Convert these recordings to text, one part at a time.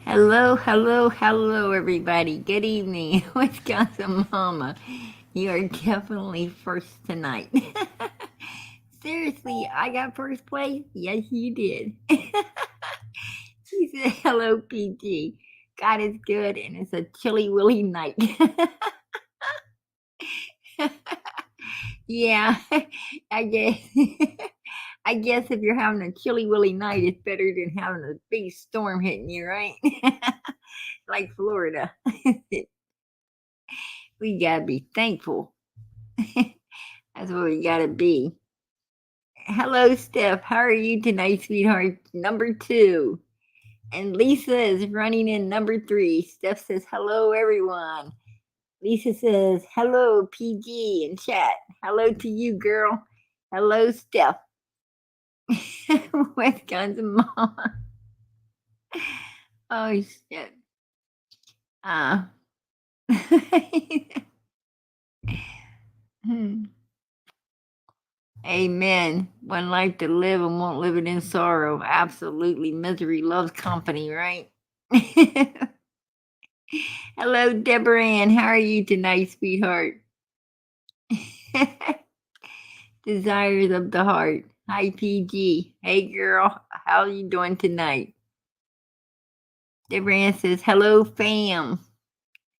Hello, hello, hello, everybody. Good evening, Wisconsin Mama. You are definitely first tonight. Seriously, I got first place? Yes, you did. She said, hello, PG. God is good, and it's a chilly willy night. Yeah, I guess. I guess if you're having a chilly willy night, it's better than having a big storm hitting you, right? Like Florida. We gotta be thankful. That's what we gotta be. Hello, Steph. How are you tonight, sweetheart? Number two. And Lisa is running in number three. Steph says, hello, everyone. Lisa says, hello, PG in chat. Hello to you, girl. Hello, Steph. Wisconsin Mama. Oh, shit. Uh, hmm. Amen. One life to live and won't live it in sorrow. Absolutely. Misery loves company, right? Hello, Deborah Ann. How are you tonight, sweetheart? Desires of the heart. Hi, PG. Hey, girl. How are you doing tonight? Deborah Ann says, hello, fam.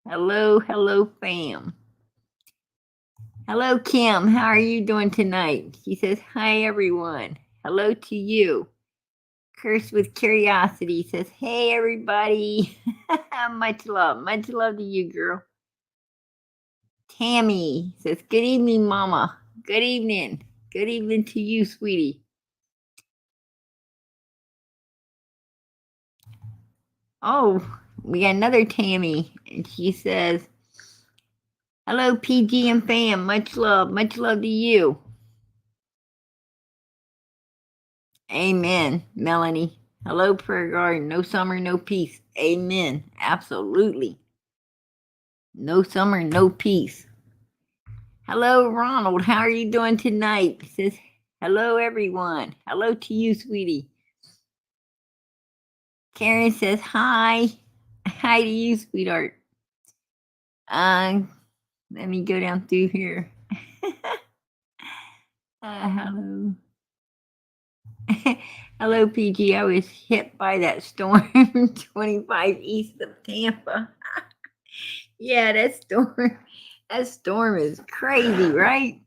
Hello, hello, fam. Hello, Kim. How are you doing tonight? She says, hi, everyone. Hello to you. Cursed with Curiosity says, hey, everybody. Much love to you, girl. Tammy says, good evening, Mama. Good evening. Good evening to you, sweetie. Oh, we got another Tammy. And she says, hello, PG and fam. Much love to you. Amen, Melanie. Hello, Prayer Garden. No summer, no peace. Amen. Absolutely. No summer, no peace. Hello, Ronald. How are you doing tonight? He says, hello, everyone. Hello to you, sweetie. Karen says, hi. Hi to you, sweetheart. Let me go down through here. Hello. Hello, PG. I was hit by that storm 25 east of Tampa. Yeah, that storm is crazy, right?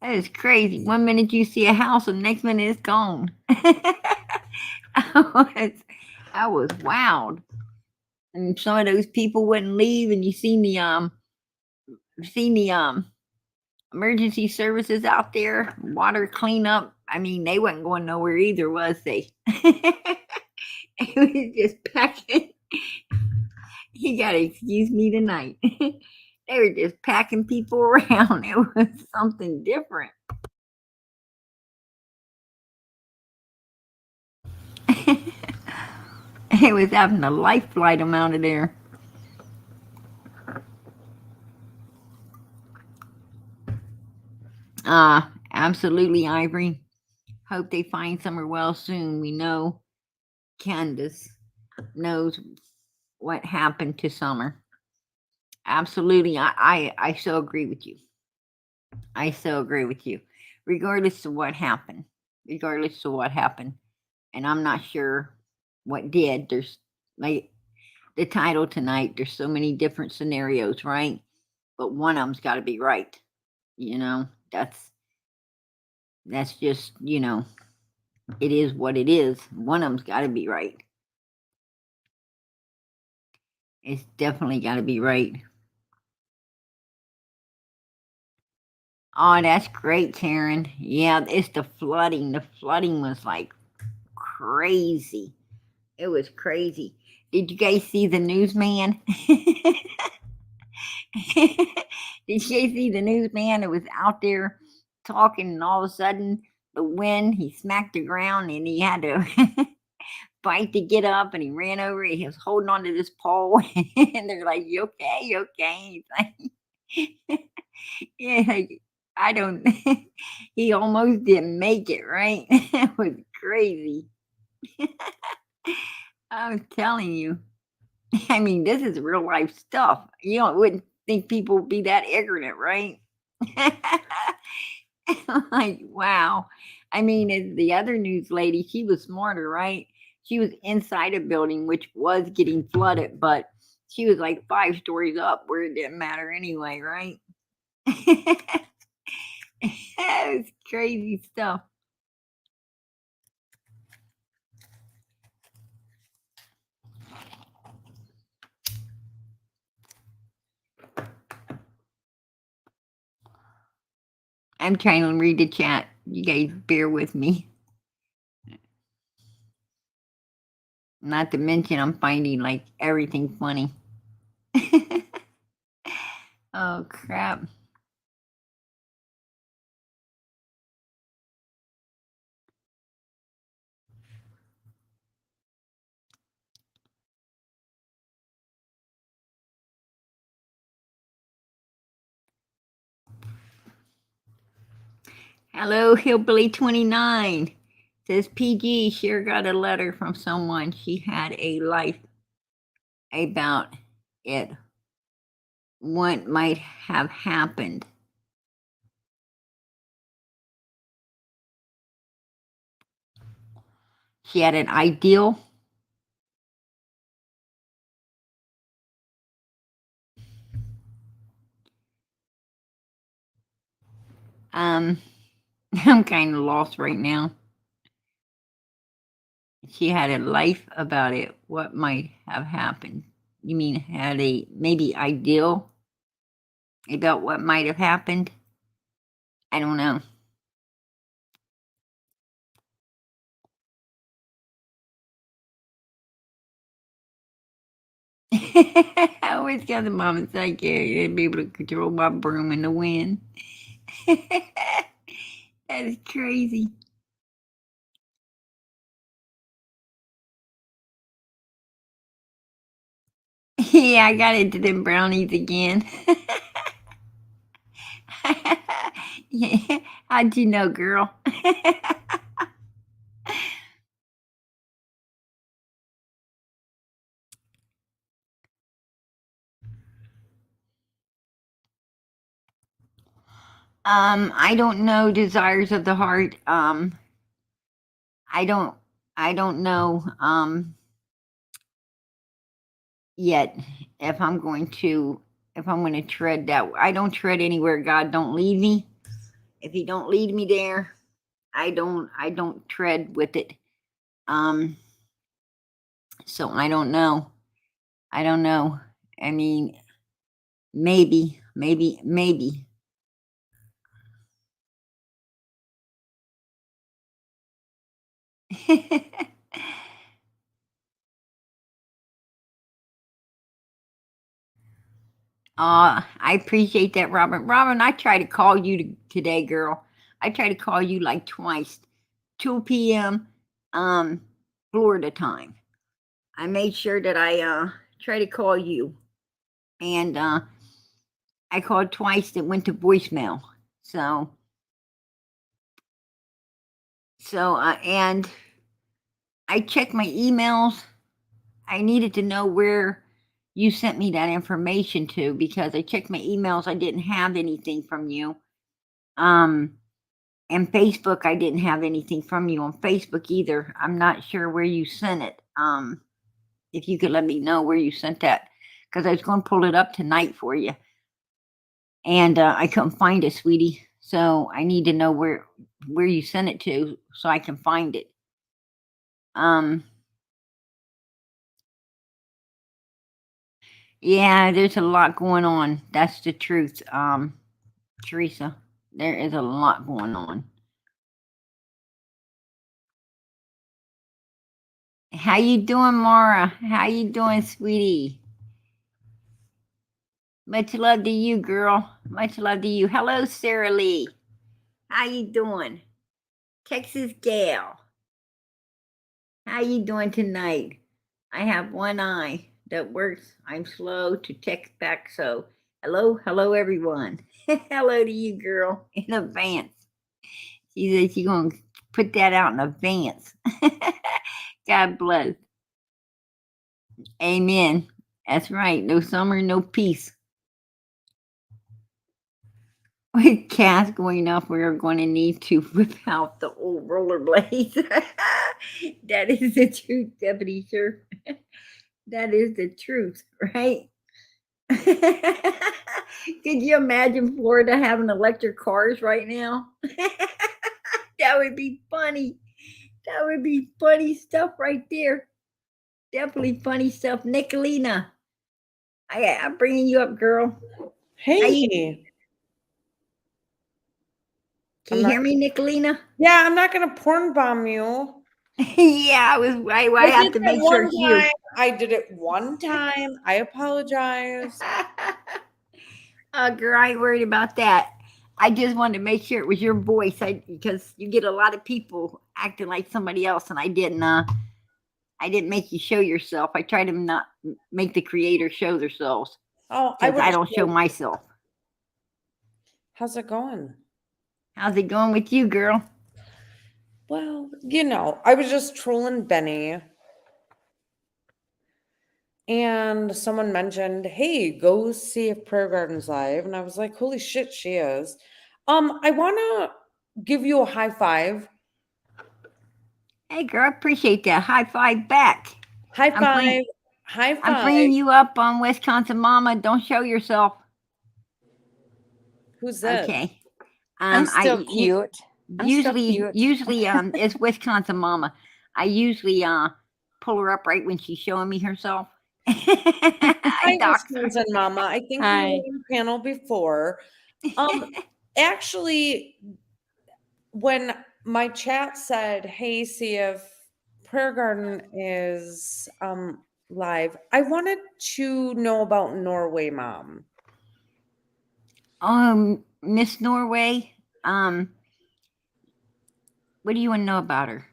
That is crazy. One minute you see a house, and the next minute it's gone. I was wowed. And some of those people wouldn't leave, and you seen the emergency services out there, water cleanup. I mean, they wasn't going nowhere either, was they? It was just packing. You gotta excuse me tonight. They were just packing people around. It was something different. It was having a life flight them out of there. Absolutely, Ivory. Hope they find somewhere well soon. We know Candace knows what happened to Summer. Absolutely, I so agree with you. I so agree with you. Regardless of what happened, regardless of what happened, and I'm not sure what did. There's like the title tonight. There's so many different scenarios, right? But one of them's got to be right. You know, that's just it is what it is. One of them's got to be right. It's definitely got to be right. Oh, that's great, Karen. Yeah, it's the flooding. The flooding was like crazy. It was crazy. Did you guys see the newsman? Did you guys see the newsman that was out there talking, and all of a sudden, the wind, he smacked the ground and he had to fight to get up, and he ran over. He was holding on to this pole, and they're like, you okay? You okay? He's like, yeah, like, I don't, he almost didn't make it, right? It was crazy. I'm telling you. I mean, this is real life stuff. You don't wouldn't think people would be that ignorant, right? Like, wow. I mean, the other news lady, she was smarter, right? She was inside a building which was getting flooded, but she was like 5 stories up where it didn't matter anyway, right? It was crazy stuff. I'm trying to read the chat. You guys bear with me. Not to mention, I'm finding like everything funny. Oh, crap. Hello, Hillbilly 29. Says PG sure got a letter from someone. She had a life about it. What might have happened? She had an ideal. Um, I'm kind of lost right now. She had a life about it. What might have happened? You mean had a maybe ideal about what might have happened? I don't know. I always got the mama say, yeah, be able to control my broom in the wind. That is crazy. Yeah, I got into them brownies again. Yeah. How'd you know, girl? I don't know desires of the heart. I don't I don't know yet if I'm going to tread that. I don't tread anywhere God don't lead me. If he don't lead me there, I don't tread with it. Um so I don't know. I don't know. I mean, maybe. I appreciate that, Robin. Robin, I tried to call you today, girl. I tried to call you like twice, 2 p.m. um Florida time. I made sure that I try to call you, and I called twice. That went to voicemail. So and I checked my emails. I needed to know where you sent me that information to because I checked my emails. I didn't have anything from you. Um, and Facebook, I didn't have anything from you on Facebook either. I'm not sure where you sent it. If you could let me know where you sent that, because I was going to pull it up tonight for you, and I couldn't find it, sweetie. So I need to know where you sent it to so I can find it. Um, yeah, there's a lot going on. That's the truth. Teresa, there is a lot going on. How you doing, Mara? How you doing, sweetie? Much love to you, girl. Much love to you. Hello, Sarah Lee. How you doing? Texas gal. How you doing tonight? I have one eye that works. I'm slow to text back, so hello, everyone. Hello to you, girl, in advance. She said she's gonna put that out in advance. God bless. Amen. That's right. No summer, no peace. With Cass going up, we're going to need to whip out the old rollerblades. That is the truth, Deputy Sheriff. That is the truth, right? Could you imagine Florida having electric cars right now? That would be funny. That would be funny stuff right there. Definitely funny stuff. Nicolina, I'm bringing you up, girl. How you? Hey, Can I'm you not. hear me, Nicolina? Yeah, I'm not gonna porn bomb you. Yeah, I I have did to that make sure one it's you. time. I did it one time. I apologize. Oh, girl, I ain't worried about that. I just wanted to make sure it was your voice, because you get a lot of people acting like somebody else, and I didn't. I didn't make you show yourself. I try to not make the creator show themselves Oh, I because would. I don't show myself. How's it going? How's it going with you, girl? Well, I was just trolling Benny, and someone mentioned, "Hey, go see if Prayer Garden's live," and I was like, "Holy shit, she is." I wanna give you a high five. Hey, girl, I appreciate that. High five back. High I'm bringing, five. High I'm five. bringing you up on Wisconsin Mama. Don't show yourself. Who's this? Okay. I'm I still cute. I'm still cute. usually it's Wisconsin Mama. I usually pull her up right when she's showing me herself. I Hi, dox her. Wisconsin Mama. I think you Hi. were on panel before. Actually, when my chat said, "Hey, see if Prayer Garden is live," I wanted to know about Norway Mom. Miss Norway. What do you want to know about her?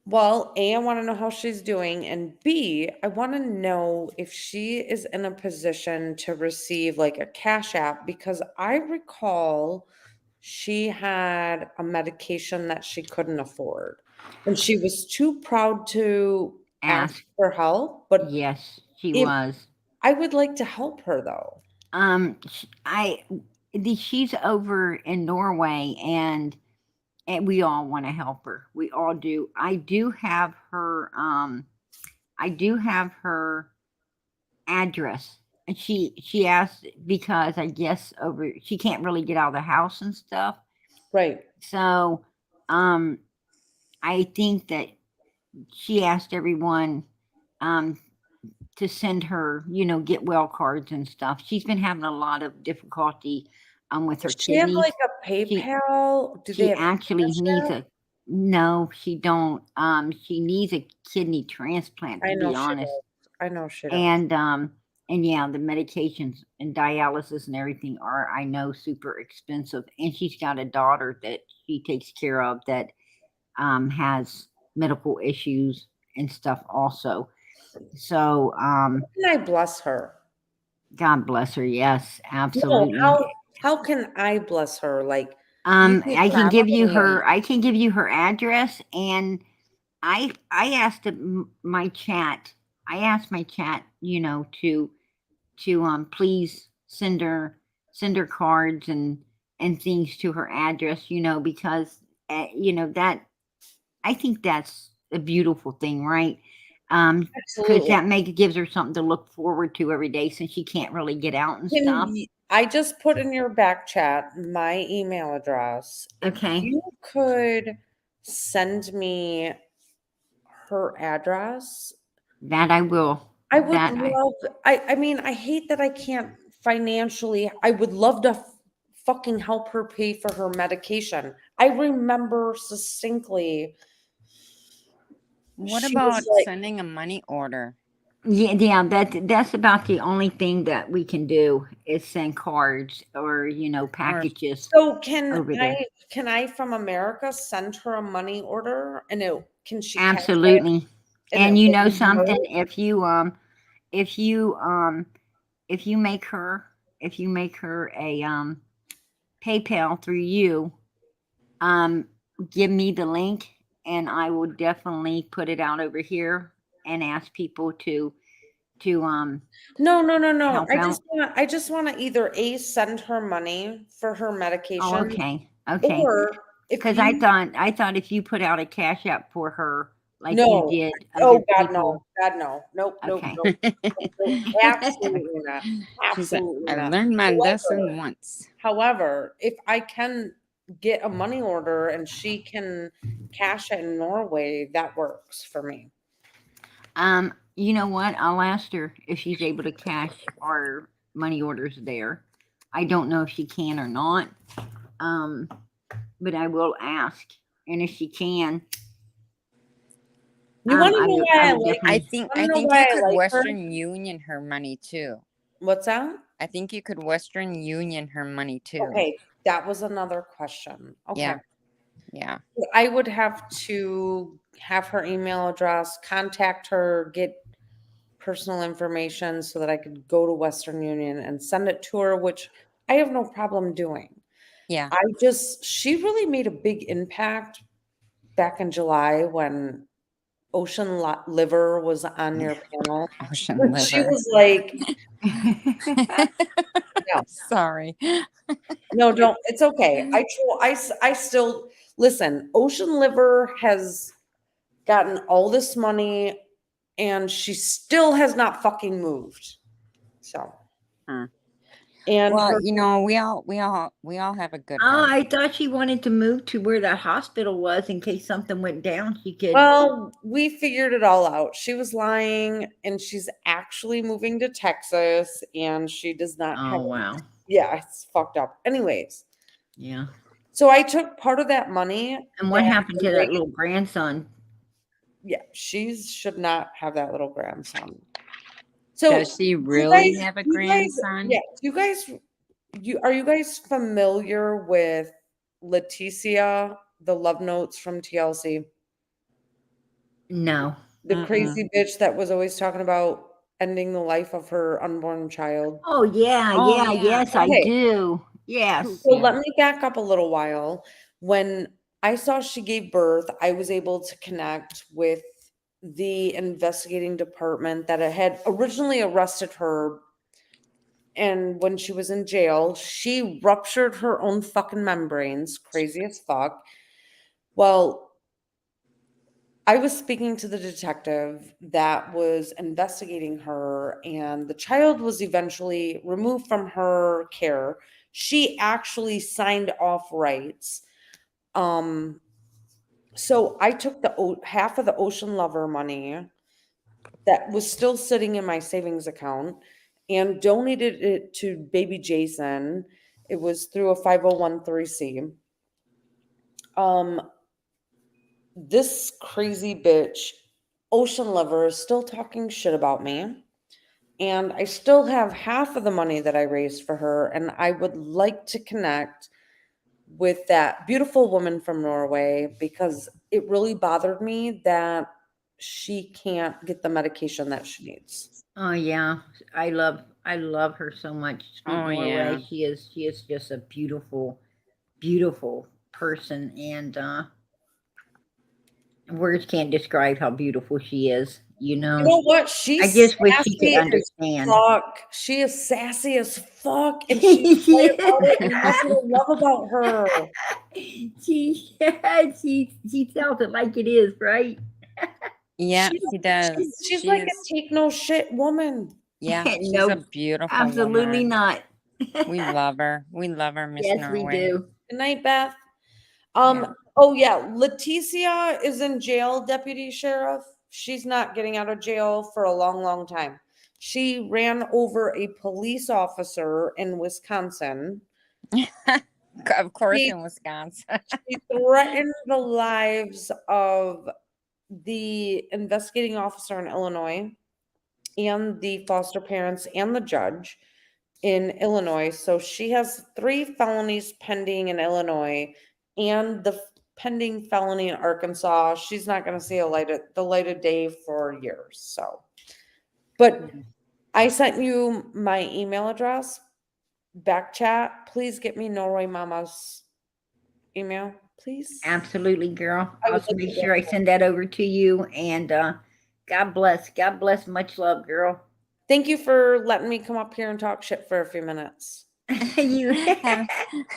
Well, A, I want to know how she's doing, and B, I want to know if she is in a position to receive like a cash app because I recall she had a medication that she couldn't afford and she was too proud to ask Ask. for help. But Yes, she if was. I would like to help her though. She's over in Norway, and we all want to help her. We all do. I do have her. I do have her address, and she asked because I guess over she can't really get out of the house and stuff. Right. So, um, I think that she asked everyone, um, to send her, get well cards and stuff. She's been having a lot of difficulty, with her Does she have kidneys. like a She PayPal? Do they she have actually Cash needs App? a no, she don't. She needs a kidney transplant, I to know be she honest. does. I know she does. And yeah, the medications and dialysis and everything are, I know, super expensive. And she's got a daughter that she takes care of that has medical issues and stuff also. So Can I bless her? God bless her. Yes, No, absolutely. how can I bless her? Like you take I care can of give you me. her. I can give you her address, and I asked my chat. I asked my chat, to please send her cards and things to her address, because that I think that's a beautiful thing, right? Because Absolutely. gives her something to look forward to every day since she can't really get out and stuff. I just put in your back chat my email address. If Okay, you could send me her address, that I will. I would That I love I mean, I hate that I can't financially. I would love to fucking help her pay for her medication. I remember succinctly What she was about like, sending a money order Yeah, that's about the only thing that we can do is send cards or or packages so over there. can I from America send her a money order and it can she cash it Absolutely. and it And you will know be something, her? if you if you make her a PayPal through you, um give me the link and I will definitely put it out over here and ask people to to No. help I just want to either send her money for her medication, Oh, okay. or if Because you I thought if you put out a cash app for her, like you no, did oh other God, people. God, no, nope, Okay. absolutely not, She said, absolutely I not. learned my However, lesson once. However, if I can get a money order and she can cash it in Norway, that works for me. You know what? I'll ask her if she's able to cash our money orders there. I don't know if she can or not. But I will ask. And if she can, You want to I know would why I would like? I definitely think Wanna I know think why you I could like her? Western Union her money too. What's that? I think you could Western Union her money too. Okay, that was another question. Okay. Yeah. Yeah. I would have to have her email address, contact her, get personal information so that I could go to Western Union and send it to her, which I have no problem doing. Yeah. She really made a big impact back in July when Liver was on your panel. Ocean She liver. was like, no, Sorry. no, don't. It's okay. I still listen. Ocean Liver has gotten all this money and she still has not fucking moved. So, Hmm. and Well, her, you know, we all have a good Oh, heart. I thought she wanted to move to where that hospital was in case something went down. She could. well, we figured it all out. She was lying and she's actually moving to Texas and she does not have, Oh, wow. yeah, it's fucked up. Anyways, Yeah. so I took part of that money. And what that happened I to that raised- little grandson? Yeah, she should not have that little grandson. So Does she you really guys- have a you guys- grandson? Yeah, are you guys familiar with Leticia, the love notes from TLC? No. The Mm-mm. crazy bitch that was always talking about ending the life of her unborn child. Oh, yeah. Oh, Yeah. yeah. Yes, I Okay. do. Yes. So Yeah. let me back up a little while. When I saw she gave birth, I was able to connect with the investigating department that had originally arrested her. And when she was in jail, she ruptured her own fucking membranes, crazy as fuck. Well, I was speaking to the detective that was investigating her, and the child was eventually removed from her care. She actually signed off rights. So I took half of the Ocean Lover money that was still sitting in my savings account and donated it to baby Jason. It was through a 5013C. This crazy bitch, Ocean Lover, is still talking shit about me. And I still have half of the money that I raised for her. And I would like to connect with that beautiful woman from Norway because it really bothered me that she can't get the medication that she needs. Oh, yeah. I love her so much. Sweet Oh, Norway. yeah. She is just a beautiful, beautiful person. And words can't describe how beautiful she is. You You know, know what? She's I just wish she sassy could as understand. fuck. She is sassy as fuck, and she's quiet about it, and that's what I love about her. She tells it like it is, right? Yeah, She- she does. She's She like is, a take no shit woman. yeah, she's a Nope, beautiful absolutely woman. not. We love her. We love her, Miss Yes, we Norway. do. Good night, Beth. Yeah. Oh yeah, Leticia is in jail, deputy sheriff. She's not getting out of jail for a long, long time. She ran over a police officer in Wisconsin. Of course, She- in Wisconsin. She threatened the lives of the investigating officer in Illinois and the foster parents and the judge in Illinois. So she has 3 felonies pending in Illinois and the pending felony in Arkansas. She's not going to see the light of day for years. So, but I sent you my email address, back chat. Please get me Norway Mama's email, please. Absolutely, girl. I I'll would like make to sure I get send that over to you. And God bless. God bless. Much love, girl. Thank you for letting me come up here and talk shit for a few minutes. You Have-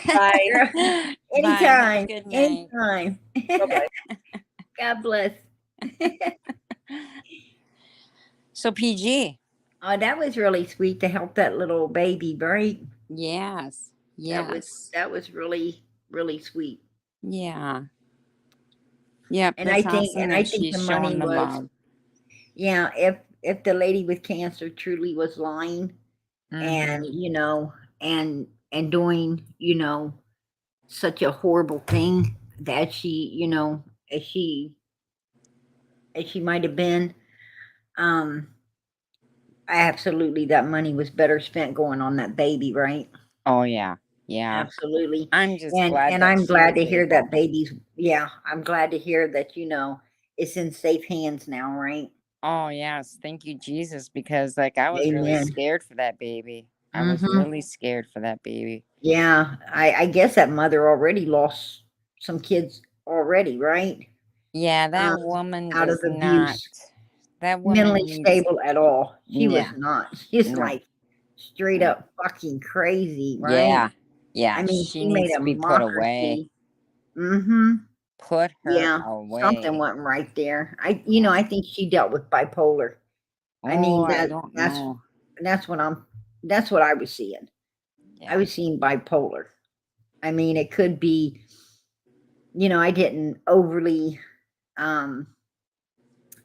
Bye. Girl, Bye. Have a anytime, good night. anytime. Bye-bye. God bless. So PG. Oh, that was really sweet to help that little baby, right? Yes. That was Yes. that was really, really sweet. Yeah. Yep. And That's awesome I that think she's the money showing the was, love. yeah, if the lady with cancer truly was lying and, Mhm. and doing, such a horrible thing that she, as she might have been, um, absolutely that money was better spent going on that baby, right? Oh yeah. Yeah. Absolutely. I'm just glad And that I'm she glad was to hear able. that baby's, yeah, I'm glad to hear that, it's in safe hands now, right? Oh yes, thank you, Jesus, because like I was really Amen. scared for that baby. I was Hmm. really scared for that baby. Yeah, I guess that mother already lost some kids already, right? Yeah, Um, that woman out of does not. abuse, That woman mentally needs. stable at all. She was Yeah, not. She's no, like straight no. up fucking crazy, right? Yeah, yeah. I mean, She she made needs a to be put away. mockery. Mm-hmm. Put her Yeah, something away. wasn't right there. Yeah. I think she dealt with bipolar. I Oh, mean, I don't know. that's what that's what I was seeing. I Yeah. was seeing bipolar. I mean, it could be, I didn't overly, um,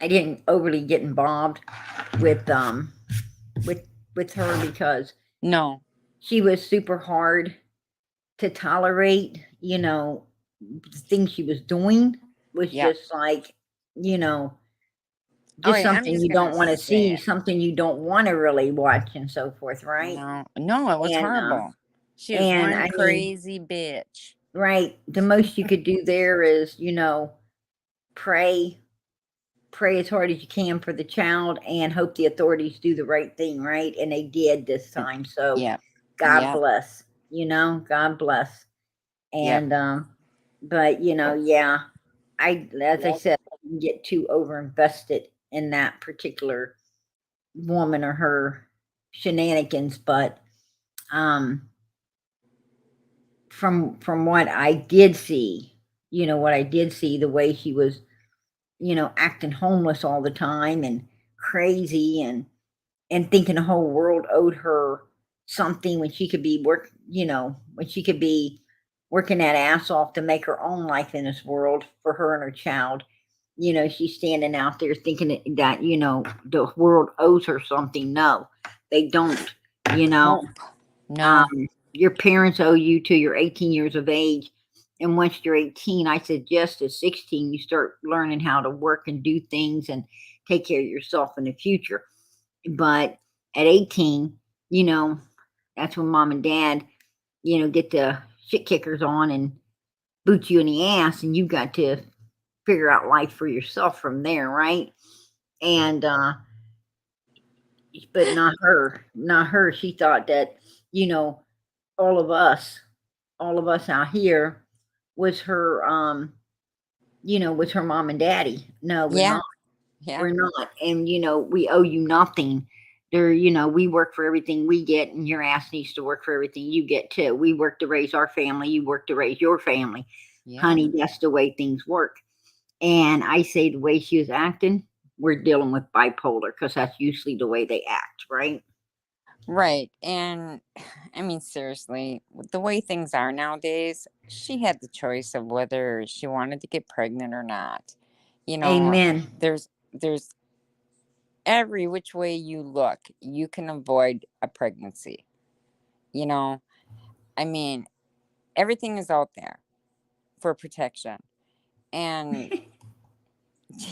I didn't overly get involved with, with, with her because No. she was super hard to tolerate, the things she was doing was Yeah. just like, you know, All just right. I'm something just you gonna don't want to say see, it. something you don't want to really watch and so forth, right? No. No. It was And horrible. She was one I mean, crazy bitch. right, the most you could do there is, pray, pray as hard as you can for the child and hope the authorities do the right thing, right? And they did this time. So Yep. God Yep. bless, God bless. Yep. And but yeah, as I said, I didn't get too over invested in that particular woman or her shenanigans, but um from what I did see, the way she was, acting homeless all the time and crazy and thinking the whole world owed her something when she could be when she could be working that ass off to make her own life in this world for her and her child. She's standing out there thinking that, the world owes her something. No, they don't, you know. Nope. Um, No. your parents owe you till you're 18 years of age. And once you're 18, I suggest at 16, you start learning how to work and do things and take care of yourself in the future. But at 18, that's when mom and dad, get the shit kickers on and boot you in the ass, and you got to figure out life for yourself from there, right? And but not her. She thought that, you know, all of us, out here was her was her mom and daddy. No, we're Yeah. not. Yeah. We're not. And we owe you nothing. We work for everything we get, and your ass needs to work for everything you get too. We work to raise our family, you work to raise your family. Yeah. Honey, that's the way things work. And I say the way she was acting, we're dealing with bipolar because that's usually the way they act, right? Right. And I mean, seriously, with the way things are nowadays, she had the choice of whether she wanted to get pregnant or not. Amen. There's every which way you look, you can avoid a pregnancy. I mean, everything is out there for protection. And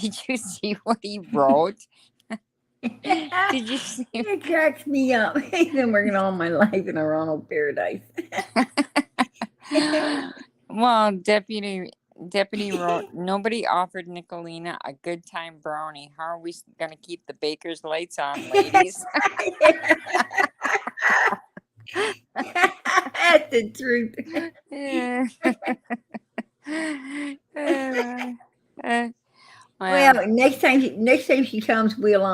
did you see what he wrote? Did you see? It cracks me up. I've been working all my life in a Ronald Paradise. Well, Deputy wrote, nobody offered Nicolina a good time brownie. How are we going to keep the baker's lights on, ladies? That's the truth. Well, Well, next time she comes, we'll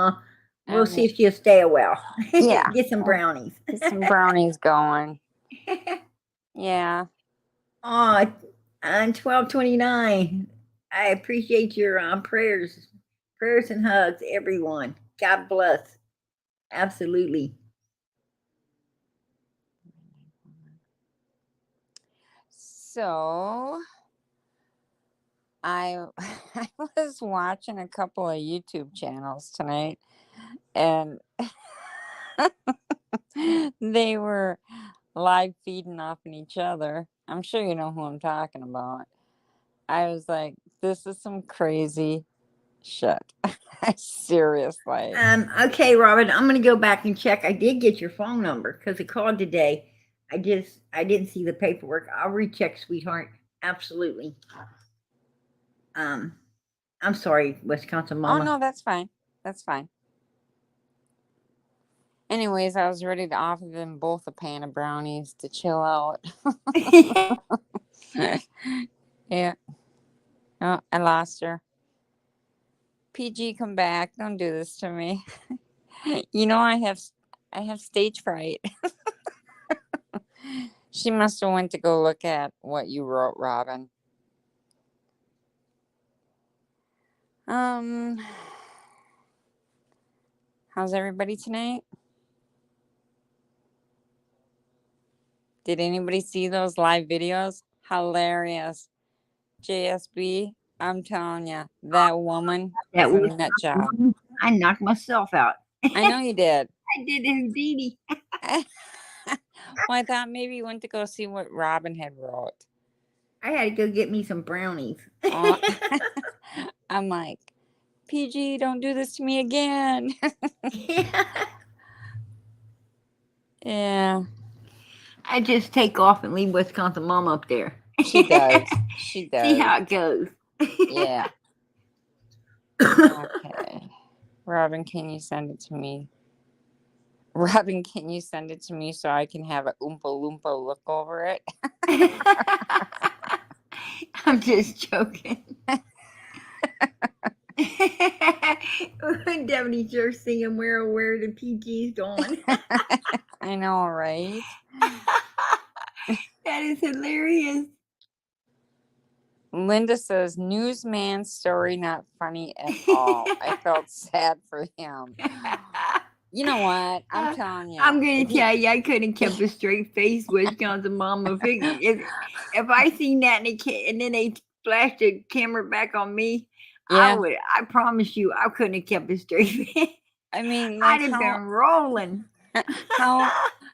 We'll see if she'll stay a while. Yeah. Get some brownies. Get some brownies going. Yeah. Oh, on 12/29. I appreciate your prayers. Prayers and hugs, everyone. God bless. Absolutely. So I I was watching a couple of YouTube channels tonight, and they were live feeding off on each other. I'm sure you know who I'm talking about. I was like, this is some crazy shit. Seriously. Okay, Robin, I'm gonna go back and check. I did get your phone number because I called today. I didn't see the paperwork. I'll recheck, sweetheart. Absolutely. I'm sorry, Wisconsin Oh Mama. no, that's fine. That's fine. Anyways, I was ready to offer them both a pan of brownies to chill out. Yeah. Oh, I lost her. PG, come back. Don't do this to me. You know I have stage fright. She must have went to go look at what you wrote, Robin. How's everybody tonight? Did anybody see those live videos? Hilarious. JSB, I'm telling you, that woman That is a was nut job. I knocked myself out. I know you did. I did Houdini. Well, I thought maybe you went to go see what Robin had wrote. I had to go get me some brownies. Oh, I'm like, PG, don't do this to me again. Yeah. I just take off and leave Wisconsin Mom up there. She does. She does. See how it goes. Yeah. Okay. Robin, can you send it to me? Robin, can you send it to me so I can have a Oompa Loompa look over it? I'm just joking. Definitely sure seeing where the PG's going. I know, right? That is hilarious. Linda says, newsman story not funny at all. I felt sad for him. You know what? I'm telling you. I'm going to tell you, I couldn't keep a straight face, Wisconsin Mama. If I seen that and then they flashed the camera back on me, Yeah. I promise you, I couldn't have kept a straight face. I mean, like I'd have been rolling.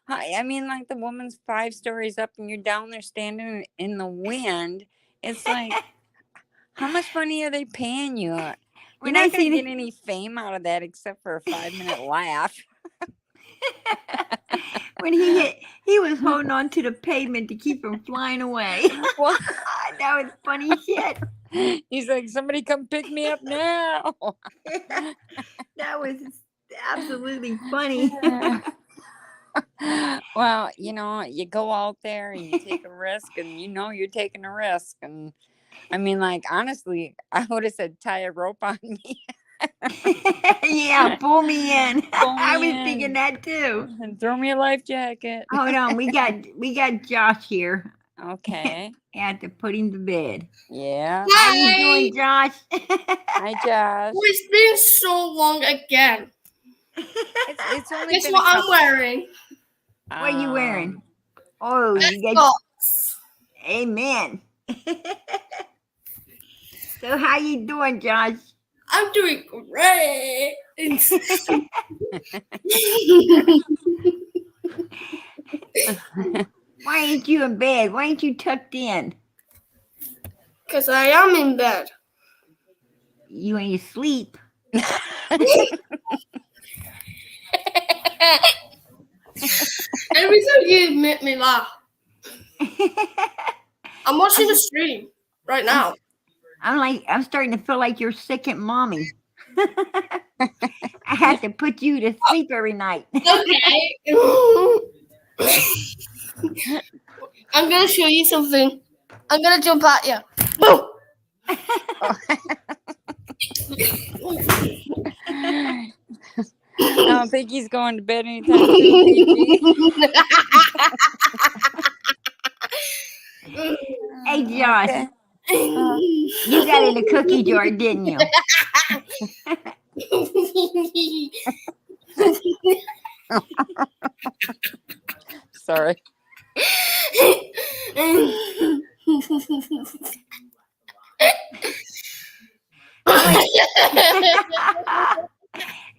I mean, like the woman's 5 stories up and you're down there standing in the wind. It's like, how much money are they paying you? You're When not I going to seen get any fame out of that except for a 5-minute laugh. when he was holding on to the pavement to keep him flying away. What? That was funny shit. He's like, somebody come pick me up now. That was absolutely funny. Well, you know, you go out there and you take a risk and you know you're taking a risk. And I mean, like, honestly, I would have said tie a rope on me. Yeah, pull me in. I was in. thinking that too. And throw me a life jacket. Hold on, we got Josh here. Okay. I had to put him to bed. Yeah. How you doing, Josh? Hi, Josh. It's been so long again. It's only Guess been what I'm wearing? What are you wearing? Um, Oh, you got Socks. amen. So how you doing, Josh? I'm doing great. Why ain't you in bed? Why ain't you tucked in? Because I am in bed. You ain't asleep. Every time you make me laugh. I'm watching the stream right now. I'm starting to feel like you're second mommy. I have to put you to sleep every night. Okay. I'm going to show you something. I'm going to jump at you. Boom. I don't think he's going to bed anytime soon, PG. Hey, Josh, Okay. you got in a cookie jar, didn't you? Sorry.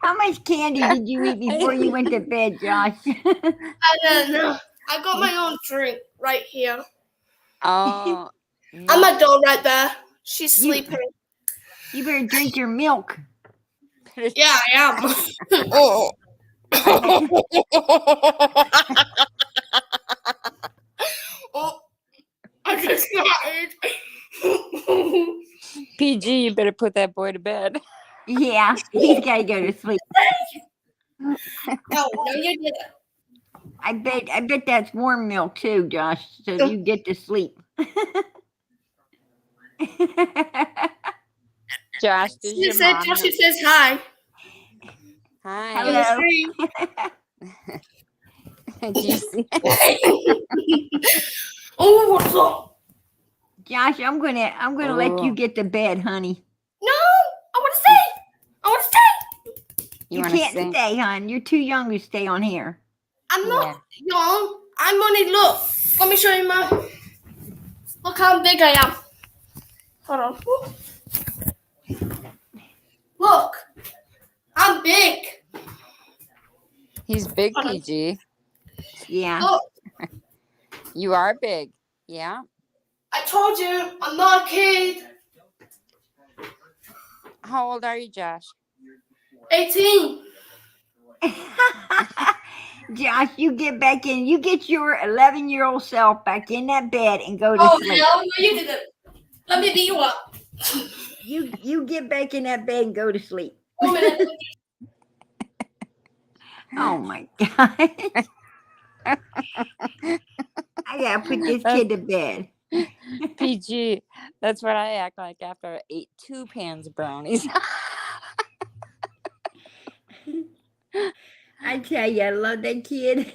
How much candy did you eat before you went to bed, Josh? I don't know. I got my own drink right here. Oh. I'm a doll right there. She's You- sleeping. You better drink your milk. Yeah, I am. Oh. Oh, I just got it. PG, you better put that boy to bed. Yeah, he's got to go to sleep. No, you did it. I bet that's warm milk too, Josh. So you get to sleep. Josh, does She your said, mom Josh, says hi. Hi. Hello. Do you see? Oh, what's up? Josh, I'm gonna let you Oh. get to bed, honey. No, I want to stay. I want to stay. You You want to can't sing? stay, hon. You're too young to stay on here. I'm not young. I'm only, look. Let me show you my, look how big I am. Hold on. Look. I'm big. He's big, Hold on. PG. Yeah. Look, You are big. Yeah. I told you I'm not a kid. How old are you, Josh? 18. Josh, you get back in. You get your 11-year-old self back in that bed and go to Oh, sleep. hell, no, you didn't. Let me beat you up. You get back in that bed and go to sleep. 1 minute. Oh my God. I gotta put this kid to bed. PG, that's what I act like after I ate 2 pans of brownies. I tell you, I love that kid.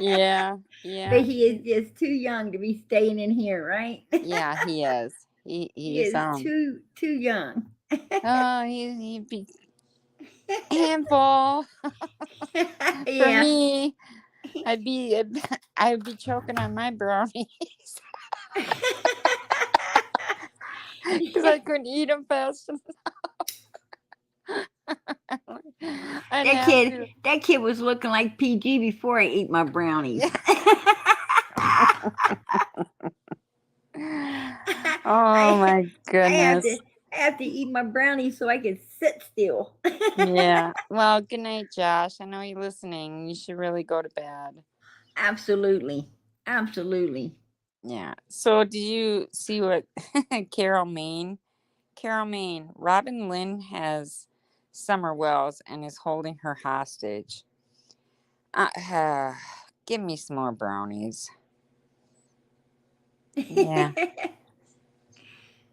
Yeah. But he is just too young to be staying in here, right? Yeah, he is. He He's is too young. oh, he'd be handful for Yeah. me. I'd be choking on my brownies because I couldn't eat them fast enough. That kid was looking like PG before I ate my brownies. Oh my I goodness. have to eat my brownies so I can sit still. Yeah. Well, good night, Josh. I know you're listening. You should really go to bed. Absolutely. Yeah. So did you see what Carol Maine, Robin Lynn has Summer Wells and is holding her hostage. Give me some more brownies. Yeah.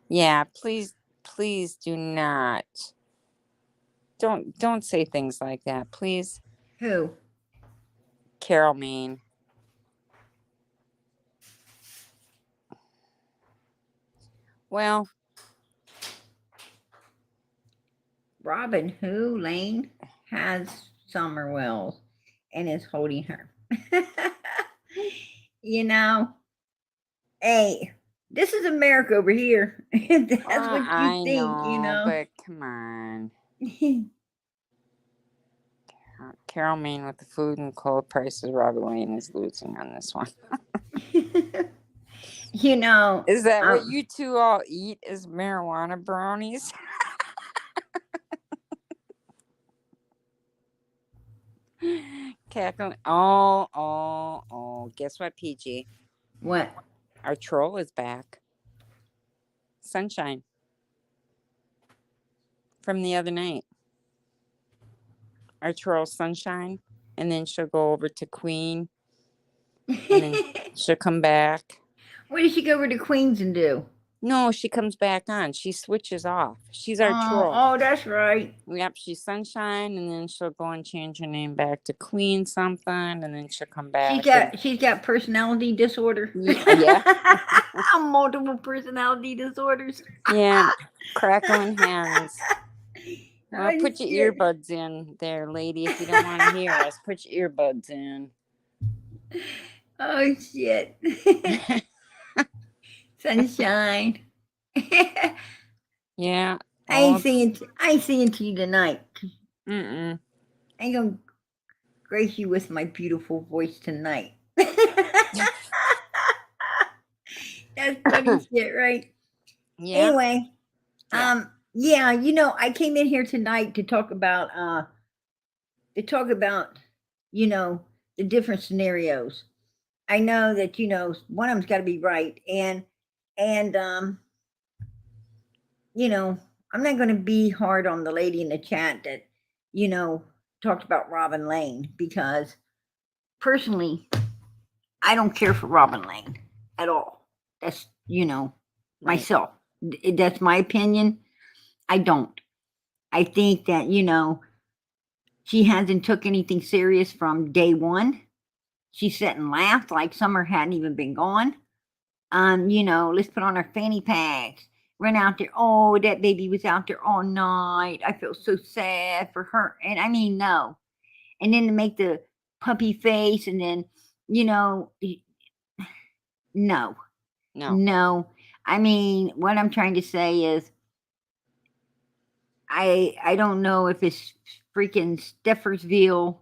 Yeah, please do not. Don't say things like that, please. Who? Carol Maine. Well, Robin who? Lane has Summer Wells and is holding her. You know, hey, this is America over here. That's what you I think, know, but come on. Carol Maine with the food and cold prices. Robin Lane is losing on this one. You know, Is that what you two all eat? Is marijuana brownies? Cackling. Oh. Guess what, PG? what? Our troll is back. Sunshine. From the other night. Our troll Sunshine. And then she'll go over to Queen. And then she'll come back. What did she go over to Queens and do? No, she comes back on. She switches off. She's our troll. Oh, that's right. Yep, she's Sunshine, and then she'll go and change her name back to Queen something, and then she'll come back. She's got personality disorder. Yeah. Multiple personality disorders. Yeah, crackling hands. Well, Oh, put your shit. earbuds in there, lady, if you don't want to hear us. Put your earbuds in. Oh shit. Sunshine. Yeah. I ain't seeing to you tonight. Mm-mm. I ain't gonna grace you with my beautiful voice tonight. That's funny shit, right? Yeah. Anyway, Yeah. yeah, you know, I came in here tonight to talk about you know, the different scenarios. I know that, you know, one of them's got to be right, and you know, I'm not going to be hard on the lady in the chat that, you know, talked about Robin Lane, because personally, I don't care for Robin Lane at all. That's, you know, Right. myself. That's my opinion. I don't. I think that, you know, she hasn't took anything serious from day one. She sat and laughed like summer hadn't even been gone. You know, let's put on our fanny packs, run out there. Oh, that baby was out there all night. I feel so sad for her. And I mean, no. And then to make the puppy face, and then, you know, no. No. I mean, what I'm trying to say is, I don't know if it's freaking Steffersville,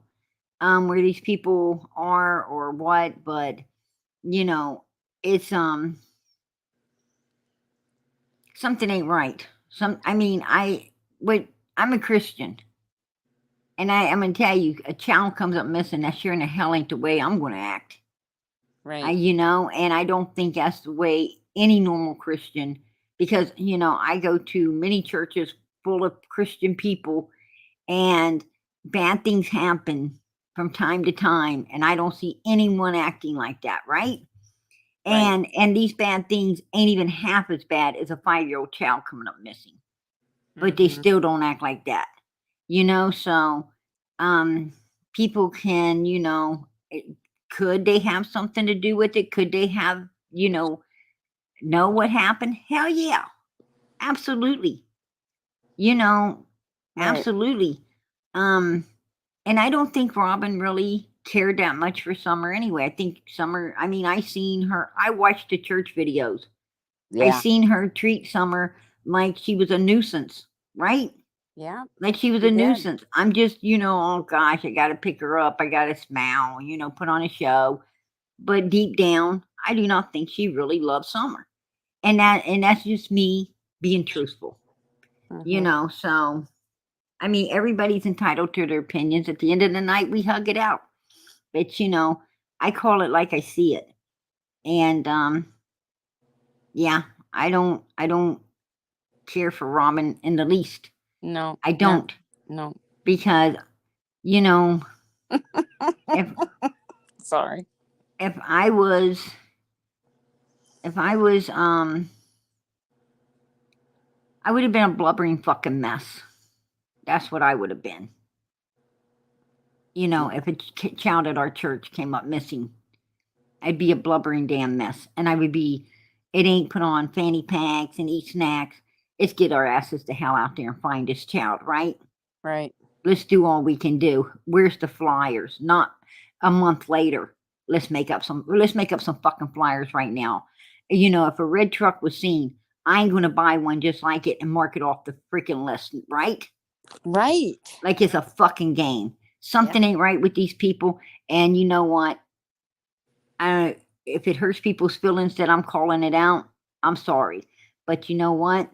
where these people are or what, but you know, it's something ain't right. I'm a Christian, and I'm gonna tell you, a child comes up missing, that sure in the hell ain't the way I'm gonna act. Right. You know, and I don't think that's the way any normal Christian, because, you know, I go to many churches full of Christian people, and bad things happen from time to time, and I don't see anyone acting like that, right? Right. And these bad things ain't even half as bad as a 5-year-old child coming up missing, but they Mhm. still don't act like that, you know. So people can, you know, could they have something to do with it? Could they have, you know what happened? Hell yeah, absolutely, you know, Right. absolutely. And I don't think Robin really cared that much for Summer anyway. I think Summer, I mean, I watched the church videos. I Yeah. seen her treat Summer like she was a nuisance, right? Yeah. Like she was She a did. nuisance. I'm just, you know, oh gosh, I got to pick her up. I got to smile, you know, put on a show. But deep down, I do not think she really loves Summer. And that's just me being truthful, you Mhm. know. So, I mean, everybody's entitled to their opinions. At the end of the night, we hug it out. But, you know, I call it like I see it. And yeah, I don't care for Robin in the least. No. I don't, No. because, you know, if Sorry. if I was I would have been a blubbering fucking mess. That's what I would have been. You know, if a child at our church came up missing, I'd be a blubbering damn mess. And I would be, it ain't put on fanny packs and eat snacks. It's get our asses the hell out there and find this child, right? Right. Let's do all we can do. Where's the flyers? Not a month later. Let's make up some fucking flyers right now. You know, if a red truck was seen, I ain't gonna buy one just like it and mark it off the freaking list, right? Right. Like it's a fucking game. Something ain't right with these people. And you know what? If it hurts people's feelings that I'm calling it out, I'm sorry. But you know what?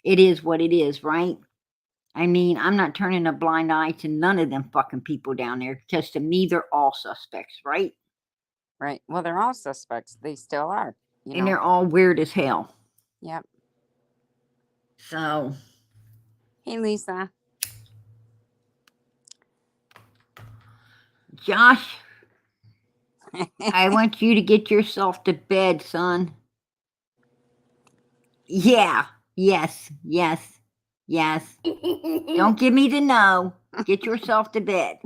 It is what it is, right? I mean, I'm not turning a blind eye to none of them fucking people down there, because to me, they're all suspects, right? Right. Well, they're all suspects. They still are. You And know. they're all weird as hell. Yep. So, Hey, Lisa. Josh, I want you to get yourself to bed, son. Yeah. Yes. Yes. Yes. Don't give me the no. Get yourself to bed.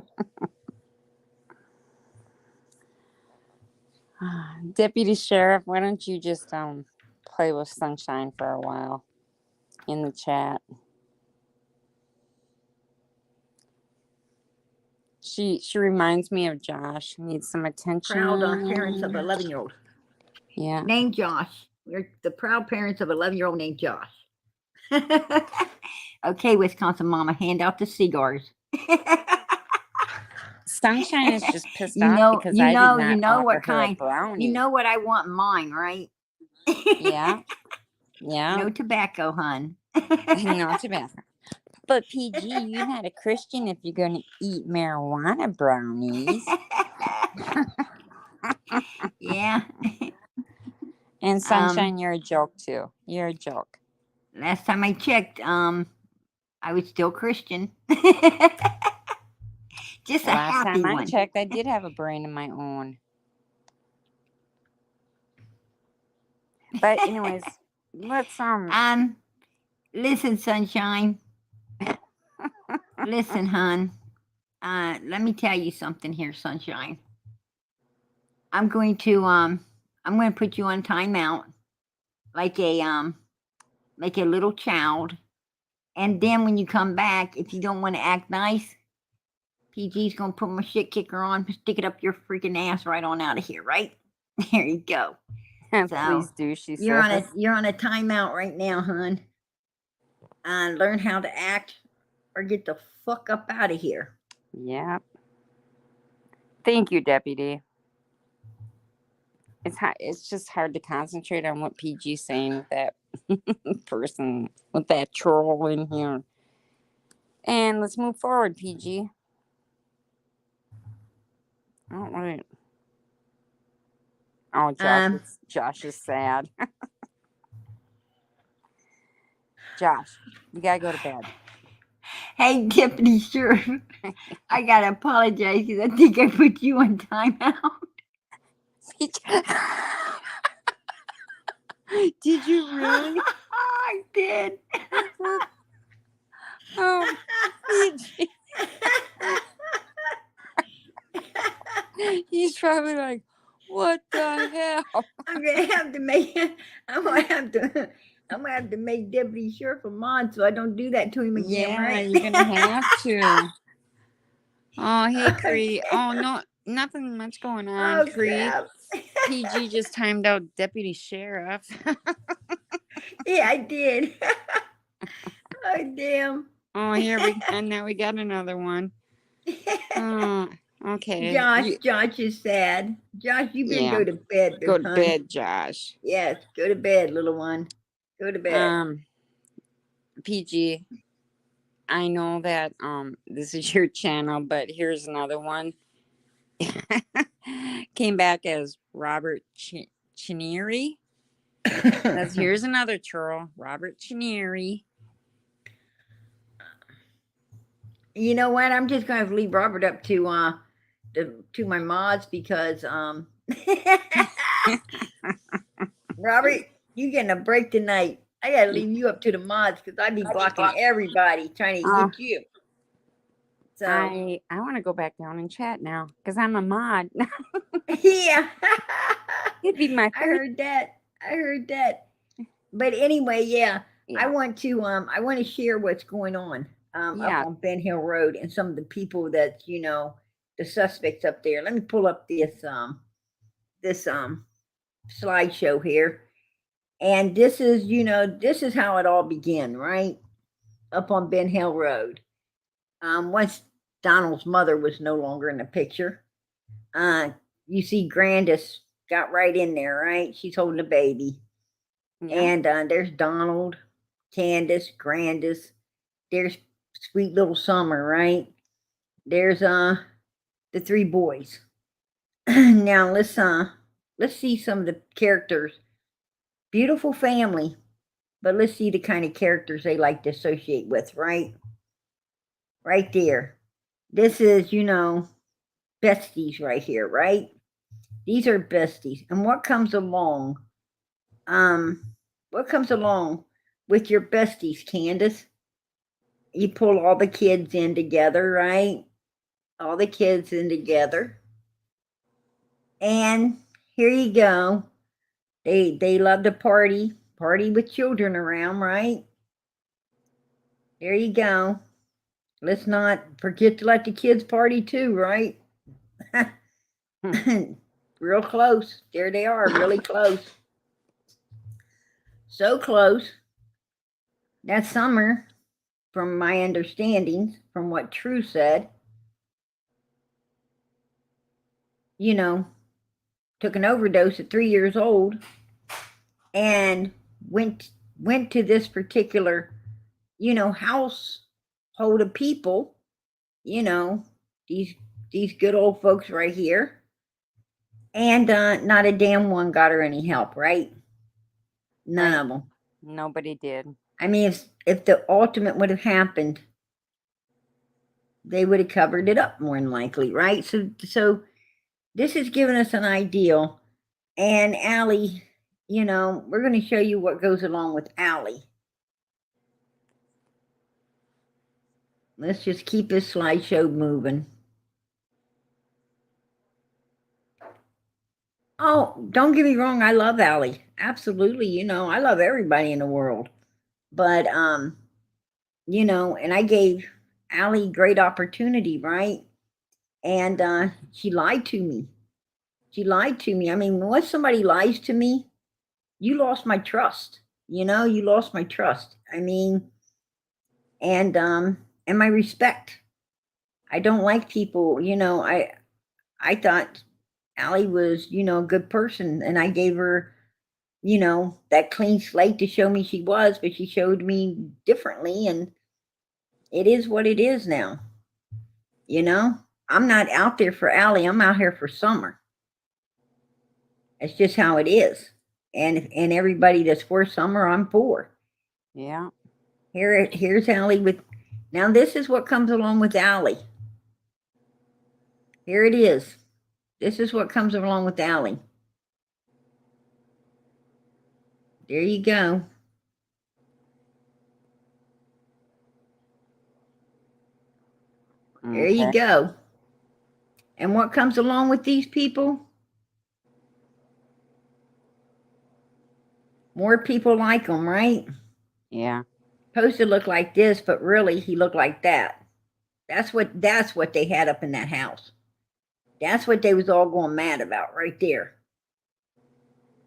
Deputy Sheriff, why don't you just play with Sunshine for a while in the chat? She reminds me of Josh. Needs some attention. Proud parents of 11-year-old Yeah. named Josh. We're the proud parents of 11-year-old named Josh. Okay, Wisconsin mama, hand out the cigars. Sunshine is just pissed You off know, because you I know, did you not know offer what her kind. a brownie. You know what I want in mine, right? Yeah. Yeah. No tobacco, hun. No tobacco. But PG, you're not a Christian if you're going to eat marijuana brownies. Yeah. And Sunshine, you're a joke too. You're a joke. Last time I checked, I was still Christian. Just a Last happy time I one. checked, I did have a brain of my own. But anyways, let's Listen, Sunshine. Listen, hun. Let me tell you something here, Sunshine. I'm going to put you on timeout like a little child. And then when you come back, if you don't want to act nice, PG's gonna put my shit kicker on, stick it up your freaking ass right on out of here, right? There you go. please do, she says. You're on a timeout right now, hun. Learn how to act or get the fuck up out of here. Yep. Thank you, Deputy. It's just hard to concentrate on what PG's saying with that person, with that troll in here. And let's move forward, PG. All right. Oh, Josh is sad. Josh, you gotta go to bed. Hey, Deputy Sheriff, I gotta apologize because I think I put you on timeout. Did you really? I did. Oh, PG. He's probably like, what the hell? I'm gonna have to make Deputy Sheriff a mod so I don't do that to him again, Yeah, right? you're gonna have to. Oh, hey, Cree. Oh, no, nothing much going on, Oh, Cree. crap. PG just timed out Deputy Sheriff. Yeah, I did. Oh, damn. Oh, and now we got another one. Oh, okay. Josh is sad. Josh, you better Yeah. go to bed. Go to hun. bed, Josh. Yes, go to bed, little one. Go to bed. PG, I know that this is your channel, but here's another one. Came back as Robert Chinieri. Here's another troll, Robert Chinieri. You know what? I'm just going to leave Robert up to my mods because Robert, you getting a break tonight. I gotta leave you up to the mods because I'd be blocking everybody trying to get you. So I want to go back down and chat now because I'm a mod. yeah, It'd be my I heard that. But anyway, yeah. I want to share what's going on up on Ben Hill Road and some of the people that the suspects up there. Let me pull up this slideshow here. And this is how it all began, right? Up on Ben Hill Road. Once Donald's mother was no longer in the picture, you see Grandis got right in there, right? She's holding a baby. Yeah. And there's Donald, Candace, Grandis. There's sweet little Summer, right? There's the three boys. Now let's see some of the characters. Beautiful family, but let's see the kind of characters they like to associate with, right? Right there. This is, besties right here, right? These are besties. And what comes along? what comes along with your besties, Candace? You pull all the kids in together, right? All the kids in together. And here you go. They love to party with children around, right? There you go. Let's not forget to let the kids party too, right? Real close. There they are, really close. So close that summer, from my understandings, from what True said, you know, took an overdose at 3 years old and went to this particular, household of people, these good old folks right here. And not a damn one got her any help, right? None of them. Nobody did. I mean, if the ultimate would have happened, they would have covered it up more than likely, right? So this has given us an ideal. And Allie, we're going to show you what goes along with Allie. Let's just keep this slideshow moving. Oh, don't get me wrong. I love Allie. Absolutely. I love everybody in the world. But, and I gave Allie great opportunity, right? And she lied to me. She lied to me. I mean, once somebody lies to me, you lost my trust. You lost my trust. I mean, and my respect. I don't like people, I thought Allie was, a good person, and I gave her, that clean slate to show me she was, but she showed me differently, and it is what it is now. I'm not out there for Allie. I'm out here for Summer. It's just how it is. And everybody that's for Summer, I'm for. Yeah. Here's Allie with, now this is what comes along with Allie. Here it is. This is what comes along with Allie. There you go. There you go. And what comes along with these people? More people like them, right? Yeah. Supposed to look like this, but really he looked like that. That's what they had up in that house. That's what they was all going mad about right there.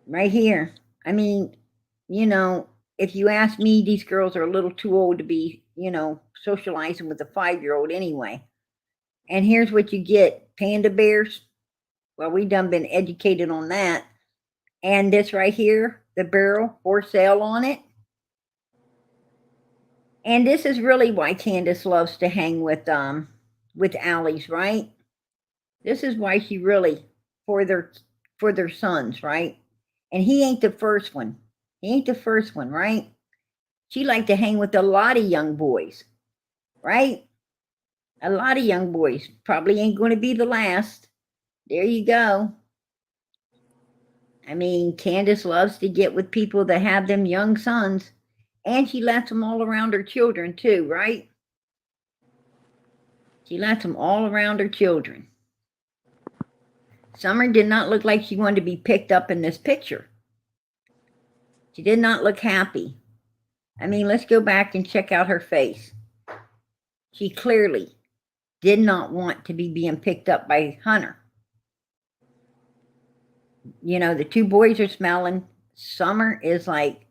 Right here. I mean, if you ask me, these girls are a little too old to be, socializing with a 5-year-old anyway. And here's what you get. Panda bears. Well, we done been educated on that. And this right here, the barrel for sale on it. And this is really why Candace loves to hang with Allie's, right? This is why she really for their sons, right? And he ain't the first one. He ain't the first one, right? She liked to hang with a lot of young boys, right? A lot of young boys. Probably ain't going to be the last. There you go. I mean, Candace loves to get with people that have them young sons. And she lets them all around her children too, right? She lets them all around her children. Summer did not look like she wanted to be picked up in this picture. She did not look happy. I mean, let's go back and check out her face. She clearly did not want to be being picked up by Hunter. The two boys are smelling. Summer is like,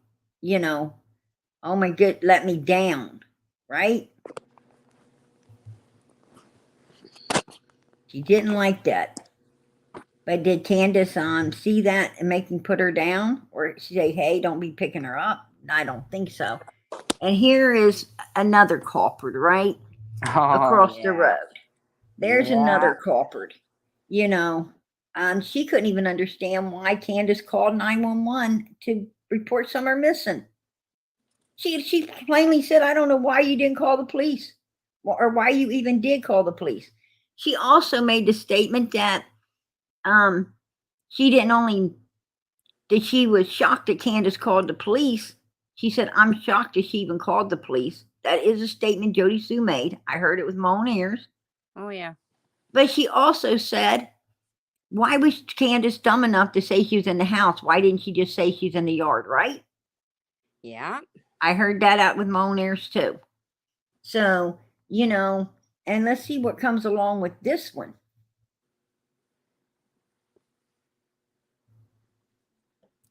oh my good, let me down, right? She didn't like that. But did Candace see that and make him put her down? Or say, hey, don't be picking her up? I don't think so. And here is another culprit, right? Across the road. There's another culprit. She couldn't even understand why Candace called 911 to report Summer missing. She plainly said, I don't know why you didn't call the police or why you even did call the police. She also made the statement that she didn't only that she was shocked that Candace called the police. She said, I'm shocked that she even called the police. That is a statement Jody Sue made. I heard it with my own ears. Oh yeah. But she also said, why was Candace dumb enough to say she was in the house? Why didn't she just say she's in the yard, right? Yeah. I heard that out with my own ears too. So, you know, and let's see what comes along with this one.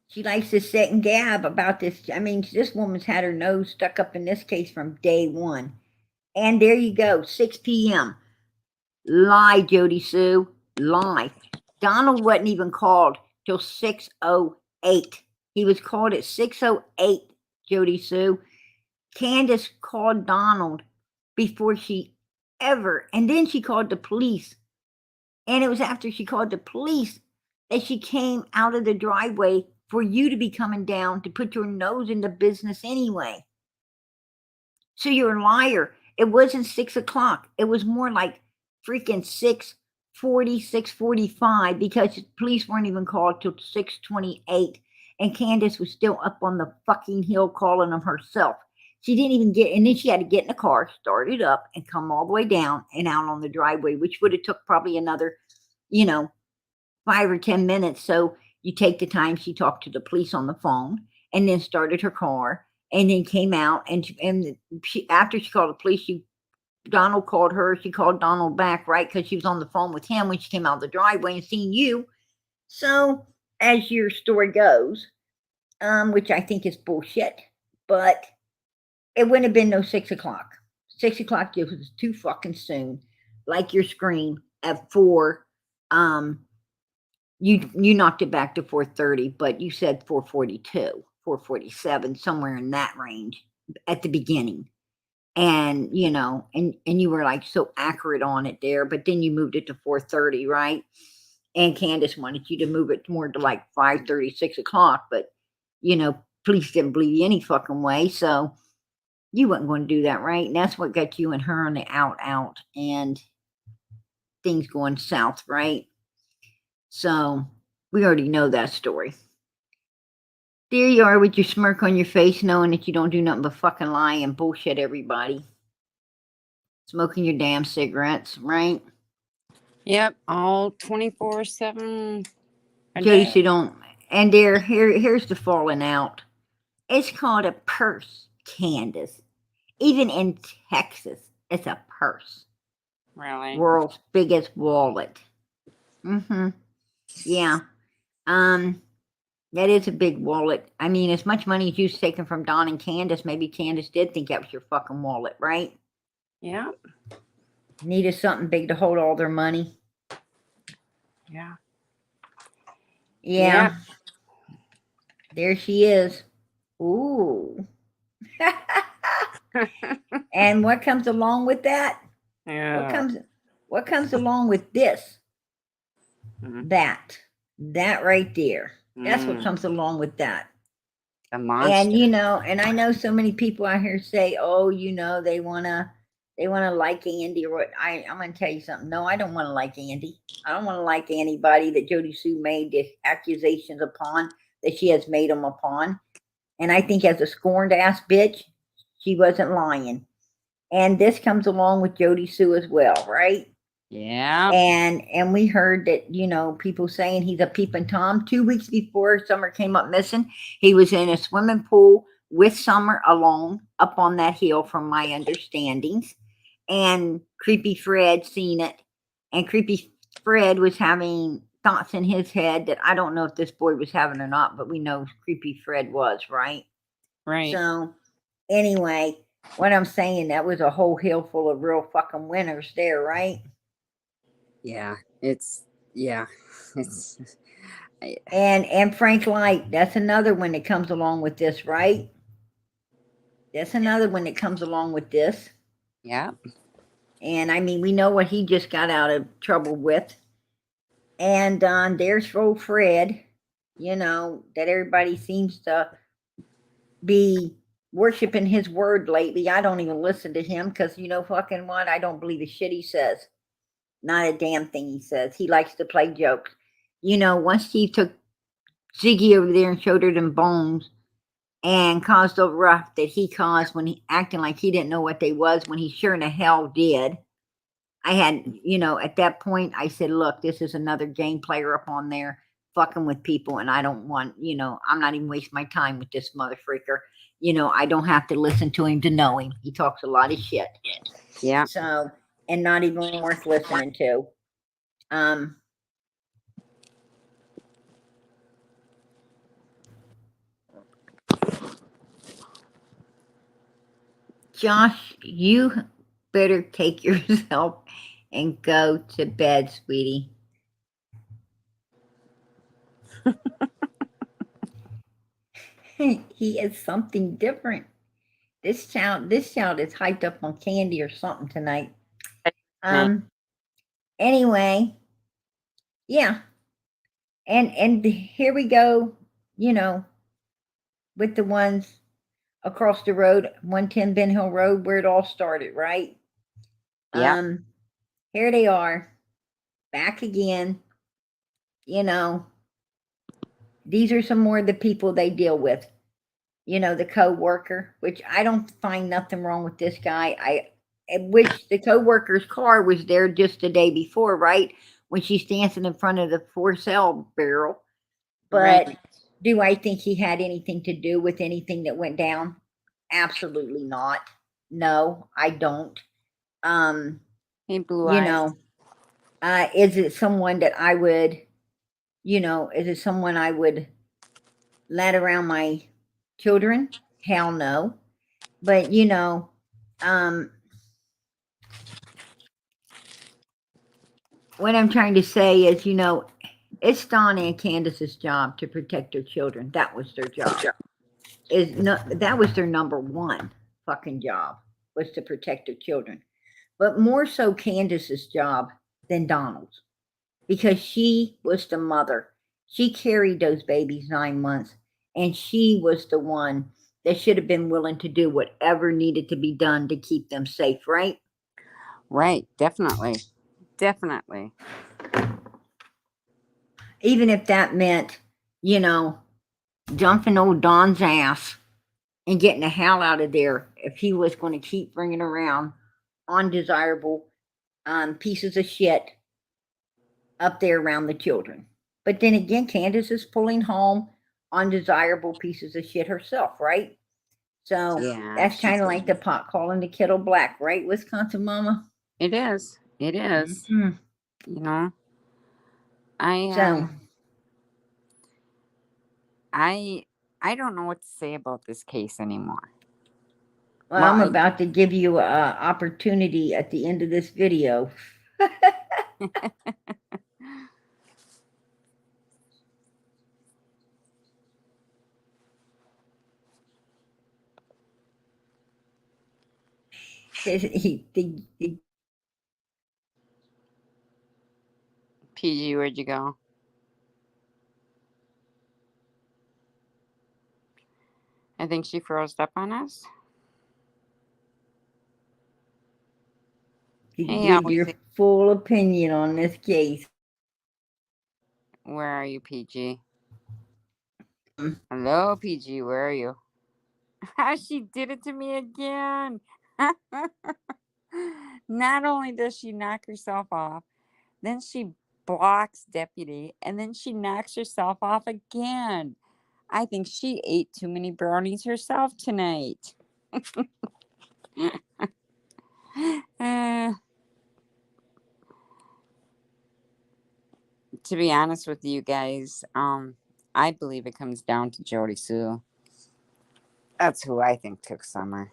She likes to sit and gab about this. I mean, this woman's had her nose stuck up in this case from day one. And there you go, 6 p.m. Lie, Jody Sue, lie. Donald wasn't even called till 6:08. He was called at 6:08, Jody Sue. Candace called Donald before she ever, and then she called the police. And it was after she called the police that she came out of the driveway for you to be coming down to put your nose into business anyway. So you're a liar. It wasn't 6 o'clock. It was more like freaking 6:40, 6:45, because police weren't even called till 6:28. And Candace was still up on the fucking hill calling them herself. She didn't even get, and then she had to get in the car, start it up, and come all the way down and out on the driveway, which would have took probably another, 5 or 10 minutes. So you take the time she talked to the police on the phone, and then started her car, and then came out, and after she called the police, Donald called her. She called Donald back, right? Because she was on the phone with him when she came out of the driveway and seen you. So as your story goes, which I think is bullshit, but it wouldn't have been no 6 o'clock. 6 o'clock just was too fucking soon. Like your scream at 4. You knocked it back to 4:30, but you said 4:42, 4:47, somewhere in that range at the beginning. And and you were like so accurate on it there, but then you moved it to 4:30, right? And Candace wanted you to move it more to like 5:30, 6 o'clock, but police didn't believe you any fucking way, so you weren't going to do that, right? And that's what got you and her on the out and things going south, right? So we already know that story. There you are with your smirk on your face, knowing that you don't do nothing but fucking lie and bullshit everybody. Smoking your damn cigarettes, right? Yep. All 24/7. Jody, so don't. And here's the falling out. It's called a purse, Candace. Even in Texas, it's a purse. Really? World's biggest wallet. Yeah. That is a big wallet. I mean, as much money as you've taken from Don and Candace, maybe Candace did think that was your fucking wallet, right? Yeah. Needed something big to hold all their money. Yeah. Yeah. There she is. Ooh. And what comes along with that? Yeah. What comes along with this? Mhm. That right there. That's what Mm. comes along with that. The monster. And and I know so many people out here say, oh, they wanna like Andy, or what. I'm gonna tell you something. No, I don't want to like Andy. I don't want to like anybody that Jody Sue made the accusations upon, that she has made them upon. And I think as a scorned ass bitch, she wasn't lying. And this comes along with Jody Sue as well, right? Yeah. And we heard that, people saying he's a peeping Tom. 2 weeks before Summer came up missing, he was in a swimming pool with Summer alone up on that hill, from my understandings. And Creepy Fred seen it. And Creepy Fred was having thoughts in his head that I don't know if this boy was having or not, but we know Creepy Fred was, right? Right. So anyway, what I'm saying, that was a whole hill full of real fucking winners there, right? Yeah. It's. And Frank Light, that's another one that comes along with this, right? That's another one that comes along with this. Yeah. And I mean, we know what he just got out of trouble with. And there's old Fred, that everybody seems to be worshiping his word lately. I don't even listen to him because, fucking what? I don't believe a shit he says. Not a damn thing he says. He likes to play jokes. Once Steve took Ziggy over there and showed her them bones and caused a rough that he caused when he acting like he didn't know what they was when he sure in the hell did. I had, at that point, I said, look, this is another game player up on there fucking with people, and I don't want, I'm not even wasting my time with this mother freaker. I don't have to listen to him to know him. He talks a lot of shit. Yeah. So, and not even worth listening to. Josh, you better take yourself and go to bed, sweetie. He is something different. This child is hyped up on candy or something tonight. Anyway, yeah. And here we go, with the ones across the road, 110 Ben Hill Road, where it all started, right? Yeah. Here they are, back again. These are some more of the people they deal with. The co-worker, which I don't find nothing wrong with this guy. Which the co-worker's car was there just the day before, right? When she's dancing in front of the for sale barrel. But Right. do I think he had anything to do with anything that went down? Absolutely not. No, I don't. Hey, Blue Eyes. Is it someone that I would, is it someone I would let around my children? Hell no. But what I'm trying to say is, it's Donna and Candace's job to protect their children. That was their job. That was their number one fucking job, was to protect their children. But more so Candace's job than Donald's, because she was the mother. She carried those babies 9 months, and she was the one that should have been willing to do whatever needed to be done to keep them safe, right? Right. Definitely. Definitely. Even if that meant, jumping old Don's ass and getting the hell out of there if he was going to keep bringing around undesirable pieces of shit up there around the children. But then again, Candace is pulling home undesirable pieces of shit herself, right? So Yeah. that's kind of like the pot calling the kettle black, right, Wisconsin mama? It is. It is. Mhm. I don't know what to say about this case anymore. Well, I'm about to give you an opportunity at the end of this video. PG, where'd you go? I think she froze up on us. You Hey, give your full opinion on this case. Where are you, PG? Hello, PG, where are you? She did it to me again. Not only does she knock herself off, then she blocks Deputy, and then she knocks herself off again. I think she ate too many brownies herself tonight. To be honest with you guys, I believe it comes down to Jody Sue. That's who I think took Summer.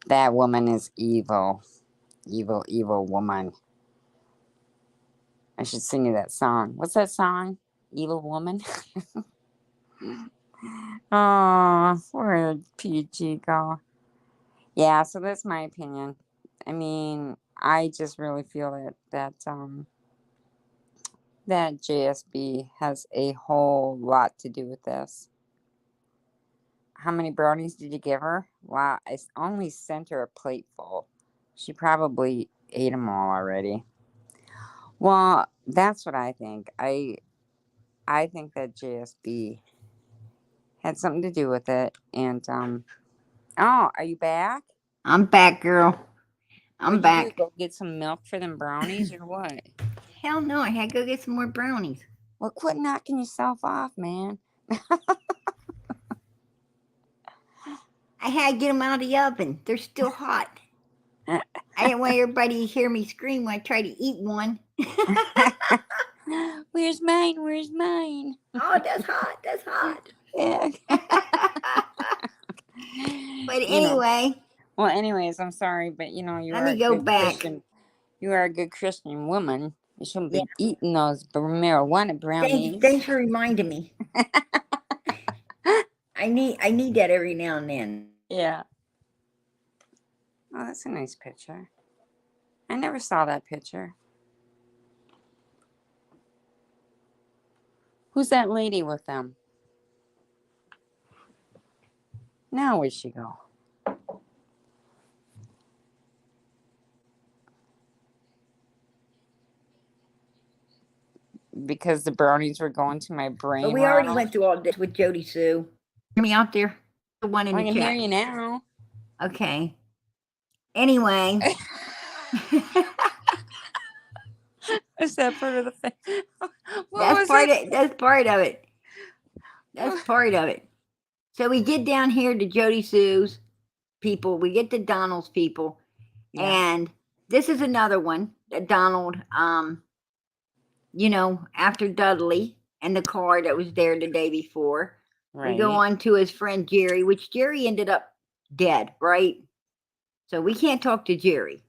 That woman is evil. Evil, evil woman. I should sing you that song. What's that song? Evil Woman? Oh, where'd PG go? Yeah, so that's my opinion. I mean, I just really feel that JSB has a whole lot to do with this. How many brownies did you give her? Wow, I only sent her a plate full. She probably ate them all already. Well, that's what I think. I I think that JSB had something to do with it. And oh, are you back? I'm back, girl. I'm What'd you do? back. Go get some milk for them brownies or what? Hell no, I had to go get some more brownies. Well, quit knocking yourself off, man. I had to get them out of the oven. They're still hot. I didn't want everybody to hear me scream when I try to eat one. Where's mine? Where's mine? Oh, that's hot. That's hot. Yeah. But You know. anyway, Well, anyways, I'm sorry, but you know, you let are me a go good back. Christian. You are a good Christian woman. You shouldn't be eating those marijuana brownies. Thanks for reminding me. I need that every now and then. Yeah. Oh, that's a nice picture. I never saw that picture. Who's that lady with them? Now where'd she go? Because the brownies were going to my brain. But we already Ronald. went through all this with Jody Sue. Hear me out there? The one in I the can hear chat. you now. Okay. Anyway. Is that part of the thing? That's part of it. That's part of it. So we get down here to Jody Sue's people. We get to Donald's people. Yeah. And this is another one that Donald, you know, after Dudley and the car that was there the day before, Right. we go on to his friend Jerry, which Jerry ended up dead, right? So we can't talk to Jerry.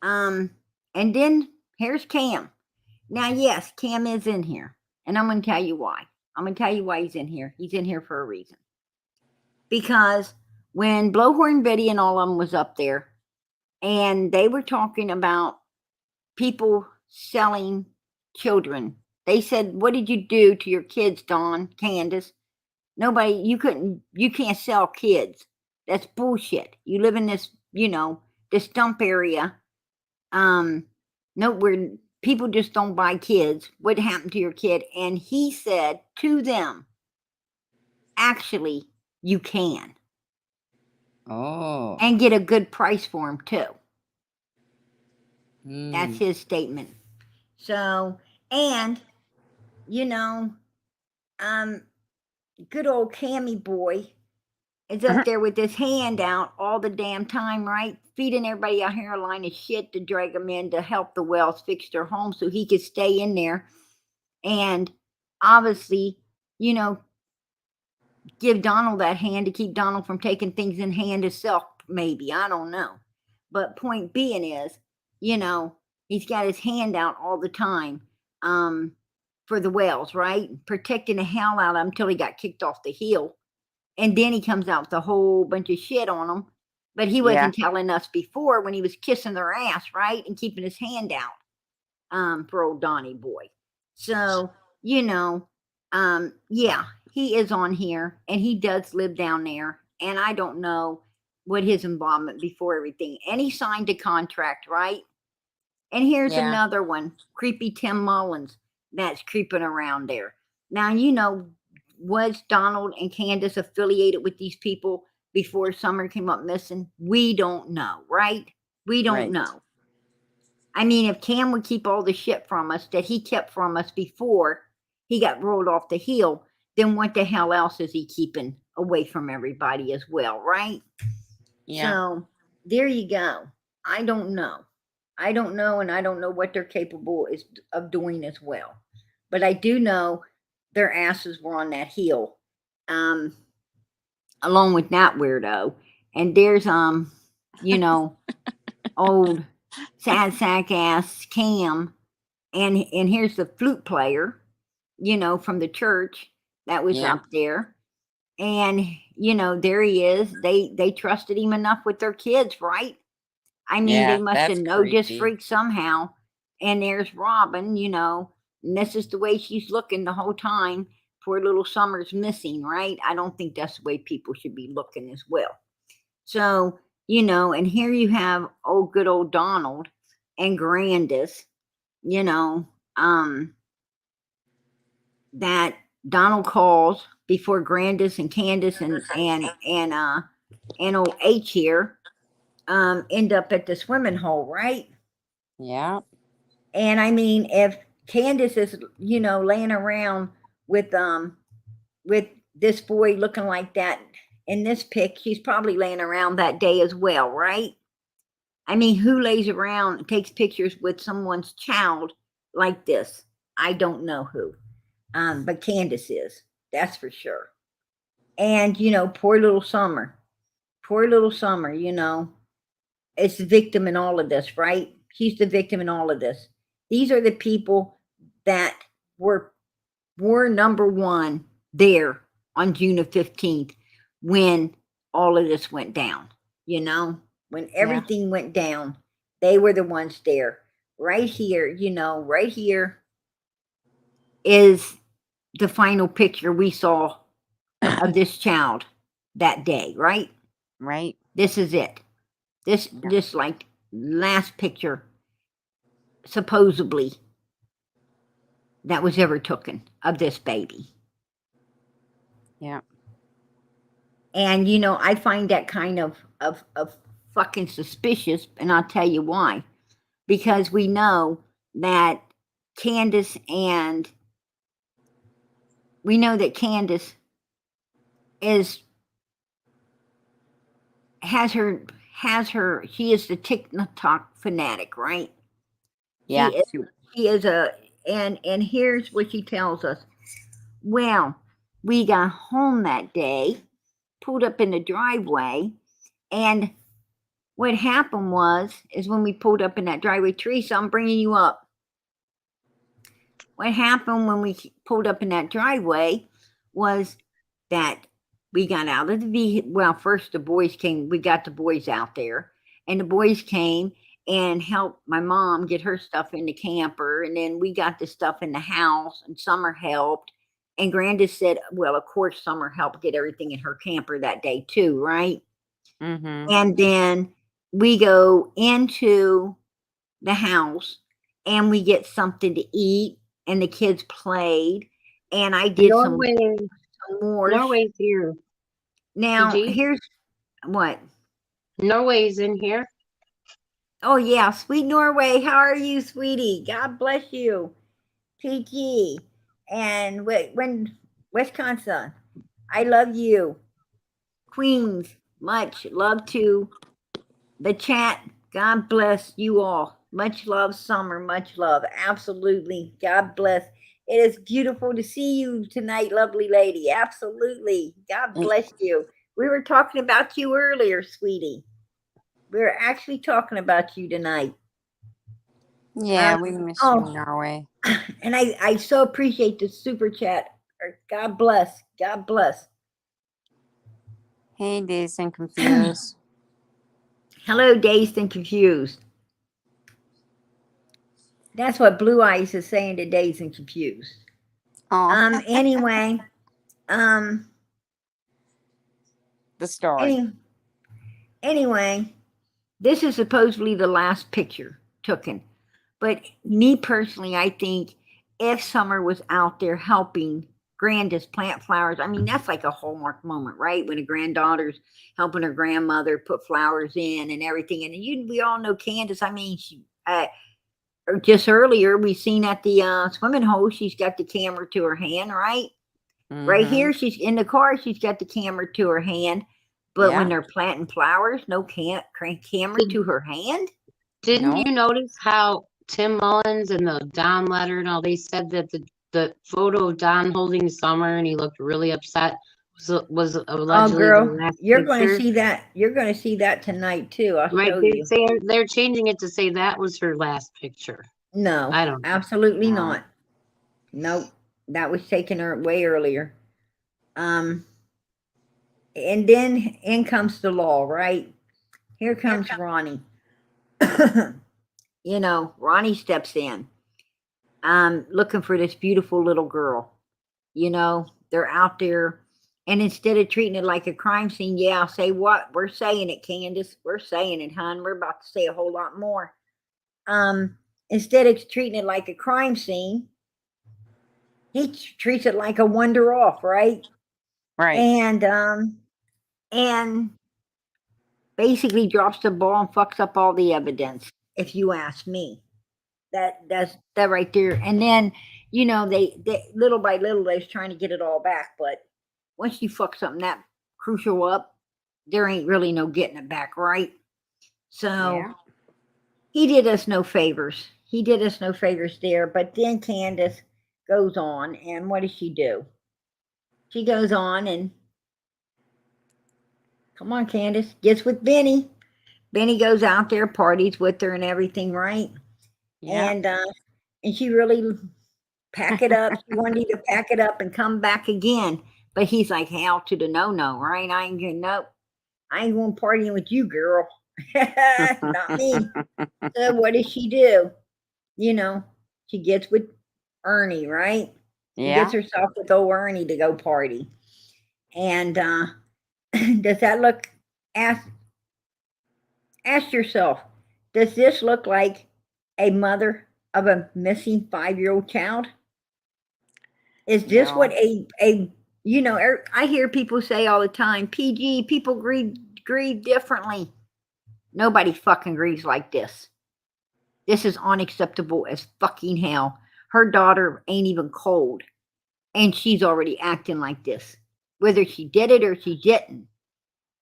And then here's Cam. Now, yes, Cam is in here, and I'm going to tell you why. I'm going to tell you why he's in here. He's in here for a reason. Because when Blowhorn Betty and all of them was up there, and they were talking about people selling children, they said, "What did you do to your kids, Dawn, Candace? Nobody, you can't sell kids. That's bullshit. You live in this, you know, this dump area. No, where people just don't buy kids. What happened to your kid?" And he said to them, "Actually, you can. Oh. And get a good price for him too." Mm. That's his statement. So, and, you know, good old Cammy boy is up there with his hand out all the damn time, right? Feeding everybody out here a line of shit to drag them in to help the Wells fix their home so he could stay in there. And obviously, you know, give Donald that hand to keep Donald from taking things in hand himself, maybe. I don't know. But point being is, you know, he's got his hand out all the time for the Wells, right? Protecting the hell out of him until he got kicked off the hill. And then he comes out with a whole bunch of shit on them. But he wasn't telling us before when he was kissing their ass, right? And keeping his hand out for old Donnie boy. So, you know, yeah, he is on here and he does live down there. And I don't know what his involvement before everything. And he signed a contract, right? And here's another one, creepy Tim Mullins, that's creeping around there. Now, you know, was Donald and Candace affiliated with these people before Summer came up missing? We don't know, right? We don't know. I mean, if Cam would keep all the shit from us that he kept from us before he got rolled off the hill, then what the hell else is he keeping away from everybody as well, right? Yeah. So there you go. I don't know. I don't know, and I don't know what they're capable of doing as well. But I do know their asses were on that hill, along with that weirdo. And there's you know, old sad sack ass Cam, and here's the flute player, you know, from the church that was up there. And you know, there he is. They trusted him enough with their kids, right? I mean, they must have known this freak somehow. And there's Robin, you know, and this is the way she's looking the whole time. Poor little Summer's missing, right? I don't think that's the way people should be looking as well. So, you know, and here you have good old Donald and Grandis, you know, that Donald calls before Grandis and Candace and old H here end up at the swimming hole, right? Yeah. And I mean, if Candace is, laying around with this boy looking like that in this pic, she's probably laying around that day as well, right? I mean, who lays around and takes pictures with someone's child like this? I don't know who. But Candace is, that's for sure. And poor little Summer. Poor little Summer, it's the victim in all of this, right? She's the victim in all of this. These are the people that were number one there on June the 15th when all of this went down, when everything went down, they were the ones there. Right here, right here is the final picture we saw of this child that day, right? Right. This is it. This like last picture supposedly that was ever taken of this baby. Yeah. And I find that kind of fucking suspicious, and I'll tell you why. Because we know that Candace has her she is the TikTok fanatic, right? Yeah. She is and here's what she tells us. Well, we got home that day, pulled up in the driveway, and what happened is when we pulled up in that driveway, Teresa, I'm bringing you up. What happened when we pulled up in that driveway was that we got out of the vehicle. Well, first the boys came. We got the boys out there, and the boys came and helped my mom get her stuff in the camper, and then we got the stuff in the house, and Summer helped. And Grandis said, well, of course, Summer helped get everything in her camper that day too, right? Mm-hmm. And then we go into the house and we get something to eat, and the kids played, and I did some more. Norway's here. Now, PG? here's what. Norway's in here. Oh, yeah. Sweet Norway. How are you, sweetie? God bless you. PG. And when Wisconsin, I love you. Queens, much love to the chat. God bless you all. Much love, Summer. Much love. Absolutely. God bless. It is beautiful to see you tonight, lovely lady. Absolutely. God bless you. We were talking about you earlier, sweetie. We were actually talking about you tonight. Yeah, we miss you, Norway. And I so appreciate the super chat. God bless. God bless. Hey, Dazed and Confused. Hello, Dazed and Confused. That's what Blue Eyes is saying to Dazed and Confused. Oh, Anyway, the story. Anyway, this is supposedly the last picture taken. But me personally, I think if Summer was out there helping Grandis plant flowers, I mean, that's like a hallmark moment, right? When a granddaughter's helping her grandmother put flowers in and everything. And we all know Candace. I mean, she just earlier we seen at the swimming hole, she's got the camera to her hand, right? Mm-hmm. Right here, she's in the car, she's got the camera to her hand. But when they're planting flowers, no camera to her hand. Didn't you notice how Tim Mullins and the Don letter and all, they said that the photo of Don holding Summer and he looked really upset was allegedly the last you're going to picture? see that. You're going to see that tonight too. I'll Right, show you. they're changing it to say that was her last picture. No, I don't know. absolutely not. Nope, that was taken way earlier. And then in comes the law, right? Here comes Ronnie. Ronnie steps in, looking for this beautiful little girl. They're out there, and instead of treating it like a crime scene, I'll say what? We're saying it, Candace. We're saying it, hon. We're about to say a whole lot more. Instead of treating it like a crime scene, he treats it like a wonder off, right? Right. And basically drops the ball and fucks up all the evidence, if you ask me. That's that right there. And then, you know, they little by little they're trying to get it all back, but once you fuck something that crucial up, there ain't really no getting it back, right? So Yeah. he did us no favors. He did us no favors there. But then Candace goes on, and what does she do? She goes on and come on, Candace, gets with Benny. Benny goes out there, parties with her and everything, right? Yeah. And she really pack it up. She wanted to pack it up and come back again. But he's like, hell to the no, right? I ain't going nope. I ain't going partying with you, girl. Not me. So what does she do? You know, she gets with Ernie, right? She Yeah. gets herself with old Ernie to go party. And does that look ask yourself, does this look like a mother of a missing 5-year-old child? Is this No. what a you know, I hear people say all the time, PG, people grieve differently. Nobody fucking grieves like this. This is unacceptable as fucking hell. Her daughter ain't even cold, and she's already acting like this. Whether she did it or she didn't,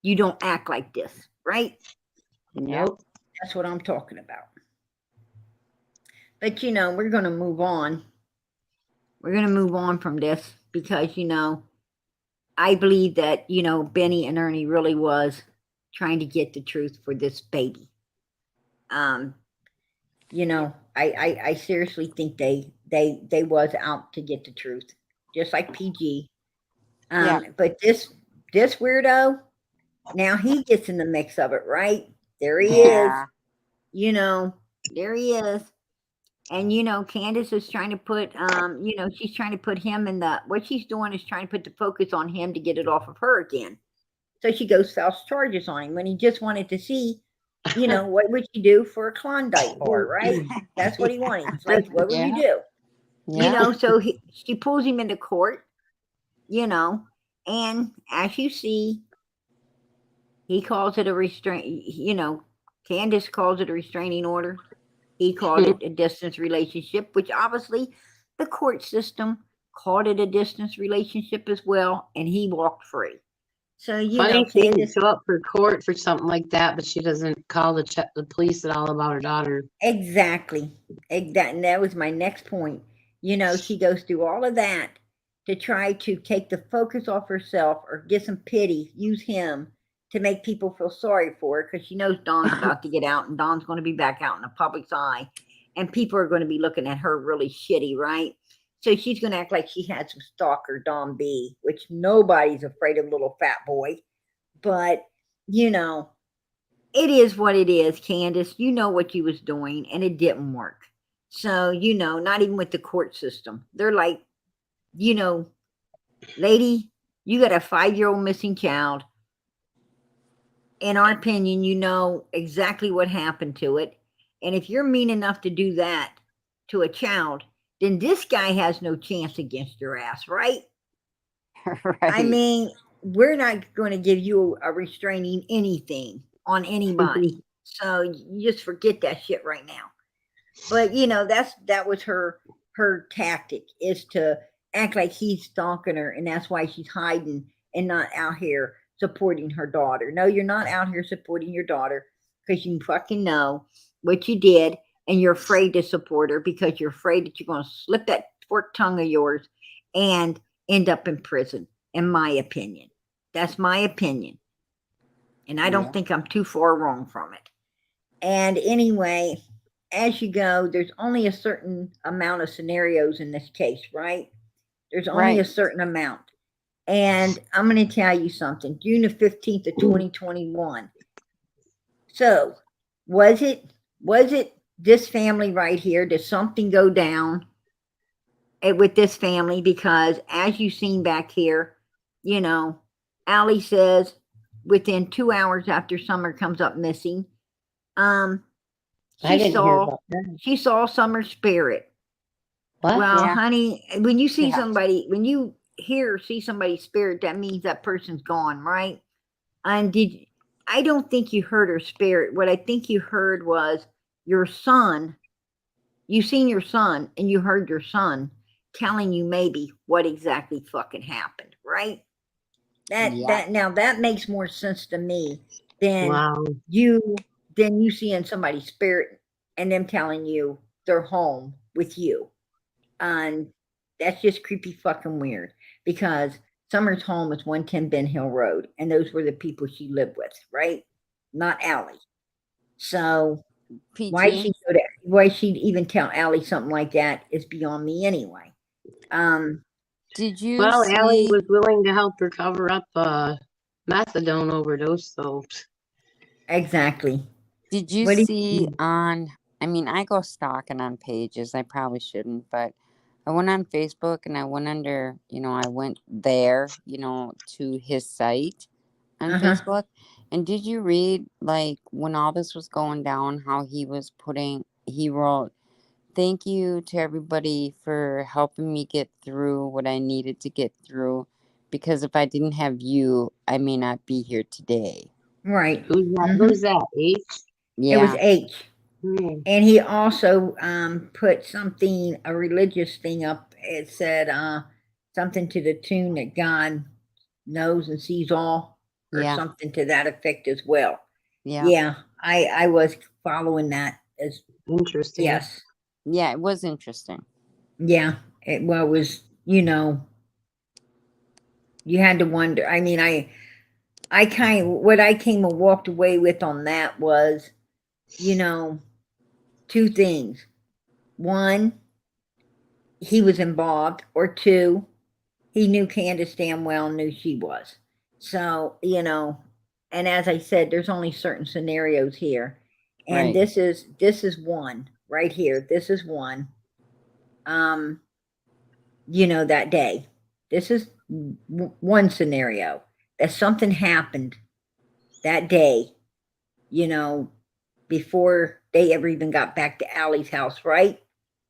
you don't act like this, right? Nope. That's what I'm talking about. But you know, we're going to move on. We're going to move on from this because, you know, I believe that, you know, Benny and Ernie really was trying to get the truth for this baby. You know, I seriously think they was out to get the truth, just like PG. Yeah. But this weirdo, now he gets in the mix of it, right? There he is. Yeah. You know, there he is. And you know, Candace is trying to put, you know, she's trying to put him in the. What she's doing is trying to put the focus on him to get it off of her again. So she goes false charges on him when he just wanted to see, you know, what would you do for a Klondike bar, right? That's what he wanted. It's like, what would you Yeah. do? Yeah. You know, so she pulls him into court, you know, and as you see, he calls it a restraint, you know, Candace calls it a restraining order. He called it a distance relationship, which obviously the court system called it a distance relationship as well, and he walked free. So, you Funny know, she didn't Candace, show up for court for something like that, but she doesn't call the police at all about her daughter. exactly. And that was my next point. You know, she goes through all of that to try to take the focus off herself or get some pity, use him to make people feel sorry for her because she knows Dawn's about to get out and Dawn's going to be back out in the public's eye and people are going to be looking at her really shitty, right? So she's going to act like she had some stalker Dawn B, which nobody's afraid of little fat boy. But, you know, it is what it is, Candace. You know what you was doing and it didn't work. So, you know, not even with the court system. They're like, you know, lady, you got a 5-year-old missing child. In our opinion, you know exactly what happened to it. And if you're mean enough to do that to a child, then this guy has no chance against your ass, right? Right. I mean, we're not going to give you a restraining anything on anybody. So you just forget that shit right now. But you know, that was her tactic, is to act like he's stalking her, and that's why she's hiding and not out here supporting her daughter. No, you're not out here supporting your daughter because you fucking know what you did, and you're afraid to support her because you're afraid that you're going to slip that forked tongue of yours and end up in prison. In my opinion, that's my opinion, and I don't Yeah. think I'm too far wrong from it. And anyway, as you go, there's only a certain amount of scenarios in this case, right? There's only a Right. certain amount. And I'm going to tell you something. June the 15th of 2021. So, was it this family right here? Did something go down with this family? Because as you've seen back here, you know, Allie says within 2 hours after Summer comes up missing, I didn't hear about that. she saw Summer's spirit. What? Well, Yeah. honey, when you see Yeah. somebody, when you hear or see somebody's spirit, that means that person's gone, right? And I don't think you heard her spirit. What I think you heard was your son. You seen your son and you heard your son telling you maybe what exactly fucking happened, right? Yeah. That makes more sense to me than Wow. you seeing somebody's spirit and them telling you they're home with you. And that's just creepy fucking weird because Summer's home is 110 Ben Hill Road, and those were the people she lived with, right? Not Allie. So PG. why she'd even tell Allie something like that is beyond me anyway. Did you Well, Allie see? was willing to help her cover up a methadone overdose, so Exactly. Did you What do see on? I mean, I go stalking on pages. I probably shouldn't, but I went on Facebook and I went under. I went there. To his site on Uh-huh. Facebook. And did you read like when all this was going down, how he was putting? He wrote, "Thank you to everybody for helping me get through what I needed to get through, because if I didn't have you, I may not be here today." Right. who's that? Mhm. Who's that? H? It was Yeah. H. Hmm. And he also put a religious thing up. It said something to the tune that God knows and sees all, or Yeah. something to that effect as well. Yeah. Yeah, I was following that as Interesting. yes. Yeah, it was interesting. Yeah. It was, you had to wonder. I mean, what I came and walked away with on that was, two things. One, he was involved, or two, he knew Candace damn well and knew she was. So, and as I said, there's only certain scenarios here. And Right. this is one right here. This is one. That day. This is one scenario that something happened that day, before they ever even got back to Allie's house, right?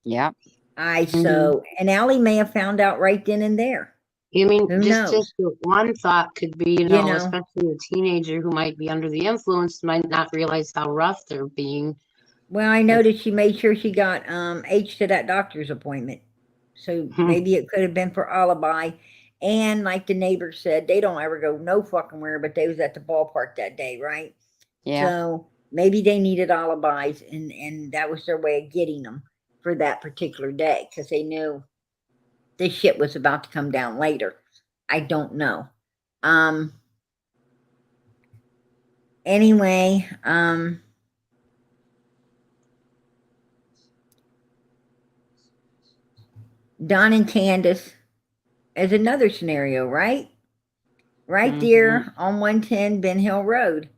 Yep. And Allie may have found out right then and there. I mean, Who just knows? one thought could be, know. especially a teenager who might be under the influence, might not realize how rough they're being. Well, I noticed she made sure she got H to that doctor's appointment. So maybe it could have been for alibi. And like the neighbor said, they don't ever go no fucking where, but they was at the ballpark that day, right? Yeah. So maybe they needed alibis, and that was their way of getting them for that particular day, because they knew this shit was about to come down later. I don't know. Anyway, Don and Candace is another scenario, right? Right there on 110 Ben Hill Road.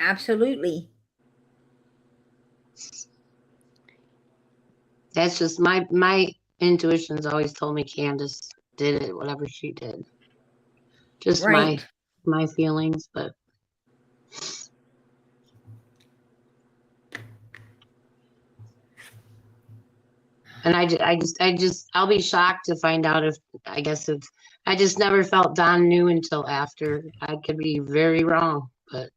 Absolutely. That's just my intuition's always told me Candace did it, whatever she did. Just Right. my feelings, but and I'll be shocked to find out if I just never felt Don knew until after. I could be very wrong, but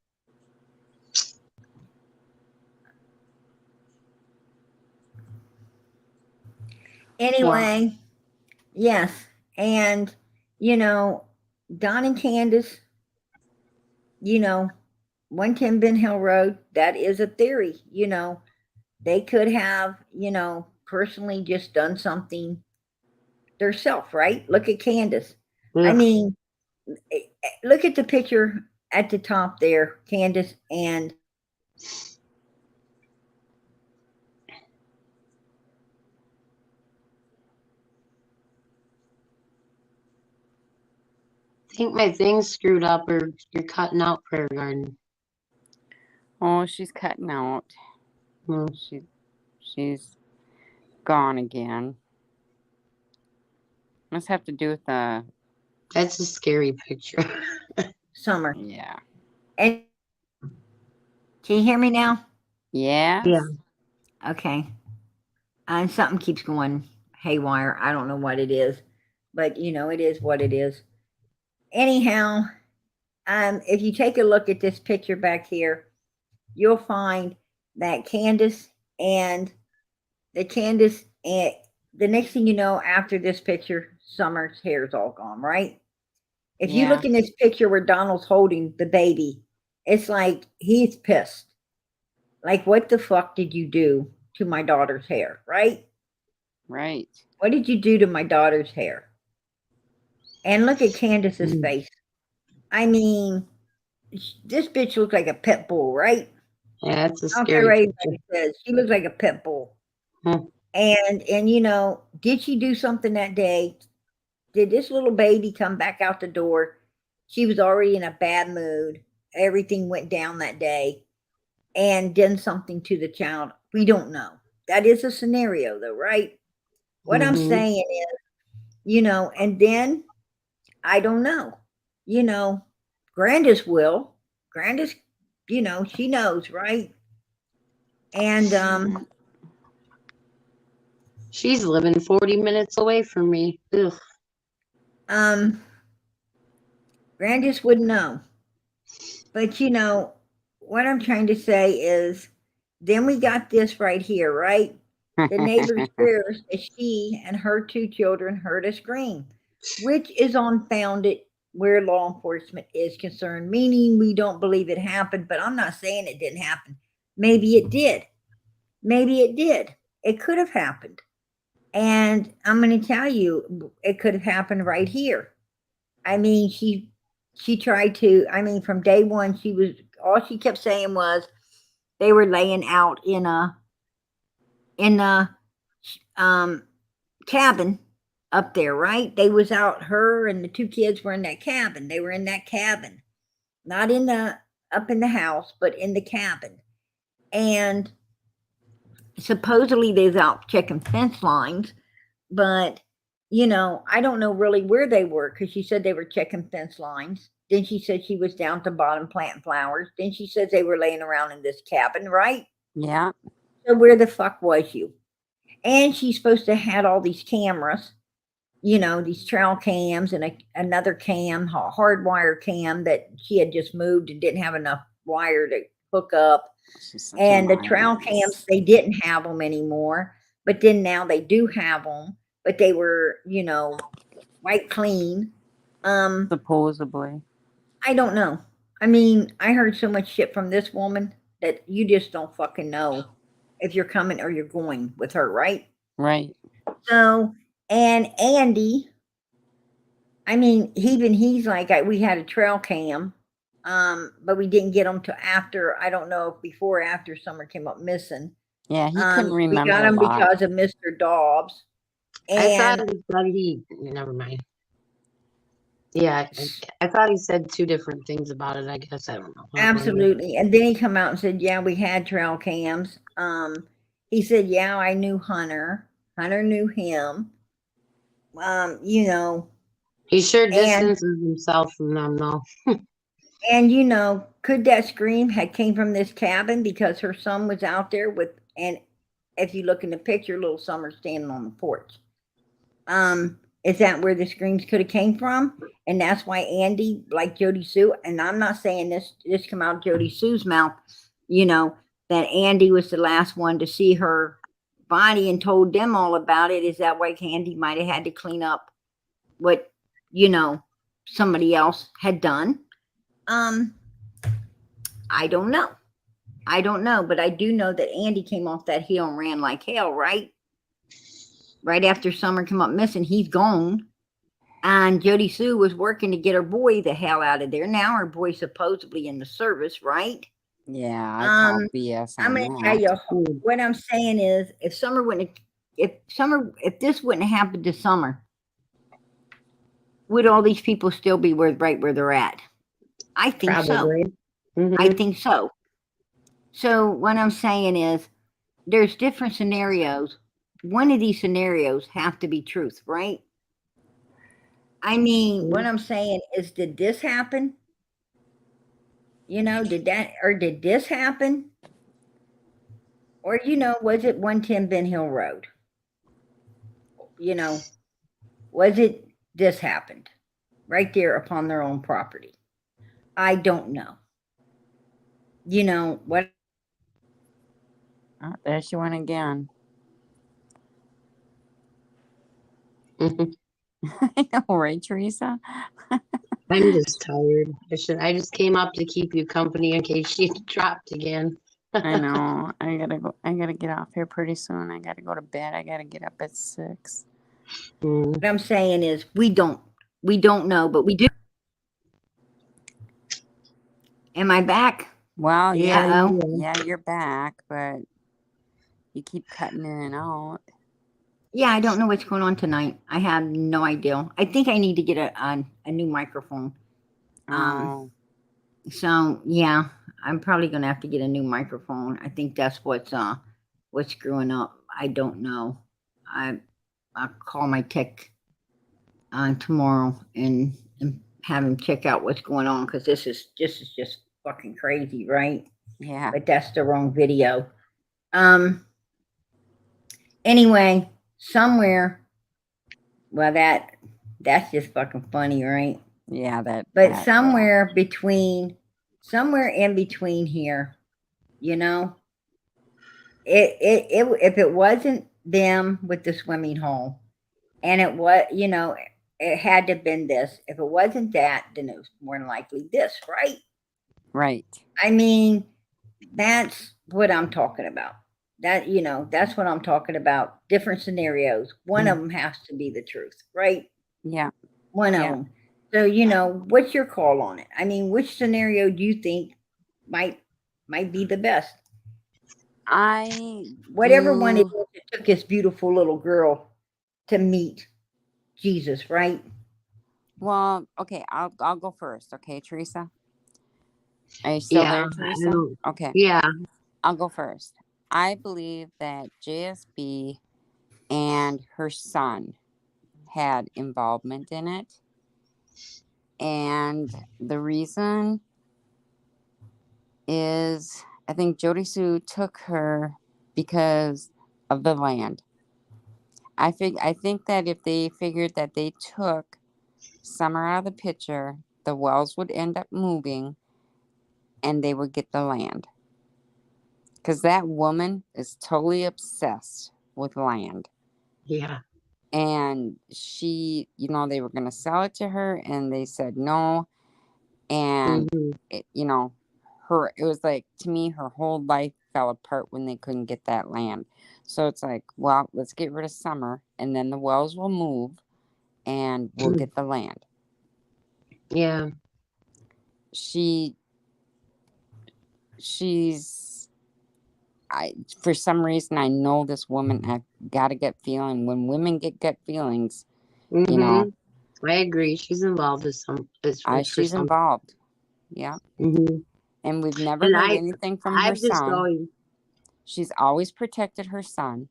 Anyway, yes. And, Don and Candace, 110 Ben Hill Road, that is a theory. They could have, personally just done something themselves, right? Look at Candace. I ugh, mean, look at the picture at the top there, Candace and I think my thing's screwed up, or you're cutting out, Prayer Garden. Oh, she's cutting out. Hmm. She's gone again. Must have to do with the That's a scary picture. Summer. yeah. And can you hear me now? Yes. Yeah. Okay. and something keeps going haywire. I don't know what it is, but you know, it is what it is. Anyhow, if you take a look at this picture back here, you'll find that Candace and the next thing you know, after this picture, Summer's hair is all gone, right? If you Yeah. look in this picture where Donald's holding the baby, it's like he's pissed. Like, what the fuck did you do to my daughter's hair, right? Right. What did you do to my daughter's hair? And look at Candace's Mm. face. I mean, this bitch looks like a pit bull, right? Yeah, it's a I don't care scary what picture. anybody says. She looks like a pit bull. Hmm. And you know, did she do something that day? Did this little baby come back out the door? She was already in a bad mood. Everything went down that day and done something to the child. We don't know. That is a scenario though, right? What I'm Mhm. saying is, you know, and then I don't know. You know, Grandis will. Grandis, you know, she knows, right? And She's living 40 minutes away from me. Ugh. Grandis would know. But you know, what I'm trying to say is then we got this right here, right? The neighbor swears that she and her 2 children heard a scream, which is unfounded where law enforcement is concerned, meaning we don't believe it happened, but I'm not saying it didn't happen. Maybe it did. Maybe it did. It could have happened. And I'm going to tell you, it could have happened right here. I mean, she tried to, I mean, from day one, all she kept saying was they were laying out in a cabin up there, right? They was out, her and the 2 kids were in that cabin. They were in that cabin, not in the up in the house, but in the cabin. And supposedly they was out checking fence lines, but you know, I don't know really where they were because she said they were checking fence lines. Then she said she was down at the bottom planting flowers. Then she says they were laying around in this cabin, right? Yeah. So where the fuck was you? And she's supposed to have had all these cameras, you know, these trail cams and another cam, a hardwire cam that she had just moved and didn't have enough wire to hook up. She's such a And the trail liar. cams, they didn't have them anymore, but then now they do have them, but they were, you know, white clean. Supposedly. I don't know. I mean, I heard so much shit from this woman that you just don't fucking know if you're coming or you're going with her, right? Right. So, and Andy, I mean, he's like, we had a trail cam, but we didn't get him till after, I don't know if before or after Summer came up missing. Yeah, he couldn't We remember got a him lot. because of Mr. Dobbs. I thought And he said never mind. Yeah, I thought he said 2 different things about it. I guess I don't know. absolutely. And then he come out and said, yeah, we had trail cams. He said, yeah, I knew Hunter. Hunter knew him. You know, He sure distances himself from them, though. and you know, could that scream had came from this cabin because her son was out there with, and if you look in the picture, little Summer standing on the porch. Is that where the screams could have came from? And that's why Andy, like Jody Sue, and I'm not saying this come out of Jody Sue's mouth, you know, that Andy was the last one to see her body and told them all about it. Is that why Andy might have had to clean up what, you know, somebody else had done? I don't know. I don't know, but I do know that Andy came off that hill and ran like hell, right? Right after Summer came up missing, he's gone. And Jody Sue was working to get her boy the hell out of there. Now her boy's supposedly in the service, right? Yeah, I call BS on I'm gonna that. tell you what I'm saying is if this wouldn't have happened to Summer, would all these people still be right where they're at? I think Probably. so. Mhm. I think so. So what I'm saying is there's different scenarios. One of these scenarios have to be truth, right? I mean, what I'm saying is, did this happen? You know, did this happen? Or, you know, was it 110 Ben Hill Road? you know, was it this happened right there upon their own property? I don't know. You know what? Oh, there she went again. I know, right, Teresa? I'm just tired. I just came up to keep you company in case she dropped again. I know. I gotta go. I gotta get off here pretty soon. I gotta go to bed. I gotta get up at 6. Mm. What I'm saying is we don't know, but we do. Am I back? Well, Yeah, yeah, Uh-oh. yeah, you're back, but you keep cutting in and out. Yeah, I don't know what's going on tonight. I have no idea. I think I need to get a new microphone. Oh, So yeah, I'm probably gonna have to get a new microphone. I think that's what's screwing up. I don't know. I'll call my tech tomorrow and have him check out what's going on, because this is just fucking crazy, right? yeah. But that's the wrong video. Anyway, somewhere. Well, that's just fucking funny, right? Yeah, But that, somewhere in between here, you know, if it wasn't them with the swimming hole, and it was, you know, it had to have been this. If it wasn't that, then it was more than likely this, right? right. I mean, that's what I'm talking about. That, you know, that's what I'm talking about. Different scenarios. One of them has to be the truth, right? Yeah. One of Yeah. them. So, you know, what's your call on it? I mean, which scenario do you think might be the best? Whatever one it do- is that took this beautiful little girl to meet Jesus, right? Well, okay, I'll go first. Okay, Teresa. Are you still there, Teresa? Okay, Yeah. I'll go first. I believe that JSB and her son had involvement in it. And the reason is I think Jody Sue took her because of the land. I think that if they figured that they took Summer out of the picture, the Wells would end up moving and they would get the land. Because that woman is totally obsessed with land. Yeah. And she, you know, they were going to sell it to her and they said no. And, it, you know, it was like, to me, her whole life fell apart when they couldn't get that land. So it's like, well, let's get rid of Summer and then the Wells will move and we'll get the land. Yeah. She's for some reason I know this woman. I've got a gut feeling. When women get gut feelings, you know, I agree. She's involved with she's involved. Yeah. And we've never And heard anything from her son. She's always protected her son.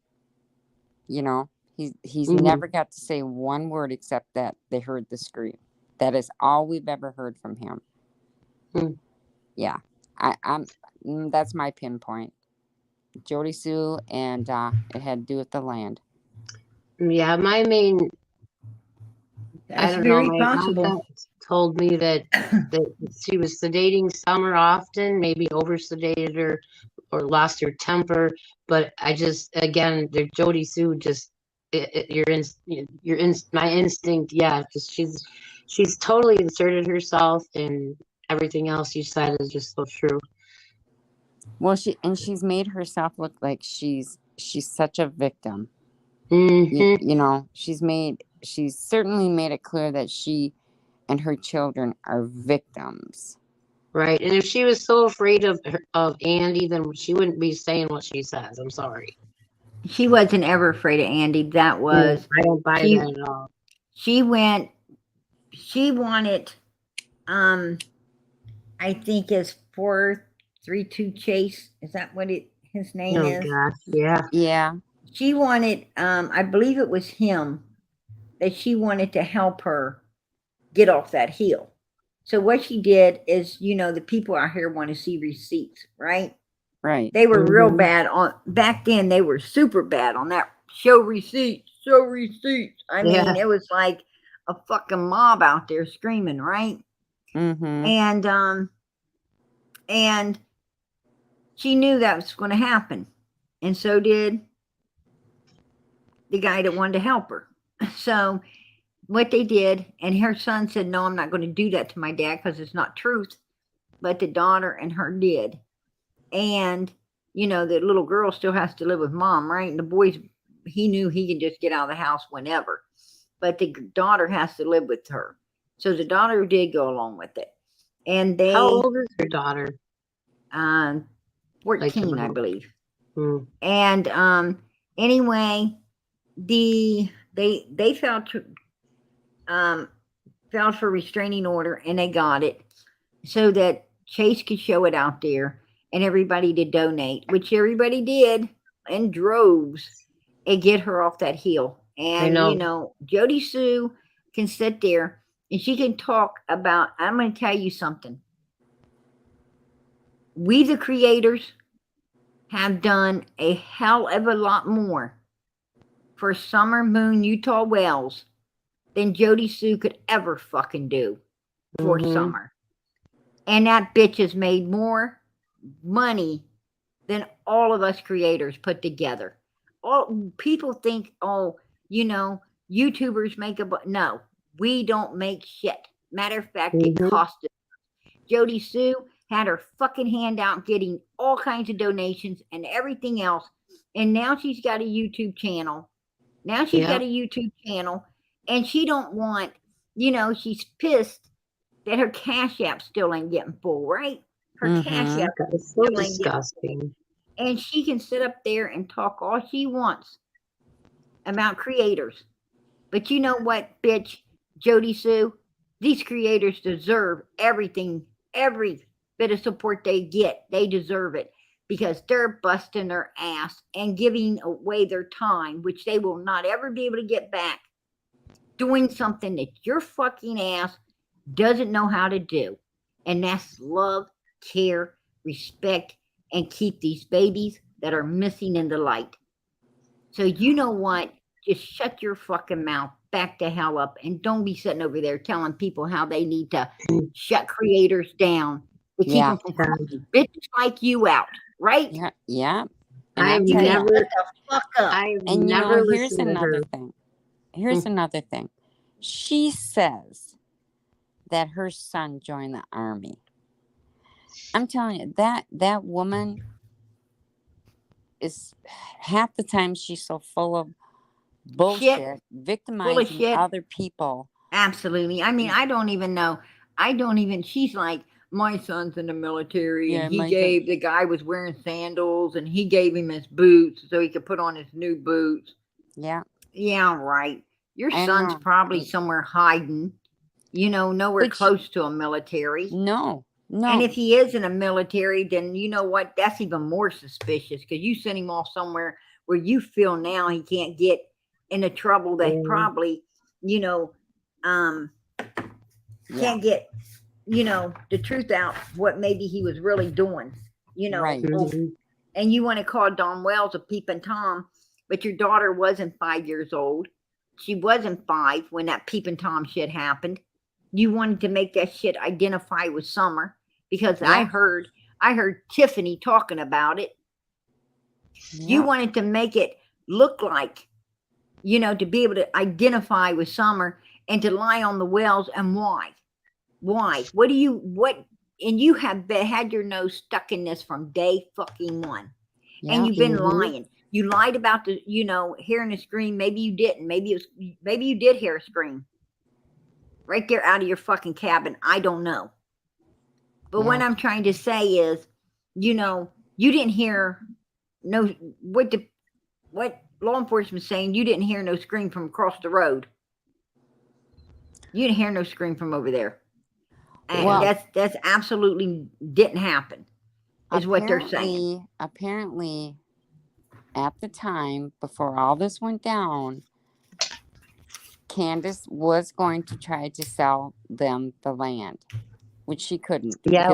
You know, he's never got to say one word except that they heard the scream. That is all we've ever heard from him. Yeah, I'm. That's my pinpoint. Jody Sue, and it had to do with the land. Yeah, my main. That's I don't very know. My possible. gut told me that she was sedating Summer often, maybe over sedated her or lost her temper. But I just, again, the Jody Sue just, my instinct. Yeah, because she's totally inserted herself, and everything else you said is just so true. Well, she's made herself look like she's such a victim. Mm-hmm. You know, she's certainly made it clear that she and her children are victims. Right. And if she was so afraid of Andy, then she wouldn't be saying what she says. I'm sorry. She wasn't ever afraid of Andy. That was, I don't buy that at all. she wanted, I think it's 432 Chase. Is that what his name Oh is? gosh, yeah. Yeah. She wanted, I believe it was him, that she wanted to help her get off that hill. So what she did is, you know, the people out here want to see receipts, right? Right. They were real bad on, back then they were super bad on that, show receipts, show receipts. I mean, Yeah. it was like a fucking mob out there screaming, right? Mm-hmm. And she knew that was going to happen, and so did the guy that wanted to help her. So what they did, and her son said, "No, I'm not going to do that to my dad because it's not truth." But the daughter and her did, and the little girl still has to live with mom, right? And the boys, he knew he could just get out of the house whenever, but the daughter has to live with her. So the daughter did go along with it, and they How old is your daughter? 14, I about? believe. Hmm. And anyway, they filed for restraining order, and they got it so that Chase could show it out there and everybody to donate, which everybody did in droves, and get her off that hill. And know. Jody Sue can sit there and she can talk about. I'm going to tell you something. We, the creators, have done a hell of a lot more for Summer Moon Utah Wells than Jody Sue could ever fucking do for Summer. And that bitch has made more money than all of us creators put together. All people think, YouTubers make no, we don't make shit. Matter of fact, it cost us. Jody Sue had her fucking hand out getting all kinds of donations and everything else. And now she's got a YouTube channel. And she don't want, she's pissed that her Cash App still ain't getting full, right? Her Cash App is so disgusting. And she can sit up there and talk all she wants about creators. But you know what, bitch, Jody Sue? These creators deserve everything, every bit of support they get. They deserve it because they're busting their ass and giving away their time, which they will not ever be able to get back, doing something that your fucking ass doesn't know how to do. And that's love, care, respect, and keep these babies that are missing in the light. So you know what? Just shut your fucking mouth, back the hell up, and don't be sitting over there telling people how they need to shut creators down to keep them from fucking bitches like you out, right? Yeah. And I've You never, shut the fuck up. I've never here's listened to her. another thing. Here's another thing. She says that her son joined the army. I'm telling you, that woman is half the time she's so full of bullshit, victimizing other people. Absolutely. I mean, I don't even know. She's like, my son's in the military, and he gave the guy was wearing sandals, and he gave him his boots so he could put on his new boots. Yeah. Yeah, right. Your son's probably somewhere hiding, nowhere close to a military. No. And if he is in a military, then you know what? That's even more suspicious because you sent him off somewhere where you feel now he can't get into trouble that probably, can't get, the truth out, what maybe he was really doing, Right. And you want to call Don Wells a peeping Tom, but your daughter wasn't 5 years old. She wasn't 5 when that peeping Tom shit happened. You wanted to make that shit identify with Summer because I heard Tiffany talking about it. Yeah. You wanted to make it look like, to be able to identify with Summer and to lie on the Wells. And why? And you have had your nose stuck in this from day fucking one. Yeah. And you've been lying. You lied about the, hearing a scream. Maybe you didn't. Maybe you did hear a scream. Right there out of your fucking cabin. I don't know. But what I'm trying to say is, you didn't hear what law enforcement saying, you didn't hear no scream from across the road. You didn't hear no scream from over there. And that's absolutely didn't happen, is what they're saying. Apparently, at the time, before all this went down, Candace was going to try to sell them the land, which she couldn't. Yeah,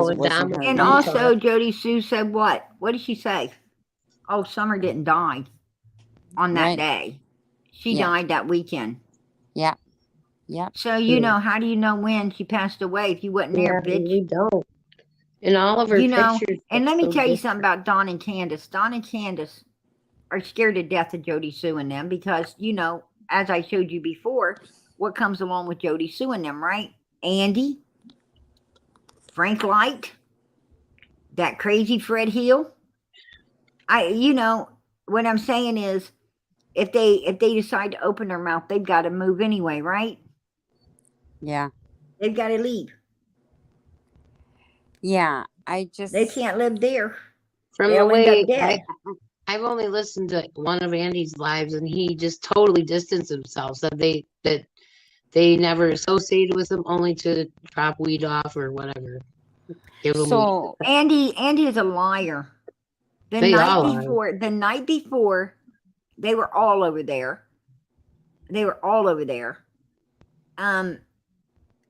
and also Jody Sue said what? What did she say? Oh, Summer didn't die on that day. She Yeah. died that weekend. Yep. Yep. So, you Yeah. know, how do you know when she passed away if you wasn't there, Yeah, bitch? we don't. And all of her You know, pictures. and look let me so tell you different. something about Dawn and Candace. Dawn and Candace are scared to death of Jody Sue and them because, you know, as I showed you before, what comes along with Jody Sue and them, right? Andy, Frank Light, that crazy Fred Hill. You know, what I'm saying is, if they decide to open their mouth, they've got to move anyway, right? Yeah. They've got to leave. Yeah. I just. They can't live there. From the They'll end way up dead. I've only listened to one of Andy's lives, and he just totally distanced himself. Said that they never associated with him, only to drop weed off or whatever. Give him weed. So Andy is a liar. The They night all are. before, they were all over there.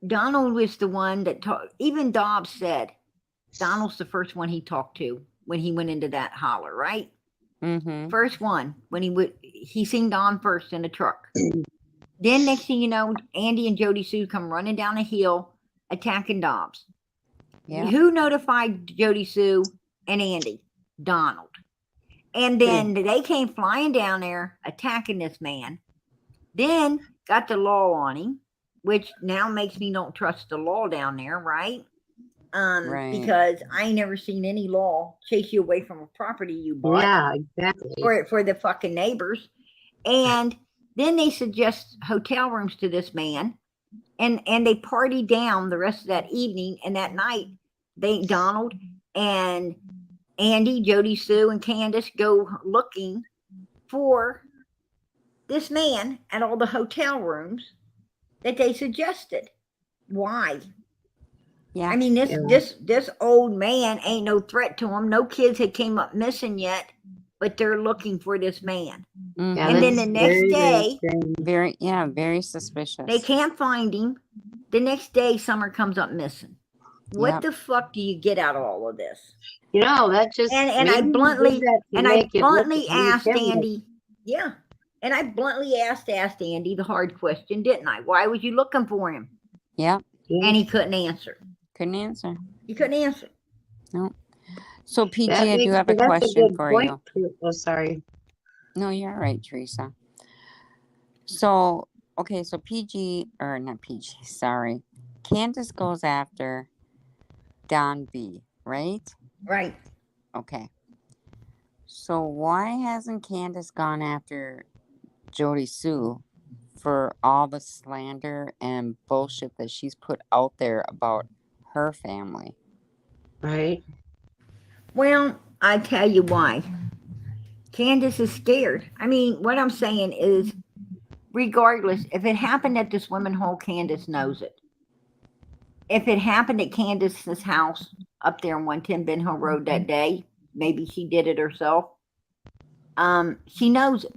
Donald was the one that talked. Even Dobbs said Donald's the first one he talked to when he went into that holler, right? mm-hmm. First one when he seen Don first in the truck. Then next thing you know, Andy and Jody Sue come running down a hill attacking Dobbs. Yeah. Who notified Jody Sue and Andy? Donald. And then they came flying down there attacking this man. Then got the law on him, which now makes me don't trust the law down there, right? Right. Because I ain't never seen any law chase you away from a property you bought. Yeah, exactly. For the fucking neighbors. And then they suggest hotel rooms to this man, and they party down the rest of that evening. And that night, Donald and Andy, Jody Sue, and Candace go looking for this man at all the hotel rooms that they suggested. Why? Yeah. I mean, this old man ain't no threat to them. No kids had came up missing yet, but they're looking for this man. Mhm. Yeah, And then that's the next day, very suspicious. they can't find him. The next day, Summer comes up missing. What Yep. the fuck do you get out of all of this? You know, that just And I maybe he did bluntly that to and I make it look bluntly like asked him. Andy, yeah. And I bluntly asked Andy the hard question, didn't I? Why was you looking for him? Yep. And he couldn't answer. Couldn't answer. He couldn't answer. No. So PG, That I do makes- have a that's question good for point. you. Oh, sorry. No, you're all right, Teresa. So, okay, so PG, or not PG, sorry. Candace goes after Don B, right? Right. Okay. So why hasn't Candace gone after Jody Sue for all the slander and bullshit that she's put out there about her family? Right. Well, I tell you why. Candace is scared. I mean, what I'm saying is, regardless, if it happened at this women hole, Candace knows it. If it happened at Candace's house up there on 110 Ben Hill Road that day, maybe she did it herself. She knows it.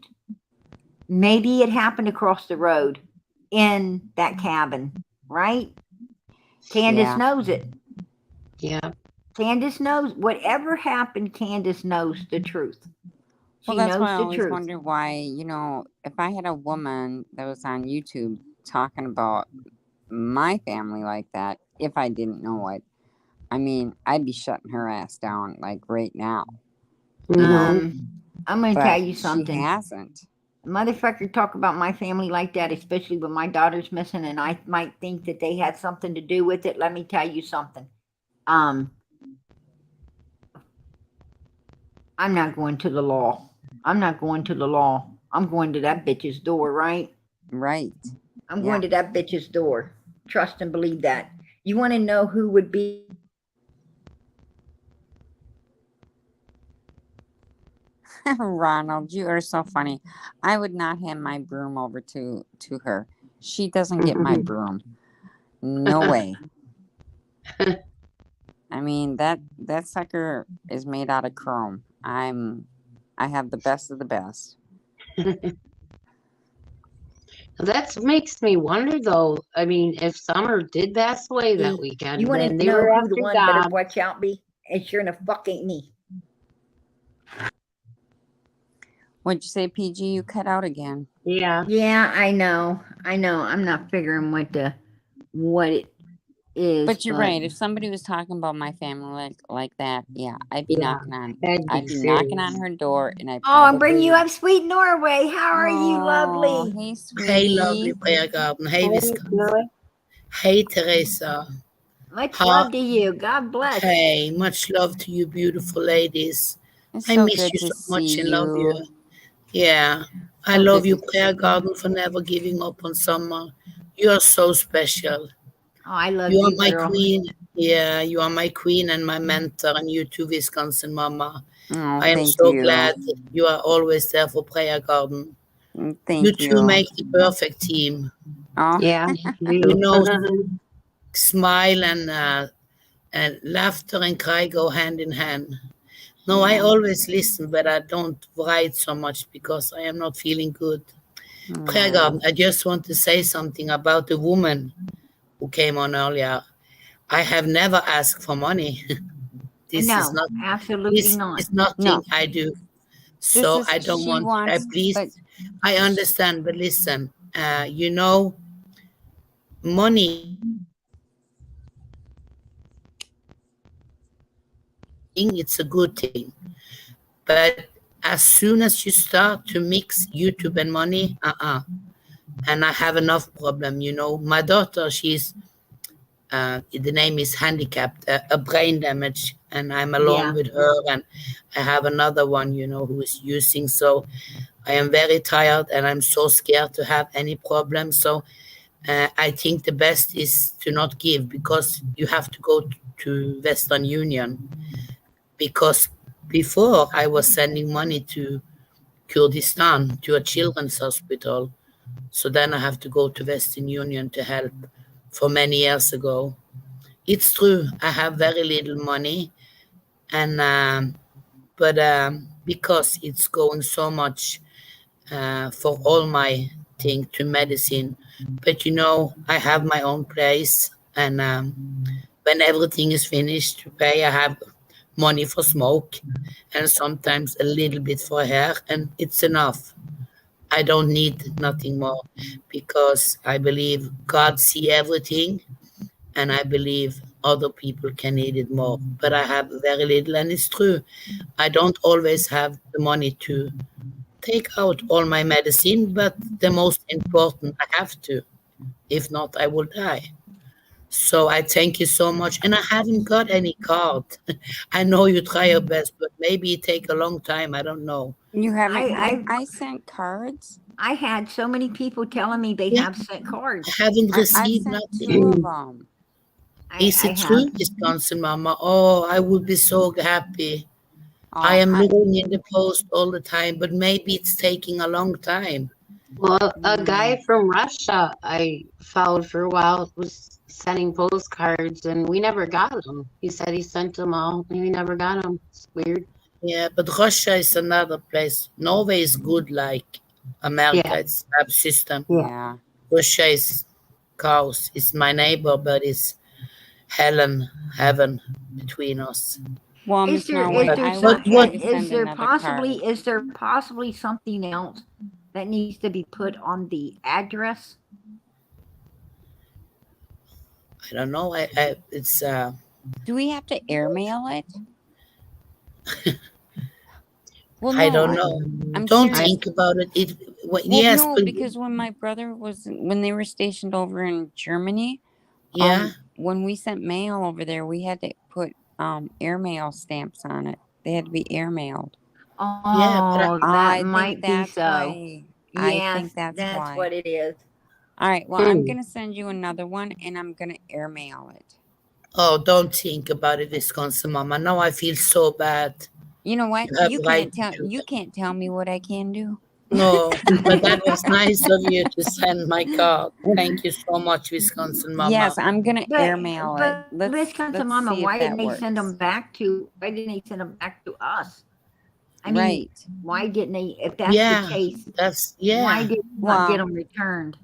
Maybe it happened across the road in that cabin, right? Candace Yeah. knows it. Yeah. Candace knows whatever happened. Candace knows the truth. Well, She that's knows why I the always truth. wonder why, if I had a woman that was on YouTube talking about my family like that, if I didn't know it, I mean, I'd be shutting her ass down like right now. Mhm. I'm going to But tell you she something. hasn't. Motherfucker talk about my family like that, especially when my daughter's missing, and I might think that they had something to do with it. Let me tell you something. I'm not going to the law. I'm not going to the law. I'm going to that bitch's door, right? Right. I'm going to that bitch's door. Trust and believe that. You want to know who would be? Ronald, you are so funny. I would not hand my broom over to her. She doesn't get my broom. No way. I mean, that sucker is made out of chrome. I have the best of the best. That makes me wonder, though. I mean, if Summer did pass away that weekend, You want to then they know were who the after one better God. watch out be? It sure enough fuck ain't me. What'd you say, PG? You cut out again. Yeah. Yeah, I know. I'm not figuring what it is, But you're right. If somebody was talking about my family like that, yeah, I'd be Yeah. knocking on That'd be I'd be knocking on serious. her door, and I Oh, I'm bringing you probably. up sweet Norway. How are you, Oh, lovely? hey, Hey, lovely sweetie. prayer garden. Hey, Hey, Wisconsin. Joy. Hey, Teresa. Much How? love to you. God bless. Hey, much love to you, beautiful ladies. It's I so miss good you to so much see and love you. you. Yeah, I So love good you, to see prayer you. garden, for never giving up on summer. You are so special. Oh, I love You are you, my girl. queen. Yeah, you are my queen and my mentor, and you too, Wisconsin Mama. Oh, I am thank so you. glad you are always there for prayer garden. You Thank two you. make the perfect team. Oh, Yeah, You do. know, smile and laughter and cry go hand in hand. No, I yeah. always listen, but I don't write so much because I am not feeling good. Prayer Oh. garden, I just want to say something about the woman who came on earlier. I have never asked for money. This is No, not absolutely this not. is nothing No, I do. this So is I don't she want wants, please, but I understand, but listen, you know, money, it's a good thing. But as soon as you start to mix YouTube and money, and I have enough problem, you know. My daughter, she's the name is handicapped, a brain damage, and I'm alone Yeah. with her, and I have another one, you know, who is using. So I am very tired, and I'm so scared to have any problem. So I think the best is to not give, because you have to go to Western Union, because before I was sending money to Kurdistan, to a children's hospital. So then I have to go to Western Union to help for many years ago. It's true, I have very little money, and but because it's going so much for all my thing to medicine. But you know, I have my own place, and when everything is finished to pay, I have money for smoke, and sometimes a little bit for hair, and it's enough. I don't need nothing more, because I believe God see everything, and I believe other people can need it more. But I have very little, and it's true. I don't always have the money to take out all my medicine, but the most important, I have to. If not, I will die. So I thank you so much. And I haven't got any card. I know you try your best, but maybe it take a long time. I don't know. you haven't. I I sent cards. I had so many people telling me they Yeah. have sent cards. I haven't I've received sent nothing. 2 of them. Is I it have. true, Wisconsin Mama? Oh, I would be so happy. I Oh, am looking in the post all the time, but maybe it's taking a long time. Well, a guy from Russia I followed for a while was sending postcards, and we never got them. He said he sent them all, and we never got them. It's weird. Yeah, but Russia is another place. Norway is good like America. Yeah, It's a system. yeah. yeah. Russia is chaos. It's my neighbor, but it's hell and heaven between us. Well, Is Miss there Norway, But I will what try what to is send there another card. possibly something else that needs to be put on the address? I don't know. It's Do we have to airmail it? Well, I no, don't know. I'm Don't serious. think about it. Well, Yes, no, but because when my brother when they were stationed over in Germany, yeah, when we sent mail over there, we had to put airmail stamps on it. They had to be airmailed. yeah, but Oh, that I think might be that's so. why. I Yes, think that's why. what it is. All right. Well, I'm Hmm. gonna send you another one, and I'm gonna airmail it. oh, don't think about it, Wisconsin Mama. Now I feel so bad. You know what? You have right to. You can't tell me what I can do. No, but that was nice of you to send my card. Thank you so much, Wisconsin Mama. Yes, I'm gonna But airmail it. Wisconsin Mama, See if why didn't that they send works. them back to? Why didn't they send them back to us? I mean, Right. why didn't they? If that's Yeah, the case, that's why did you not get Well, them returned?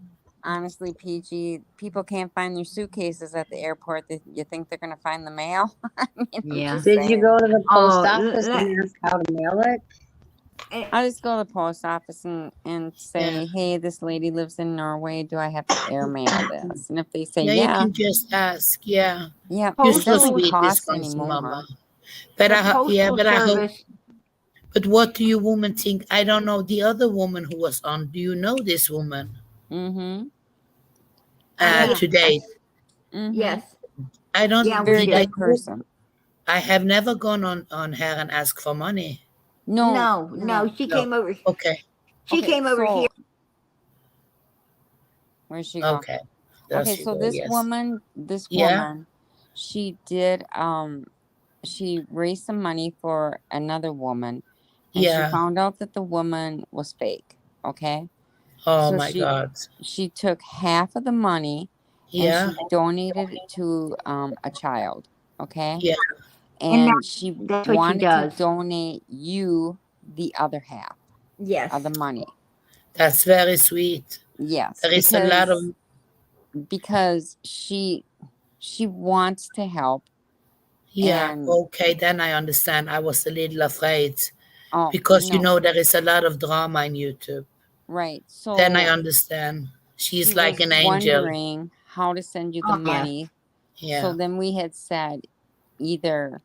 honestly, PG, people can't find their suitcases at the airport. You think they're gonna find the mail? I mean, I'm Yeah. just Did you saying. go to the post Oh, office and ask how to mail it? I'll just go to the post office and say, hey, this lady lives in Norway. Do I have to airmail this? And if they say, Yeah, you yeah, can just ask. Yeah. yeah, You're it so doesn't sweet, cost Wisconsin anymore. mama. But The I hope, yeah, postal but I hope. service. But what do you woman think? I don't know the other woman who was on. Do you know this woman? Mm-hmm. Yes. Today, Mm-hmm. Yes. I don't. Yeah, we Very did. good person. I have never gone on her and asked for money. No, No. She No. came over. Okay. She Okay, came over so- here. Where's she going? Okay. There Okay, she so go, this yes. woman, Yeah. she did she raised some money for another woman, and Yeah. she found out that the woman was fake. Okay, Oh so my God. she took half of the money Yeah. and she donated it to a child. Okay, Yeah. and she that's what she wanted to does. donate you the other half Yes. of the money. That's very sweet. Yes, There is a lot of. because she wants to help. Yeah. And Okay. Then I understand. I was a little afraid oh, because no, there is a lot of drama in YouTube. right. So Then I understand. She's she like was an angel. wondering how to send you the Oh, yeah. money. Yeah. So then we had said either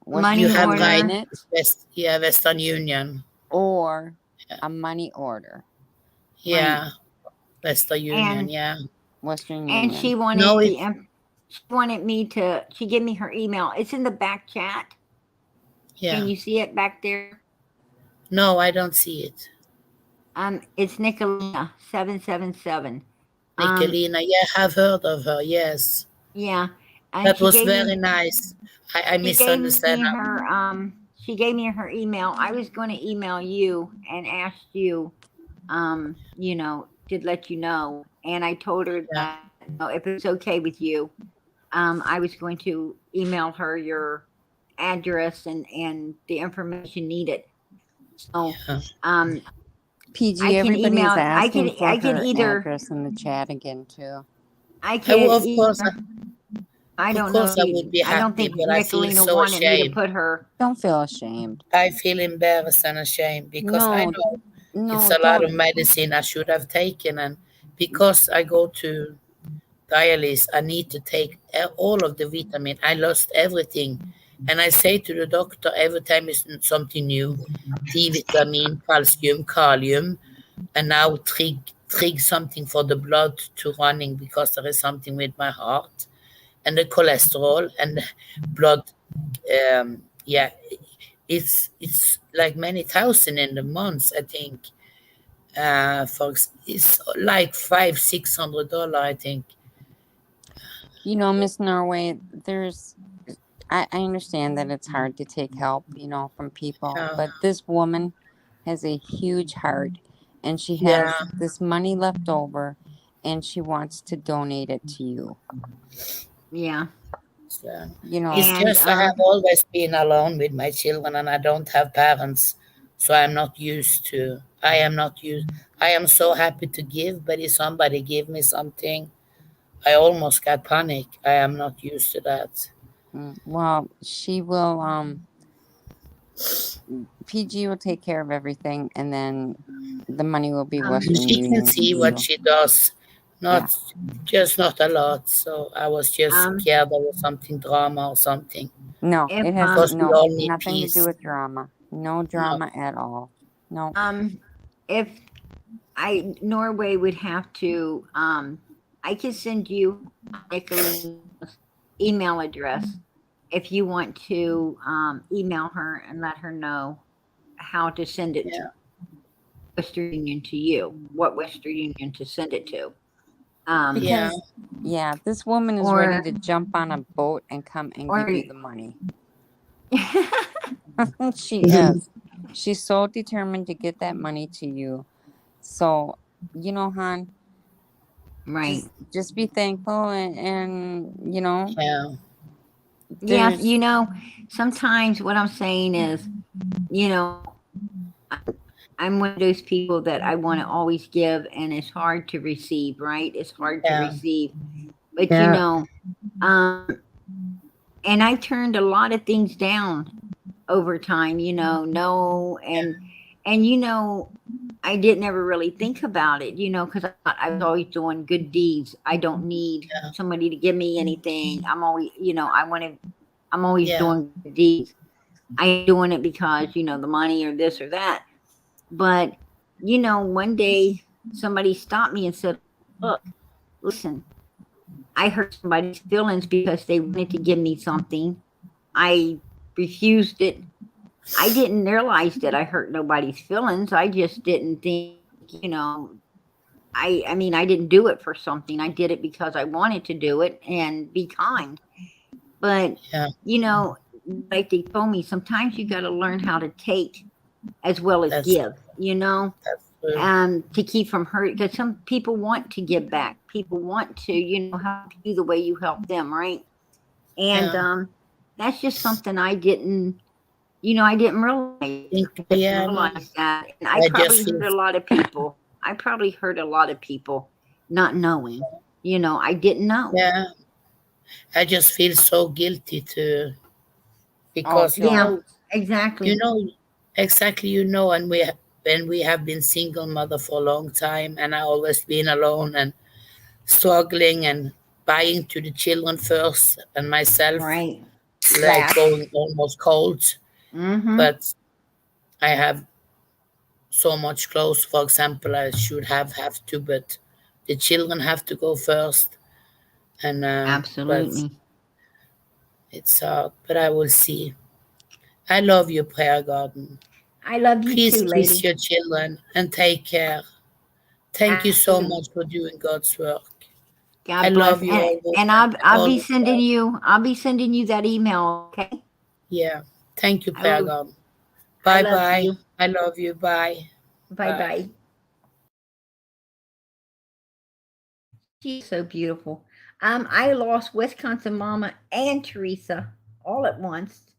Money You have order. right. Western Union. or Yeah. a money order. Yeah. Western Union. And- Yeah. Western And Union. she wanted No, she wanted me to. She gave me her email. It's in the back chat. Yeah. Can you see it back there? No, I don't see it. It's Nicolina 777. Nicolina, yeah, I've heard of her. Yes, Yeah, and that she was gave very me, nice. I she gave misunderstand. me her she gave me her email. I was going to email you and ask you, you know, to let you know. And I told her that if it's okay with you, I was going to email her your address and the information needed. So, Yeah. PG, I can everybody's email- I asking can- for I can her either- address in the chat again too. I can. Of course, I of don't know. course I would be I don't happy, think but I feel Nicolina so wanted me to ashamed. put her. Don't feel ashamed. I feel embarrassed and ashamed because I No, know No, it's a lot of don't. medicine I should have taken, and because I go to dialysis, I need to take all of the vitamin. I lost everything, and I say to the doctor every time it's something new: D vitamin, calcium, kalium, and now trig something for the blood to running because there is something with my heart and the cholesterol and the blood. Yeah, it's like many thousand in the month, I think. It's like $500-600, I think. You know, Miss Norway, I understand that it's hard to take help, from people, Yeah. but this woman has a huge heart and she has Yeah. this money left over and she wants to donate it to you. Yeah. So, It's And, just I have always been alone with my children and I don't have parents, so I'm not used to. I am so happy to give, but if somebody give me something, I almost got panic. I am not used to that. well, she will PG will take care of everything and then the money will be Western She Union. can see to what you. she does, not a lot. So I was just scared there was something drama or something. No, If, it has Because we all need nothing peace. to do with drama. No drama at all. No. if Norway would have to, I could send you Nicolina's email address if you want to email her and let her know how to send it to Western Union to you, what Western Union to send it to. Because this woman is ready to jump on a boat and come and give you the money. She is. She's so determined to get that money to you. So, hon, right. just be thankful and Yeah, sometimes what I'm saying is, I'm one of those people that I want to always give, and it's hard to receive, right? It's hard to receive. But, and I turned a lot of things down overtime, no, and I didn't ever really think about it, because I was always doing good deeds. I don't need Yeah. somebody to give me anything. I'm always, I'm always Yeah. doing good deeds. I ain't doing it because, the money or this or that. But, one day somebody stopped me and said, look, listen, I hurt somebody's feelings because they wanted to give me something. I refused it. I didn't realize that I hurt nobody's feelings. I just didn't think, I mean, I didn't do it for something. I did it because I wanted to do it and be kind. But, Yeah. Like they told me, sometimes you got to learn how to take as well as That's give, that's true. to keep from hurt. Because some people want to give back. People want to, help you the way you help them, right? And Yeah. that's just something I didn't realize. I didn't Yeah. No, realize that, and I I probably just feel. hurt a lot of people. I probably hurt a lot of people, not knowing. I didn't know. Yeah. I just feel so guilty to Oh, because Yeah, don't. you exactly. know exactly, and when we have been single mother for a long time, and I always been alone and struggling and buying to the children first and myself Right. like Last. going almost cold. Mm-hmm. But I have so much clothes, for example, I should have to, but the children have to go first. And but Absolutely. it's hard. But I will see. I love you, Prayer Garden. I love you Please too, kiss lady. your children and take care. Thank you so Absolutely. much for doing God's work. I God bless. love you And all the and I'll all be the sending time. you that email. Okay. Yeah. Thank you, I will. Paragon. I Bye love bye. you. I love you. Bye. Bye Bye. bye. She's so beautiful. I lost Wisconsin Mama and Teresa all at once.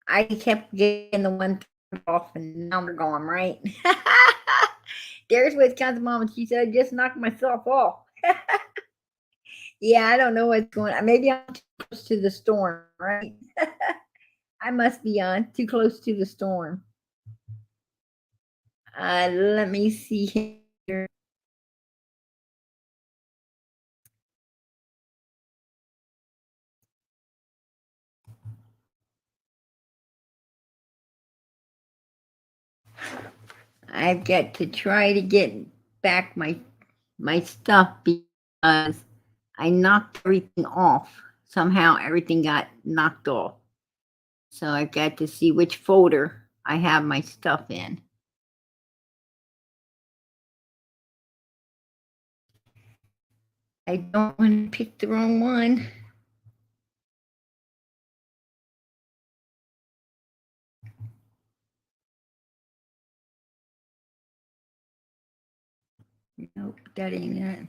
I kept getting the one off, and now they're gone. Right. There's Wisconsin Mama. She said, "I just knocked myself off." Yeah, I don't know what's going on. Maybe I'm too close to the storm, right? I must be on too close to the storm. Let me see here. I've got to try to get back my stuff because I knocked everything off. Somehow everything got knocked off. So I've got to see which folder I have my stuff in. I don't want to pick the wrong one. Nope, that ain't it.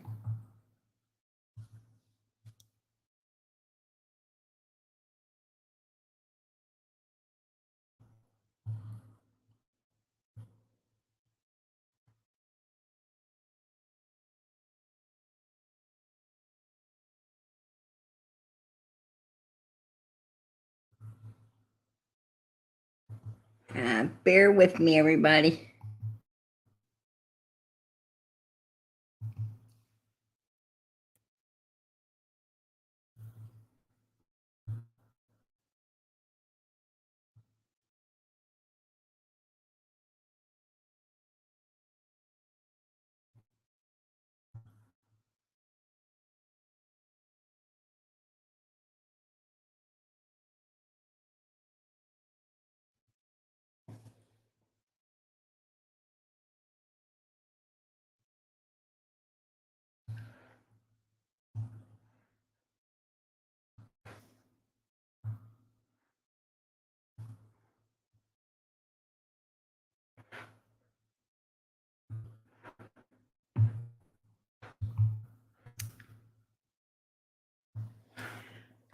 Bear with me, everybody.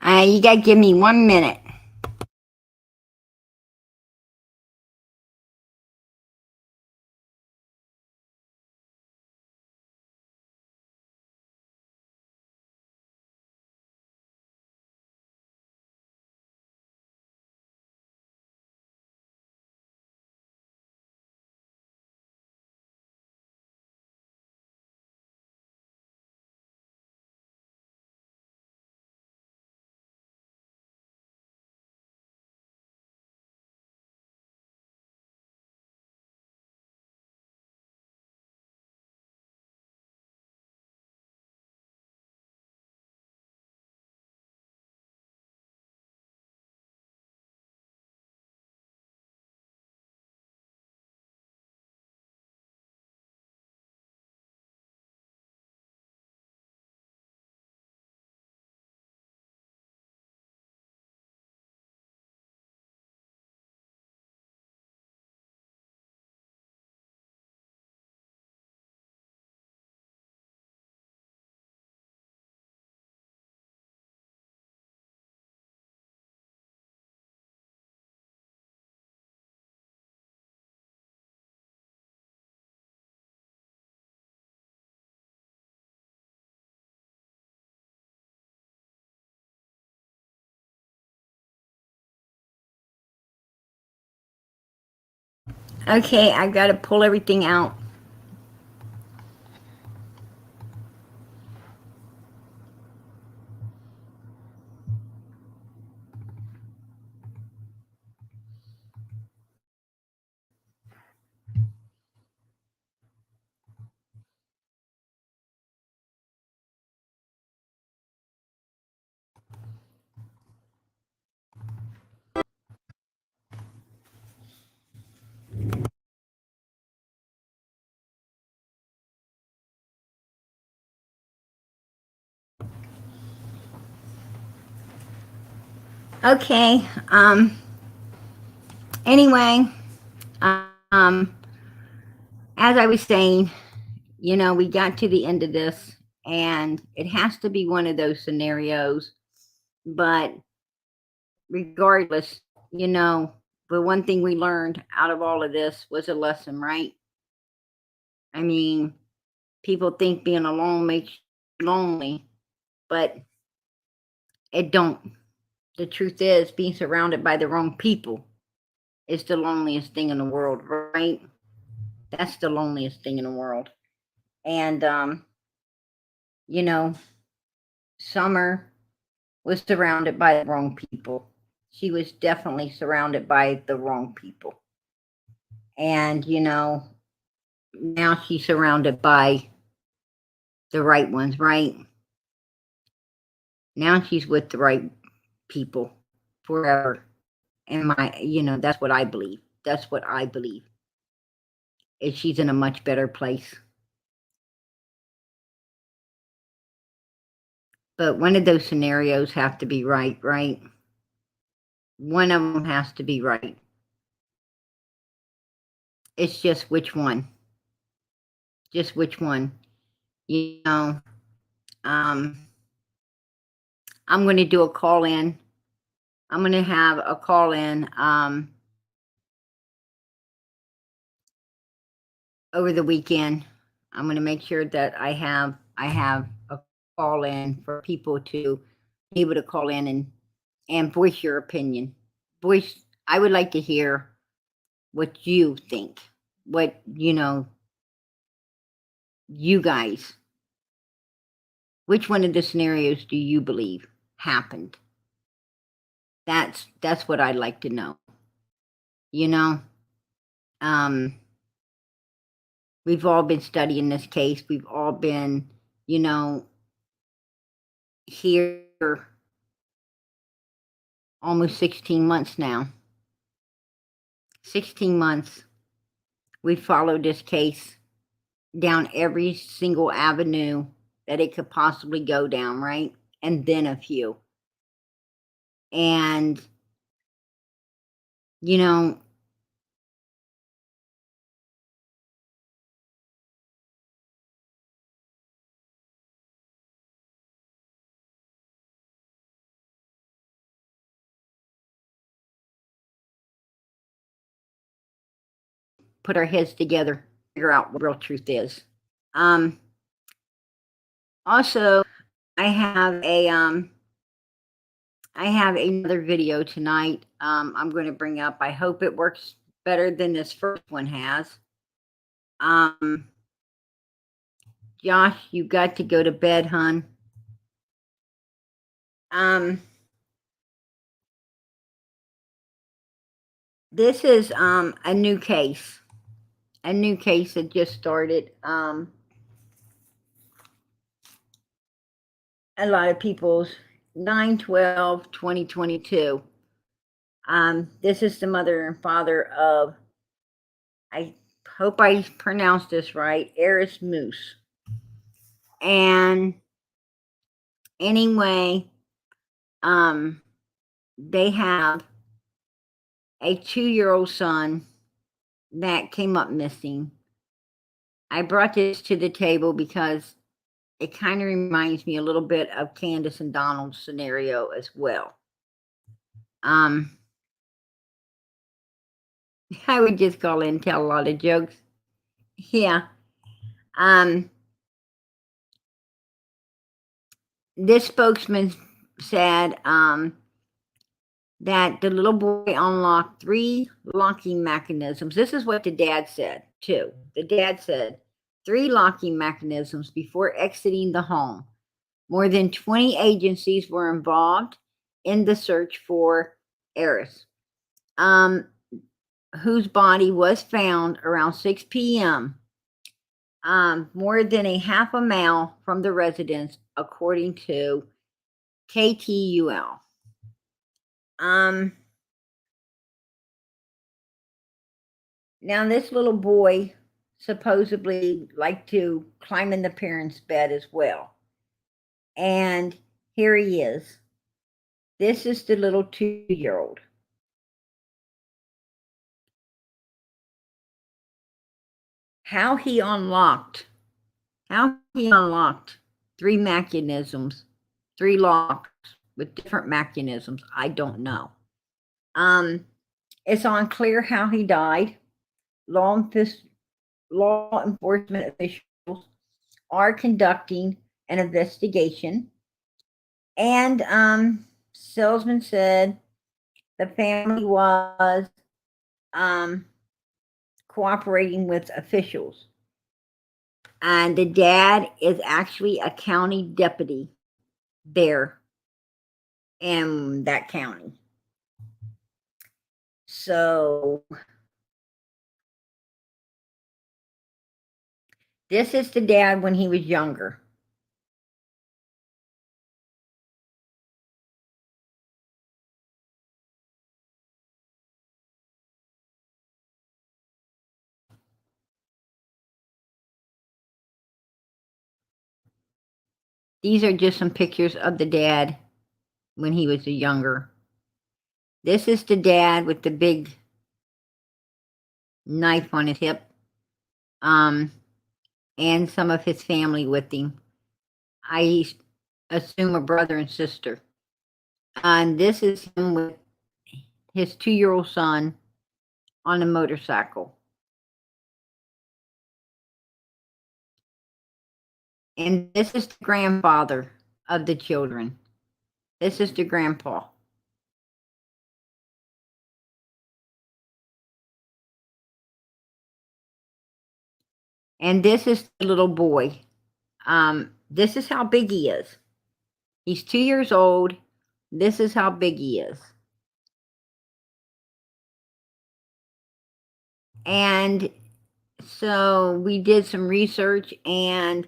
You got to give me 1 minute. Okay, I've got to pull everything out. Okay, anyway, um, as I was saying, you know, we got to the end of this, and it has to be one of those scenarios. But regardless, you know, the one thing we learned out of all of this was a lesson, right? I mean, people think being alone makes you lonely, but it don't. The truth is, being surrounded by the wrong people is the loneliest thing in the world, right? That's the loneliest thing in the world. And you know, Summer was surrounded by the wrong people. She was definitely surrounded by the wrong people. And, you know, now she's surrounded by the right ones, right? Now she's with the right people forever. And you know, that's what I believe. That's what I believe. Is she's in a much better place. But one of those scenarios have to be right, right? One of them has to be right. It's just which one. Just which one. You know, I'm going to do a call in. I'm going to have a call in over the weekend. I'm going to make sure that I have a call in for people to be able to call in and voice your opinion. I would like to hear what you think. What, you know, you guys, which one of the scenarios do you believe happened? That's what I'd like to know. You know, we've all been studying this case. We've all been, you know, here almost 16 months now. 16 months. We followed this case down every single avenue that it could possibly go down, right? And then a few. And, you know, put our heads together, figure out what the real truth is. Also, I have another video tonight. I'm going to bring up. I hope it works better than this first one has. Josh, you got to go to bed, hon. This is a new case. A new case that just started. A lot of people's 9/12/2022. This is the mother and father of, I hope I pronounced this right, Eris Moose. And anyway, they have a 2-year-old son that came up missing. I brought this to the table because it kind of reminds me a little bit of Candace and Donald's scenario as well. I would just call in and tell a lot of jokes. Yeah. This spokesman said that the little boy unlocked 3 locking mechanisms. This is what the dad said, too. The dad said 3 locking mechanisms before exiting the home. More than 20 agencies were involved in the search for Eris, whose body was found around 6 p.m., more than a half a mile from the residence, according to KTUL. Now this little boy supposedly liked to climb in the parents' bed as well. And here he is. This is the little 2-year-old. How he unlocked 3 mechanisms, 3 locks with different mechanisms, I don't know. It's unclear how he died. Law enforcement officials are conducting an investigation. And Salesman said the family was cooperating with officials. And the dad is actually a county deputy there in that county. So this is the dad when he was younger. These are just some pictures of the dad when he was younger. This is the dad with the big knife on his hip, and some of his family with him. I assume a brother and sister. And this is him with his 2-year-old son on a motorcycle. And this is the grandfather of the children. This is the grandpa. And this is the little boy. This is how big he is. He's 2 years old. This is how big he is. And so we did some research, and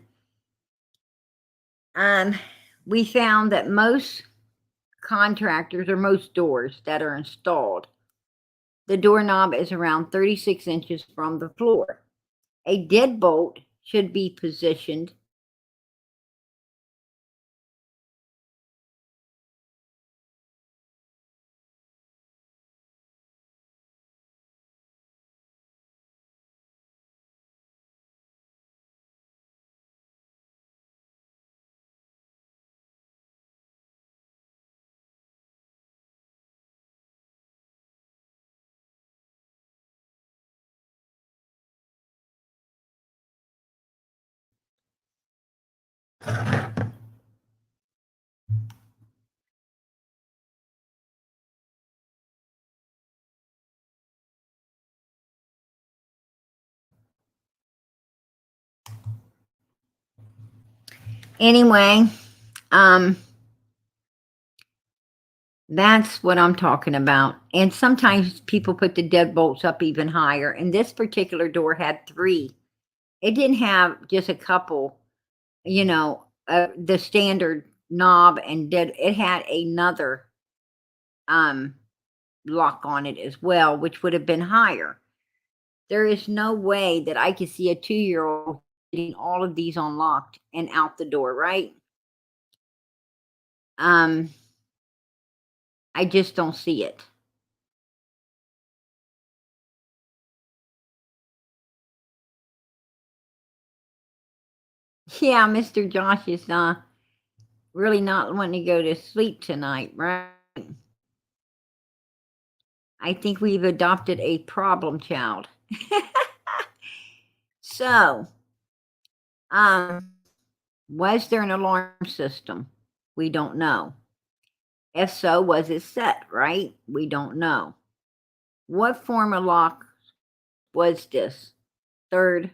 we found that most contractors, or most doors that are installed, the doorknob is around 36 inches from the floor. A deadbolt should be positioned anyway. That's what I'm talking about. And sometimes people put the deadbolts up even higher. And this particular door had 3. It didn't have just a couple, the standard knob and it had another lock on it as well, which would have been higher. There is no way that I could see a 2-year-old getting all of these unlocked and out the door, right? I just don't see it. Yeah, Mr. Josh is really not wanting to go to sleep tonight, right? I think we've adopted a problem child. So, was there an alarm system? We don't know. If so, was it set, right? We don't know. What form of lock was this? Third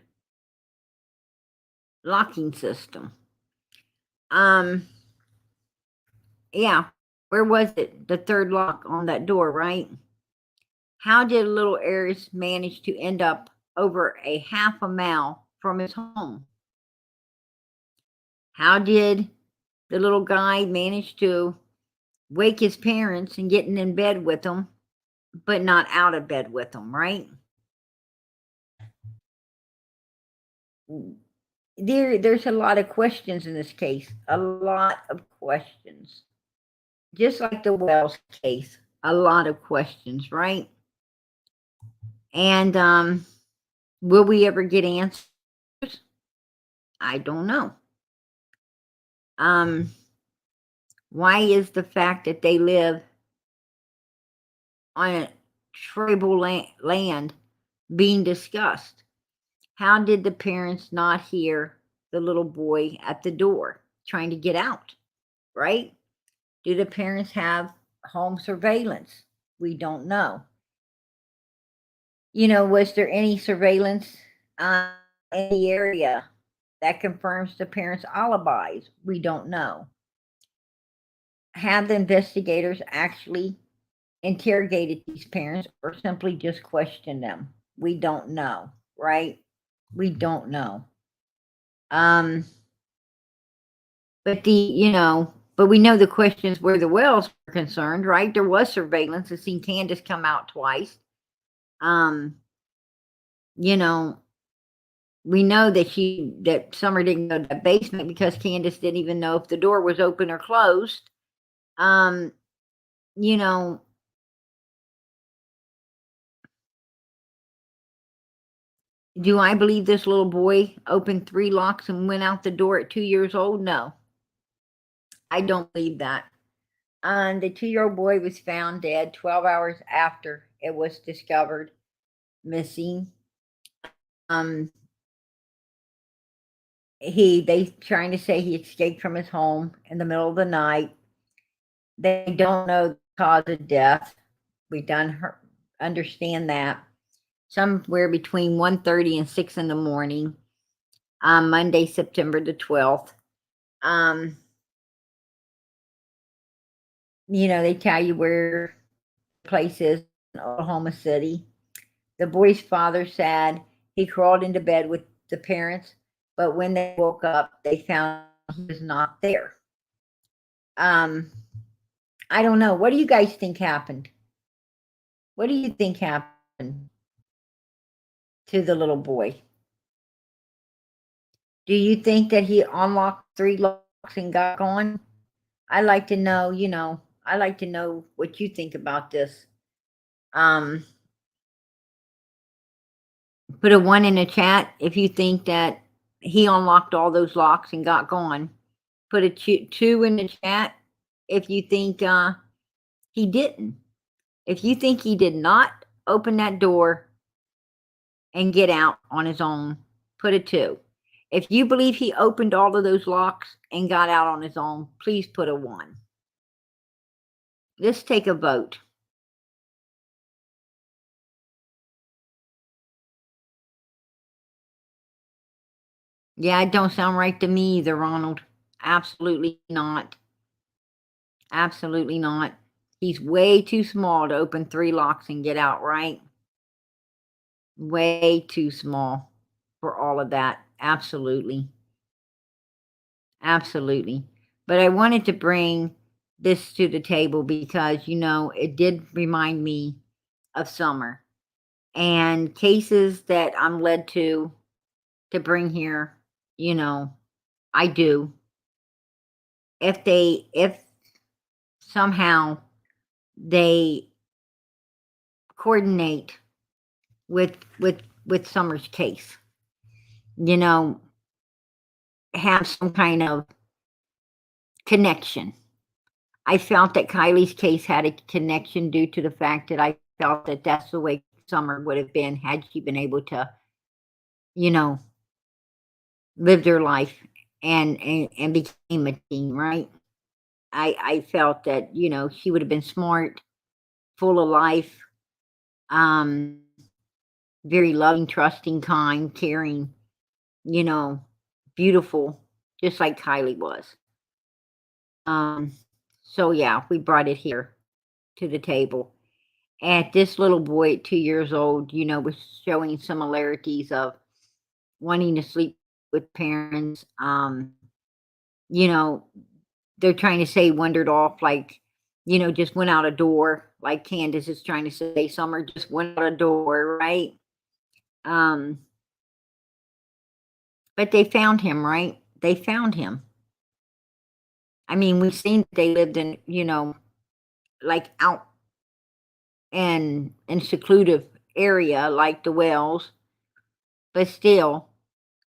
locking system. Yeah, where was it? The third lock on that door, right? How did little Aries manage to end up over a half a mile from his home? How did the little guy manage to wake his parents and getting in bed with them, but not out of bed with them, right? There's a lot of questions in this case, a lot of questions. Just like the Wells case, a lot of questions, right? And will we ever get answers? I don't know. Why is the fact that they live on a tribal land being discussed? How did the parents not hear the little boy at the door trying to get out, right? Do the parents have home surveillance? We don't know. Was there any surveillance in the area that confirms the parents' alibis? We don't know. Have the investigators actually interrogated these parents or simply just questioned them? We don't know, right? We don't know. But but we know the questions where the Wells were concerned, right? There was surveillance. I've seen Candace come out twice. We know that Summer didn't go to the basement because Candace didn't even know if the door was open or closed. Do I believe this little boy opened 3 locks and went out the door at 2 years old? No, I don't believe that. The 2-year-old boy was found dead 12 hours after it was discovered missing. They trying to say he escaped from his home in the middle of the night. They don't know the cause of death. We understand that. Somewhere between 1:30 and 6 in the morning on Monday, September the 12th. They tell you where the place is in Oklahoma City. The boy's father said he crawled into bed with the parents, but when they woke up, they found he was not there. I don't know. What do you guys think happened? What do you think happened to the little boy? Do you think that he unlocked 3 locks and got gone? I like to know, I like to know what you think about this. Put a 1 in the chat if you think that he unlocked all those locks and got gone. Put a 2 in the chat if you think he didn't. If you think he did not open that door and get out on his own, put a 2. If you believe he opened all of those locks and got out on his own, please put a 1. Let's take a vote. Yeah, it don't sound right to me either, Ronald. Absolutely not. Absolutely not. He's way too small to open 3 locks and get out, right? Way too small for all of that. Absolutely. Absolutely. But I wanted to bring this to the table because, it did remind me of Summer and cases that I'm led to bring here. I do. If somehow they coordinate with Summer's case, have some kind of connection. I felt that Kylie's case had a connection due to the fact that I felt that that's the way Summer would have been had she been able to, live their life and became a teen, right? I felt that, you know, she would have been smart, full of life, um, very loving, trusting, kind, caring, you know, beautiful, just like Kylie was. Um, so yeah, we brought it here to the table. And this little boy at 2 years old, you know, was showing similarities of wanting to sleep with parents. You know, they're trying to say wandered off, like, you know, just went out a door, like Candace is trying to say, Summer just went out a door, right? Um, but they found him, right? They found him. I mean, we've seen that they lived in, you know, like out in secluded area like the Wells, but still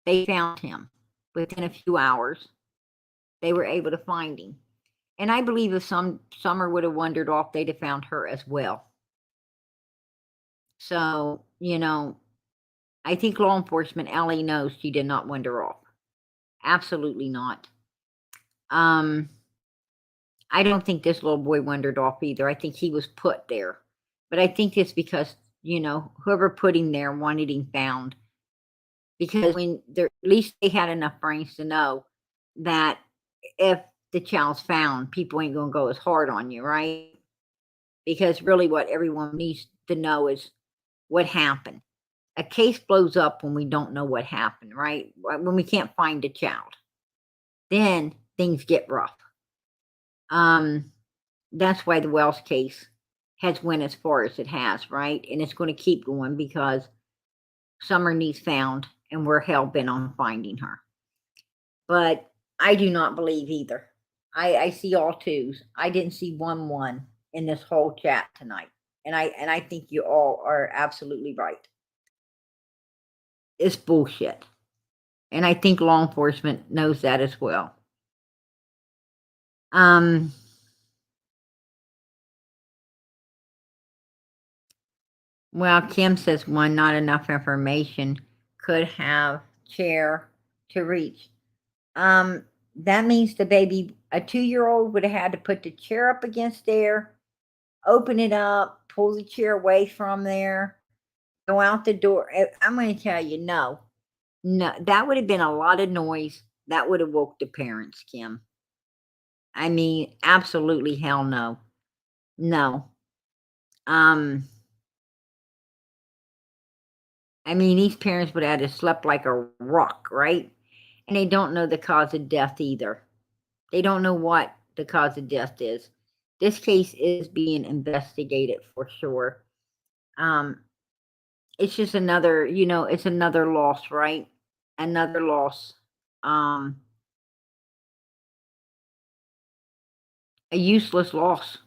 they found him within a few hours. They were able to find him. And I believe if Summer would have wandered off, they'd have found her as well. So, you know, I think law enforcement, Ellie knows she did not wander off. Absolutely not. I don't think this little boy wandered off either. I think he was put there. But I think it's because, you know, whoever put him there wanted him found. Because when they're, at least they had enough brains to know that if the child's found, people ain't gonna go as hard on you, right? Because really what everyone needs to know is what happened. A case blows up when we don't know what happened, right? When we can't find a child. Then things get rough. That's why the Wells case has went as far as it has, right? And it's going to keep going because Summer needs found and we're hell bent on finding her. But I do not believe either. I see all twos. I didn't see 1-1 in this whole chat tonight. And I think you all are absolutely right. It's bullshit. And I think law enforcement knows that as well. Well, Kim says one, not enough information, could have chair to reach. That means the baby, a 2-year-old would have had to put the chair up against there, open it up, pull the chair away from there, go out the door. I'm going to tell you, no, that would have been a lot of noise. That would have woke the parents, Kim. I mean, absolutely hell no. No. I mean, these parents would have had to slept like a rock, right? And they don't know the cause of death either. They don't know what the cause of death is. This case is being investigated for sure. It's just another, you know, it's another loss, right? Another loss. A useless loss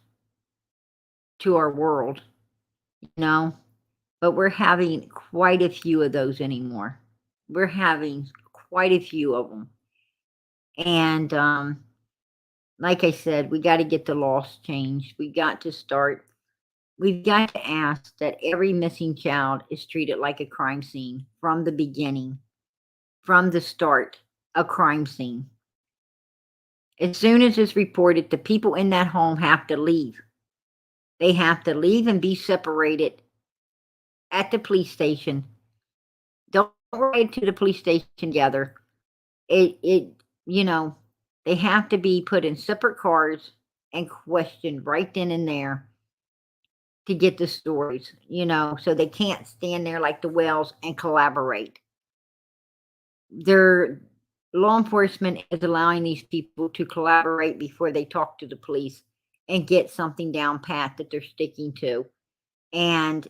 to our world, you know? But we're having quite a few of those anymore. We're having quite a few of them. And like I said, we got to get the laws changed. We've got to ask that every missing child is treated like a crime scene from the beginning, from the start, a crime scene. As soon as it's reported, the people in that home have to leave. They have to leave and be separated at the police station. Don't ride to the police station together. You know, they have to be put in separate cars and questioned right then and there to get the stories, you know, so they can't stand there like the Wells and collaborate. Their law enforcement is allowing these people to collaborate before they talk to the police and get something down pat that they're sticking to. And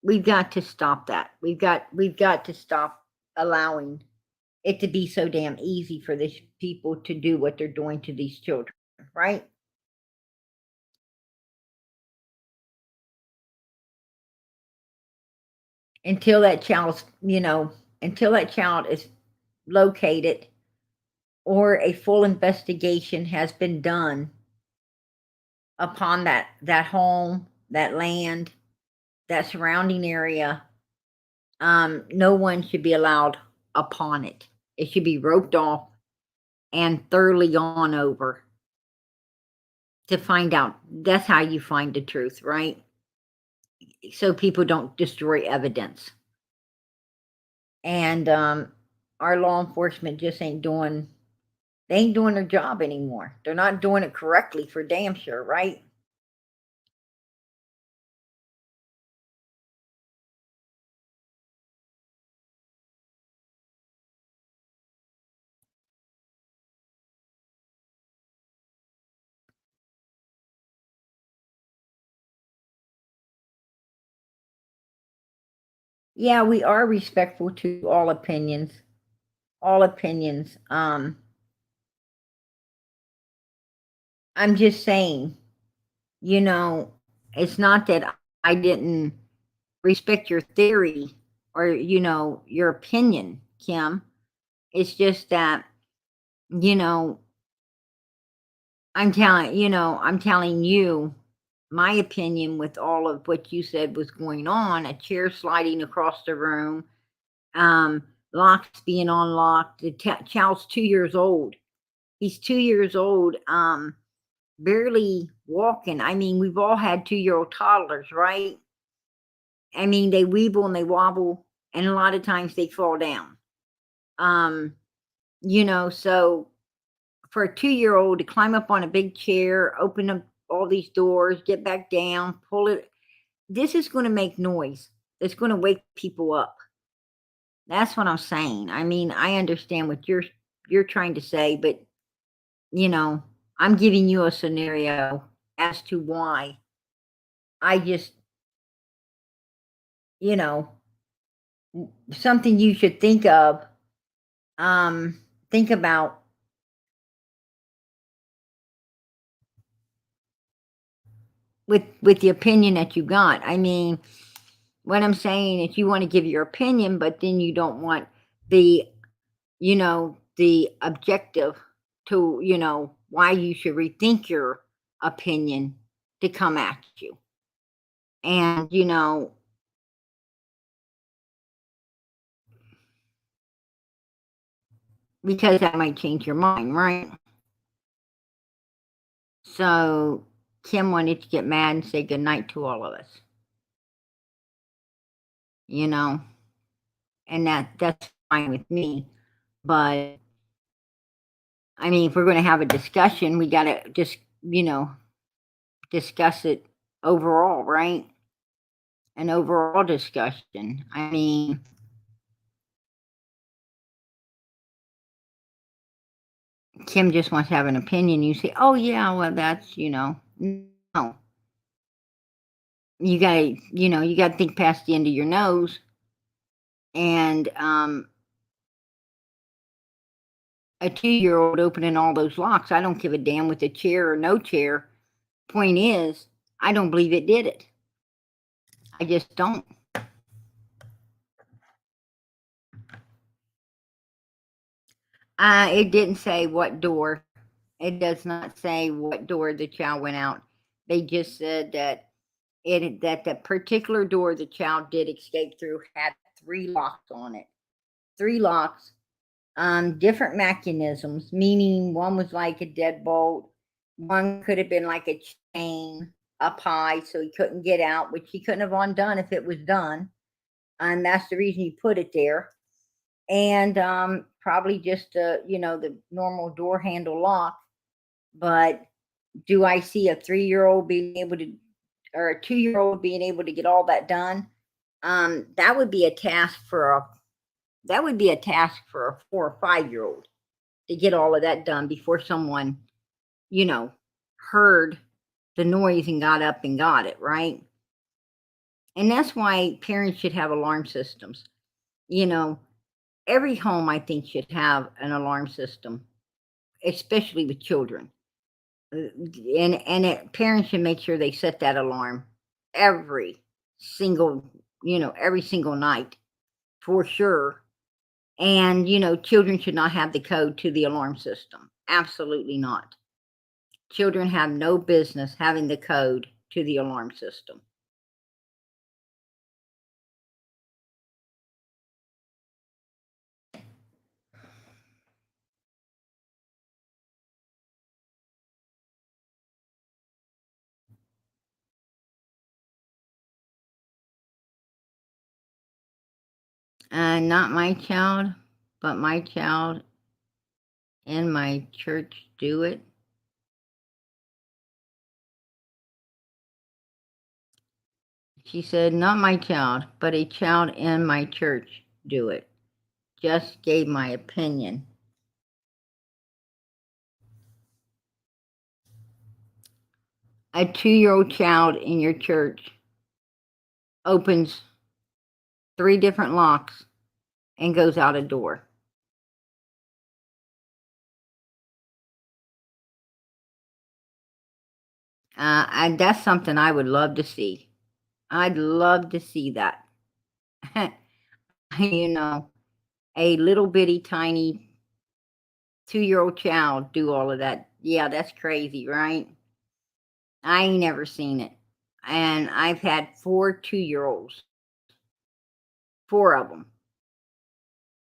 we've got to stop that. We've got to stop allowing it to be so damn easy for these people to do what they're doing to these children, right? Until that child's, you know, until that child is located or a full investigation has been done upon that home, that land, that surrounding area, no one should be allowed upon it. It should be roped off and thoroughly gone over to find out. That's how you find the truth, right? So people don't destroy evidence. And our law enforcement just ain't doing their job anymore. They're not doing it correctly for damn sure, right? Yeah, we are respectful to all opinions. All opinions. I'm just saying, you know, it's not that I didn't respect your theory or, your opinion, Kim. It's just that, you know, I'm telling you my opinion with all of what you said was going on, a chair sliding across the room, um, locks being unlocked. The child's 2 years old. He's 2 years old, barely walking. I mean, we've all had 2-year-old toddlers, right? I mean, they weeble and they wobble, and a lot of times they fall down. So for a 2-year-old to climb up on a big chair, open up all these doors, get back down, pull it, this is going to make noise. It's going to wake people up. That's what I'm saying. I mean, I understand what you're trying to say, but I'm giving you a scenario as to why I just, you know, something you should think of. Think about with the opinion that you got. I mean, what I'm saying is you want to give your opinion, but then you don't want the, the objective to, why you should rethink your opinion to come at you. And, because that might change your mind, right? So Kim wanted to get mad and say goodnight to all of us. And that's fine with me. But I mean, if we're going to have a discussion, we got to just, discuss it overall, right? An overall discussion. I mean, Kim just wants to have an opinion. You say, oh, yeah, well, that's, no. You got to, you got to think past the end of your nose. And a 2-year-old opening all those locks, I don't give a damn with a chair or no chair. Point is, I don't believe it did it. I just don't. It didn't say what door. It does not say what door the child went out. They just said that that particular door the child did escape through had 3 locks on it. 3 locks, different mechanisms, meaning one was like a deadbolt, one could have been like a chain up high so he couldn't get out, which he couldn't have undone if it was done. And that's the reason he put it there. And probably just the normal door handle lock. But do I see a 3-year-old being able to, or a 2-year-old being able to get all that done? That would be a task for a 4 or 5-year-old to get all of that done before someone, heard the noise and got up and got it, right? And that's why parents should have alarm systems. Every home, I think, should have an alarm system, especially with children. Parents should make sure they set that alarm every single night for sure. And children should not have the code to the alarm system. Absolutely not. Children have no business having the code to the alarm system. Not my child, but my child and my church do it. She said, not my child, but a child in my church do it. Just gave my opinion. A 2-year-old child in your church opens 3 different locks and goes out a door. That's something I would love to see. I'd love to see that. You know, a little bitty tiny 2-year-old child do all of that. Yeah, that's crazy, right? I ain't never seen it. And I've had 4 2-year-olds, 4 of them.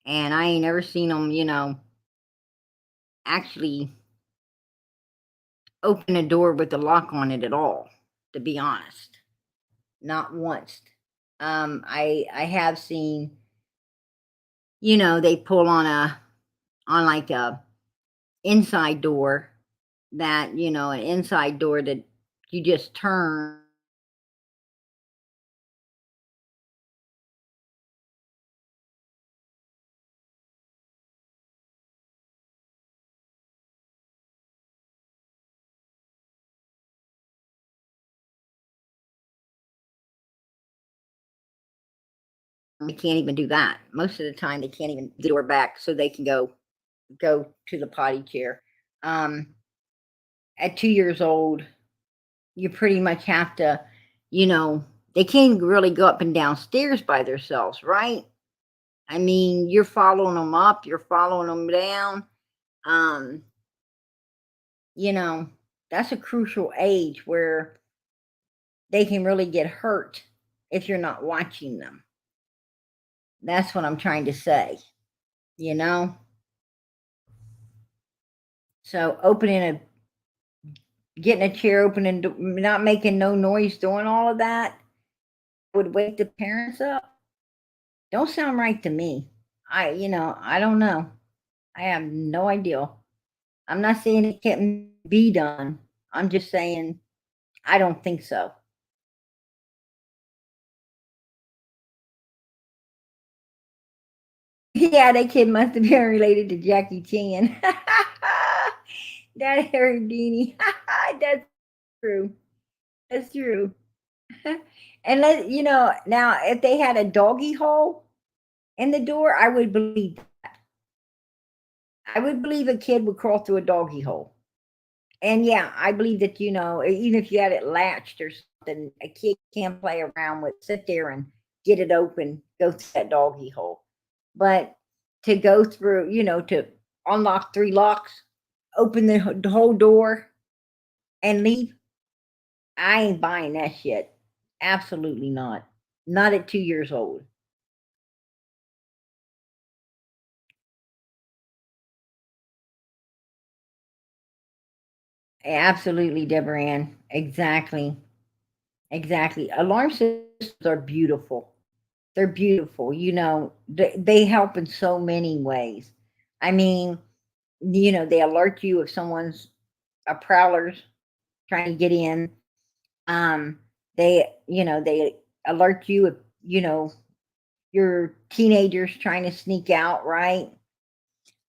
And I ain't never seen them, actually open a door with a lock on it at all, to be honest. Not once. I have seen, they pull on like a inside door that, an inside door that you just turn. They can't even do that. Most of the time, they can't even the door back so they can go to the potty chair. At 2 years old, you pretty much have to, they can't really go up and down stairs by themselves, right? I mean, you're following them up, you're following them down. That's a crucial age where they can really get hurt if you're not watching them. That's what I'm trying to say, So getting a chair open and not making no noise doing all of that would wake the parents up. Don't sound right to me. I don't know. I have no idea. I'm not saying it can't be done. I'm just saying I don't think so. Yeah, that kid must have been related to Jackie Chan. That Houdini. That's true. That's true. And now if they had a doggy hole in the door, I would believe that. I would believe a kid would crawl through a doggy hole. And yeah, I believe that, even if you had it latched or something, a kid can play around with, sit there and get it open, go through that doggy hole. But to go through, to unlock 3 locks, open the whole door and leave, I ain't buying that shit. Absolutely not. Not at 2 years old. Absolutely, Deborah Ann. Exactly. Exactly. Alarm systems are beautiful. They're beautiful. They help in so many ways. I mean, they alert you if someone's a prowler's trying to get in. They alert you if, your teenagers trying to sneak out, right?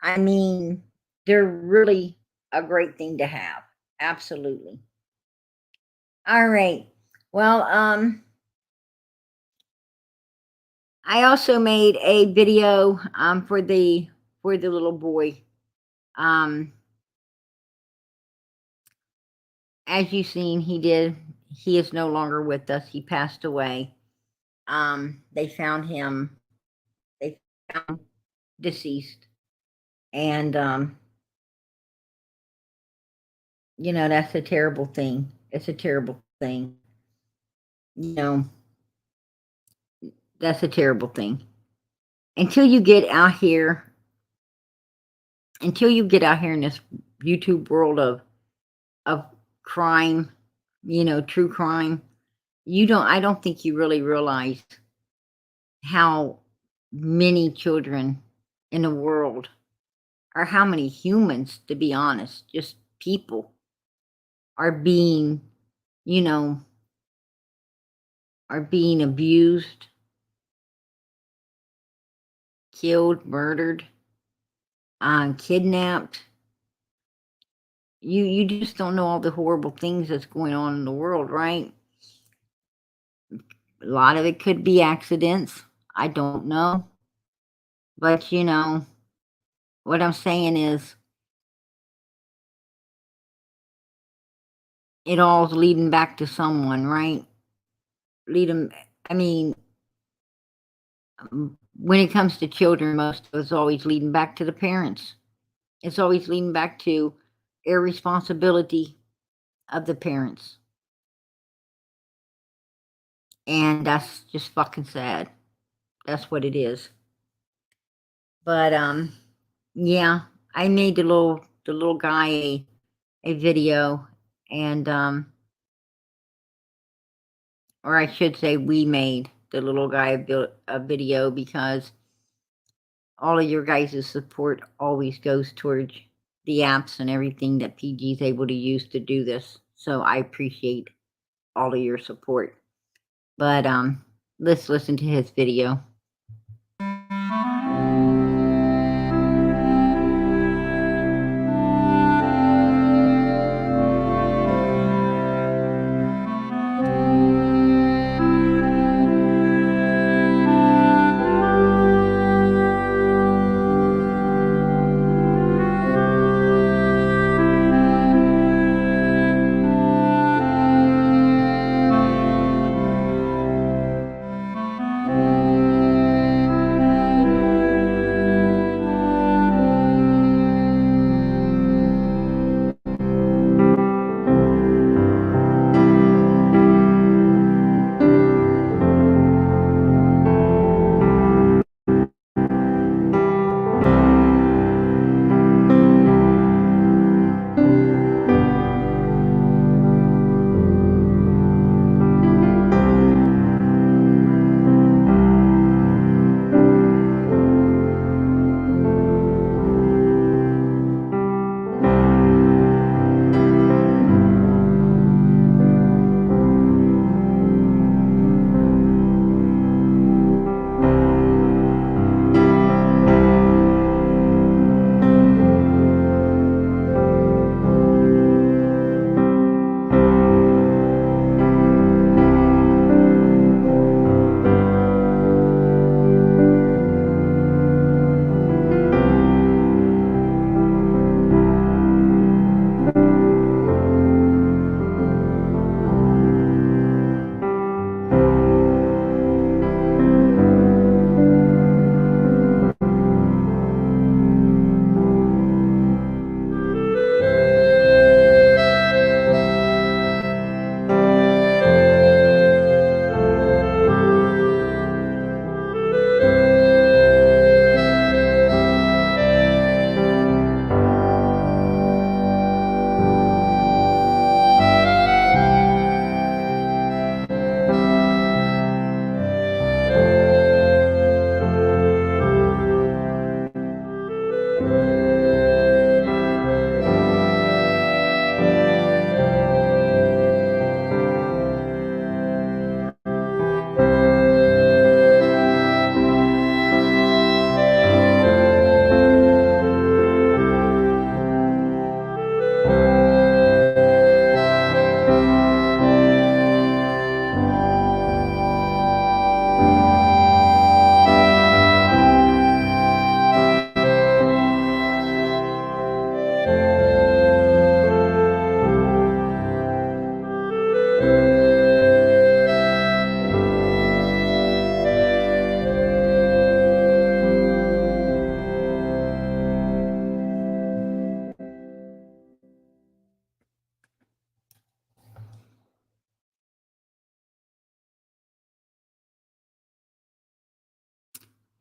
I mean, they're really a great thing to have. Absolutely. All right. Well, I also made a video for the little boy. As you've seen, he is no longer with us. He passed away. They found him deceased. And that's a terrible thing. It's a terrible thing. That's a terrible thing. Until you get out here in this YouTube world of crime, true crime, I don't think you really realize how many children in the world, or how many humans, to be honest, just people, are being, you know, are being abused, killed, murdered, kidnapped. You just don't know all the horrible things that's going on in the world, right? A lot of it could be accidents. I don't know. But what I'm saying is it all's leading back to someone, right? I mean, when it comes to children, most of it's always leading back to the parents. It's always leading back to irresponsibility of the parents. And that's just fucking sad. That's what it is. But yeah, I made the little guy a video, and or I should say we made the little guy a video, because all of your guys' support always goes towards the apps and everything that PG is able to use to do this. So I appreciate all of your support. But let's listen to his video.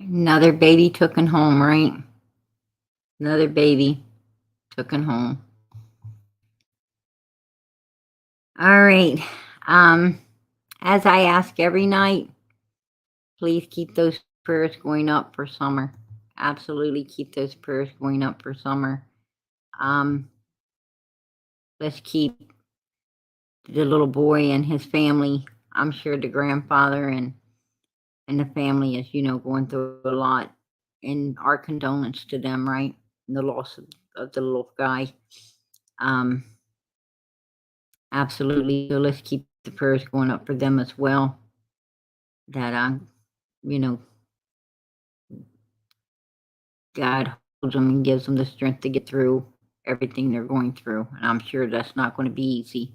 Another baby taken home, right? Another baby taken home. All right. As I ask every night, please keep those prayers going up for Summer. Absolutely keep those prayers going up for Summer. Let's keep the little boy and his family. I'm sure the grandfather and the family is, going through a lot. And our condolence to them, right? And the loss of the little guy. Absolutely. So let's keep the prayers going up for them as well. That God holds them and gives them the strength to get through everything they're going through. And I'm sure that's not going to be easy.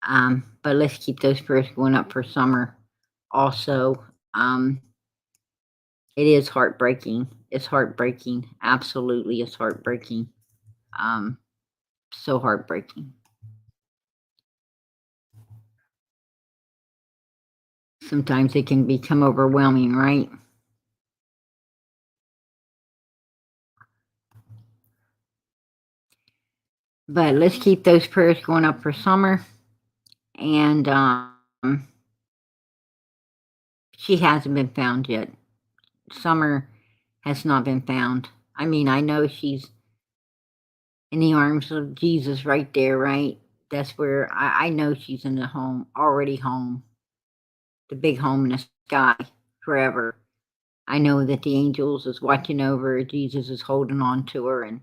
But let's keep those prayers going up for Summer. Also, it is heartbreaking. It's heartbreaking. Absolutely, it's heartbreaking. So heartbreaking. Sometimes it can become overwhelming, right? But let's keep those prayers going up for Summer. And she hasn't been found yet. Summer has not been found. I mean, I know she's in the arms of Jesus right there, right? That's where I know she's in the home, already home. The big home in the sky forever. I know that the angels is watching over her. Jesus is holding on to her,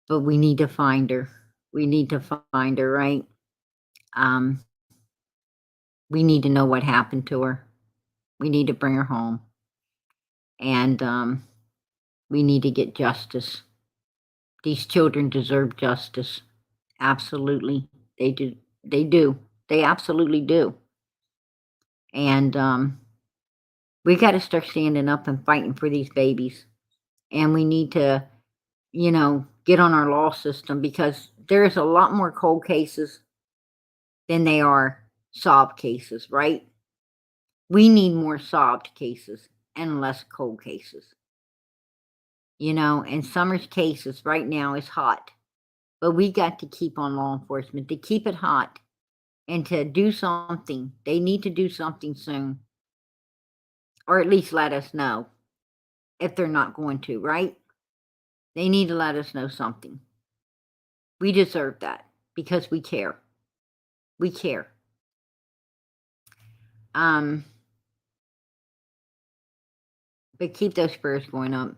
but we need to find her. We need to find her, right? We need to know what happened to her. We need to bring her home. And we need to get justice. These children deserve justice. Absolutely. They do. They do. They absolutely do. And we got to start standing up and fighting for these babies. And we need to, get on our law system, because there's a lot more cold cases than they are solved cases, right? We need more solved cases and less cold cases. And Summer's cases right now is hot. But we got to keep on law enforcement to keep it hot and to do something. They need to do something soon. Or at least let us know if they're not going to, right? They need to let us know something. We deserve that because we care. We care. But keep those prayers going up.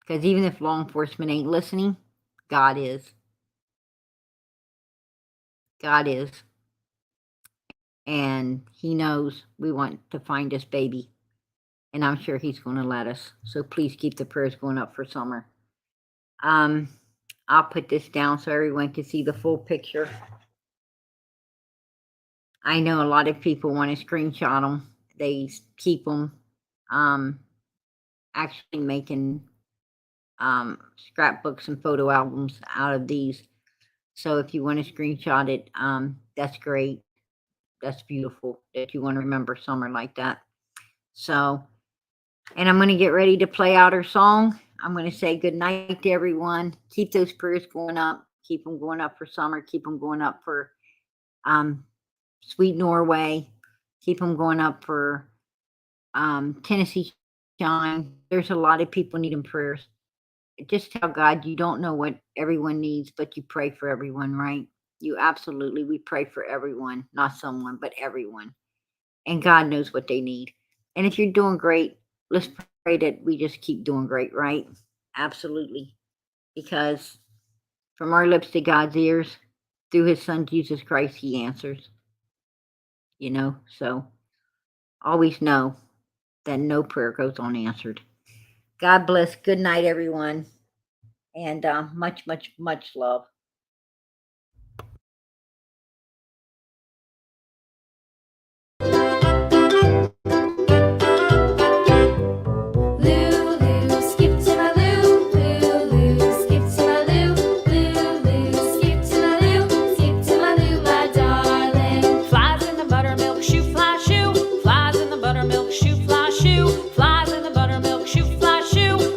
Because even if law enforcement ain't listening, God is. God is. And He knows we want to find this baby. And I'm sure He's going to let us. So please keep the prayers going up for Summer. I'll put this down so everyone can see the full picture. I know a lot of people want to screenshot them. They keep them. Actually making scrapbooks and photo albums out of these. So if you want to screenshot it, that's great. That's beautiful that you want to remember Summer like that. So, and I'm going to get ready to play out her song. I'm going to say good night to everyone. Keep those prayers going up. Keep them going up for Summer. Keep them going up for Sweet Norway. Keep them going up for Tennessee Shine. There's a lot of people needing prayers. Just tell God you don't know what everyone needs, but you pray for everyone, right? We pray for everyone, not someone, but everyone. And God knows what they need. And if you're doing great, let's pray that we just keep doing great, right? Absolutely. Because from our lips to God's ears, through His Son, Jesus Christ, He answers. So always know that no prayer goes unanswered. God bless. Good night, everyone. And much, much, much love.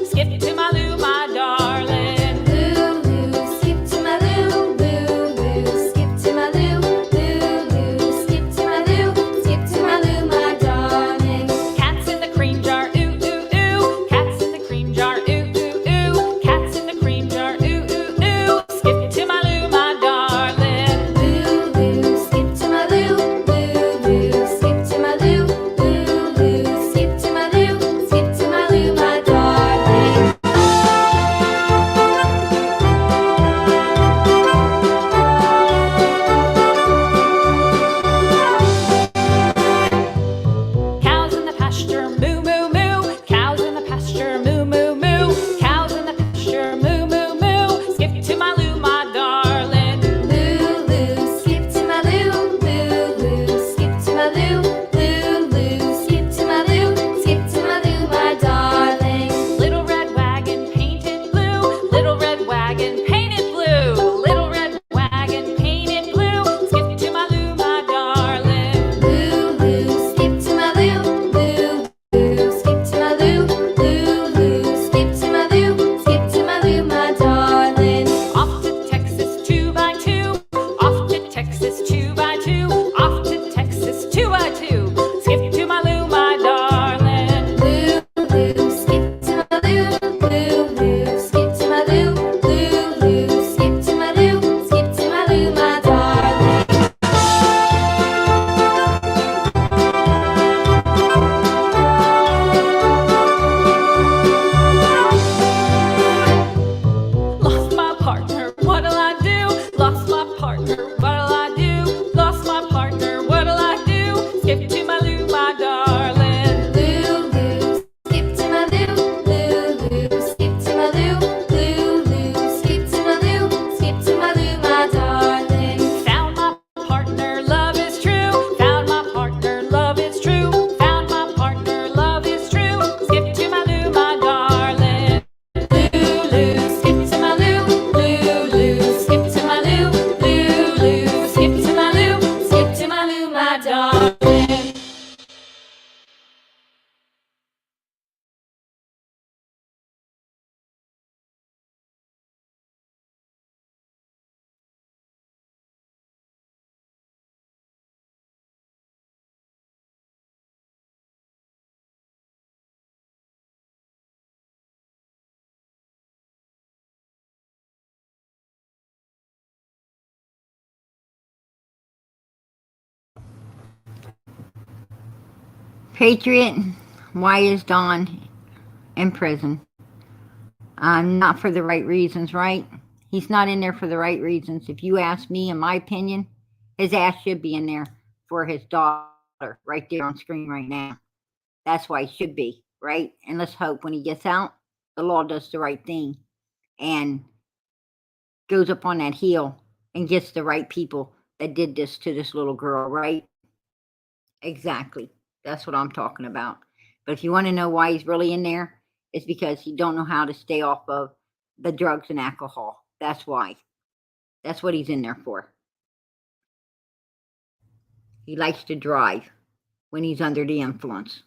Skip to my loo, my darling. Loo, loo, skip to my Patriot, why is Don in prison? Not for the right reasons, right? He's not in there for the right reasons. If you ask me, in my opinion, his ass should be in there for his daughter right there on screen right now. That's why he should be, right? And let's hope when he gets out, the law does the right thing and goes up on that hill and gets the right people that did this to this little girl, right? Exactly. That's what I'm talking about. But if you want to know why he's really in there, it's because he don't know how to stay off of the drugs and alcohol. That's why. That's what he's in there for. He likes to drive when he's under the influence.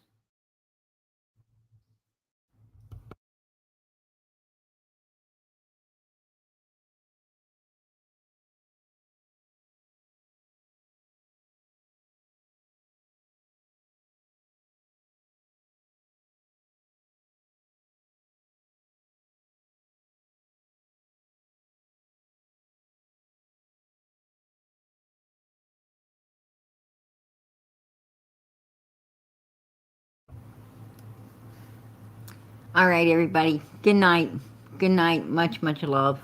All right, everybody. Good night. Good night. Much, much love.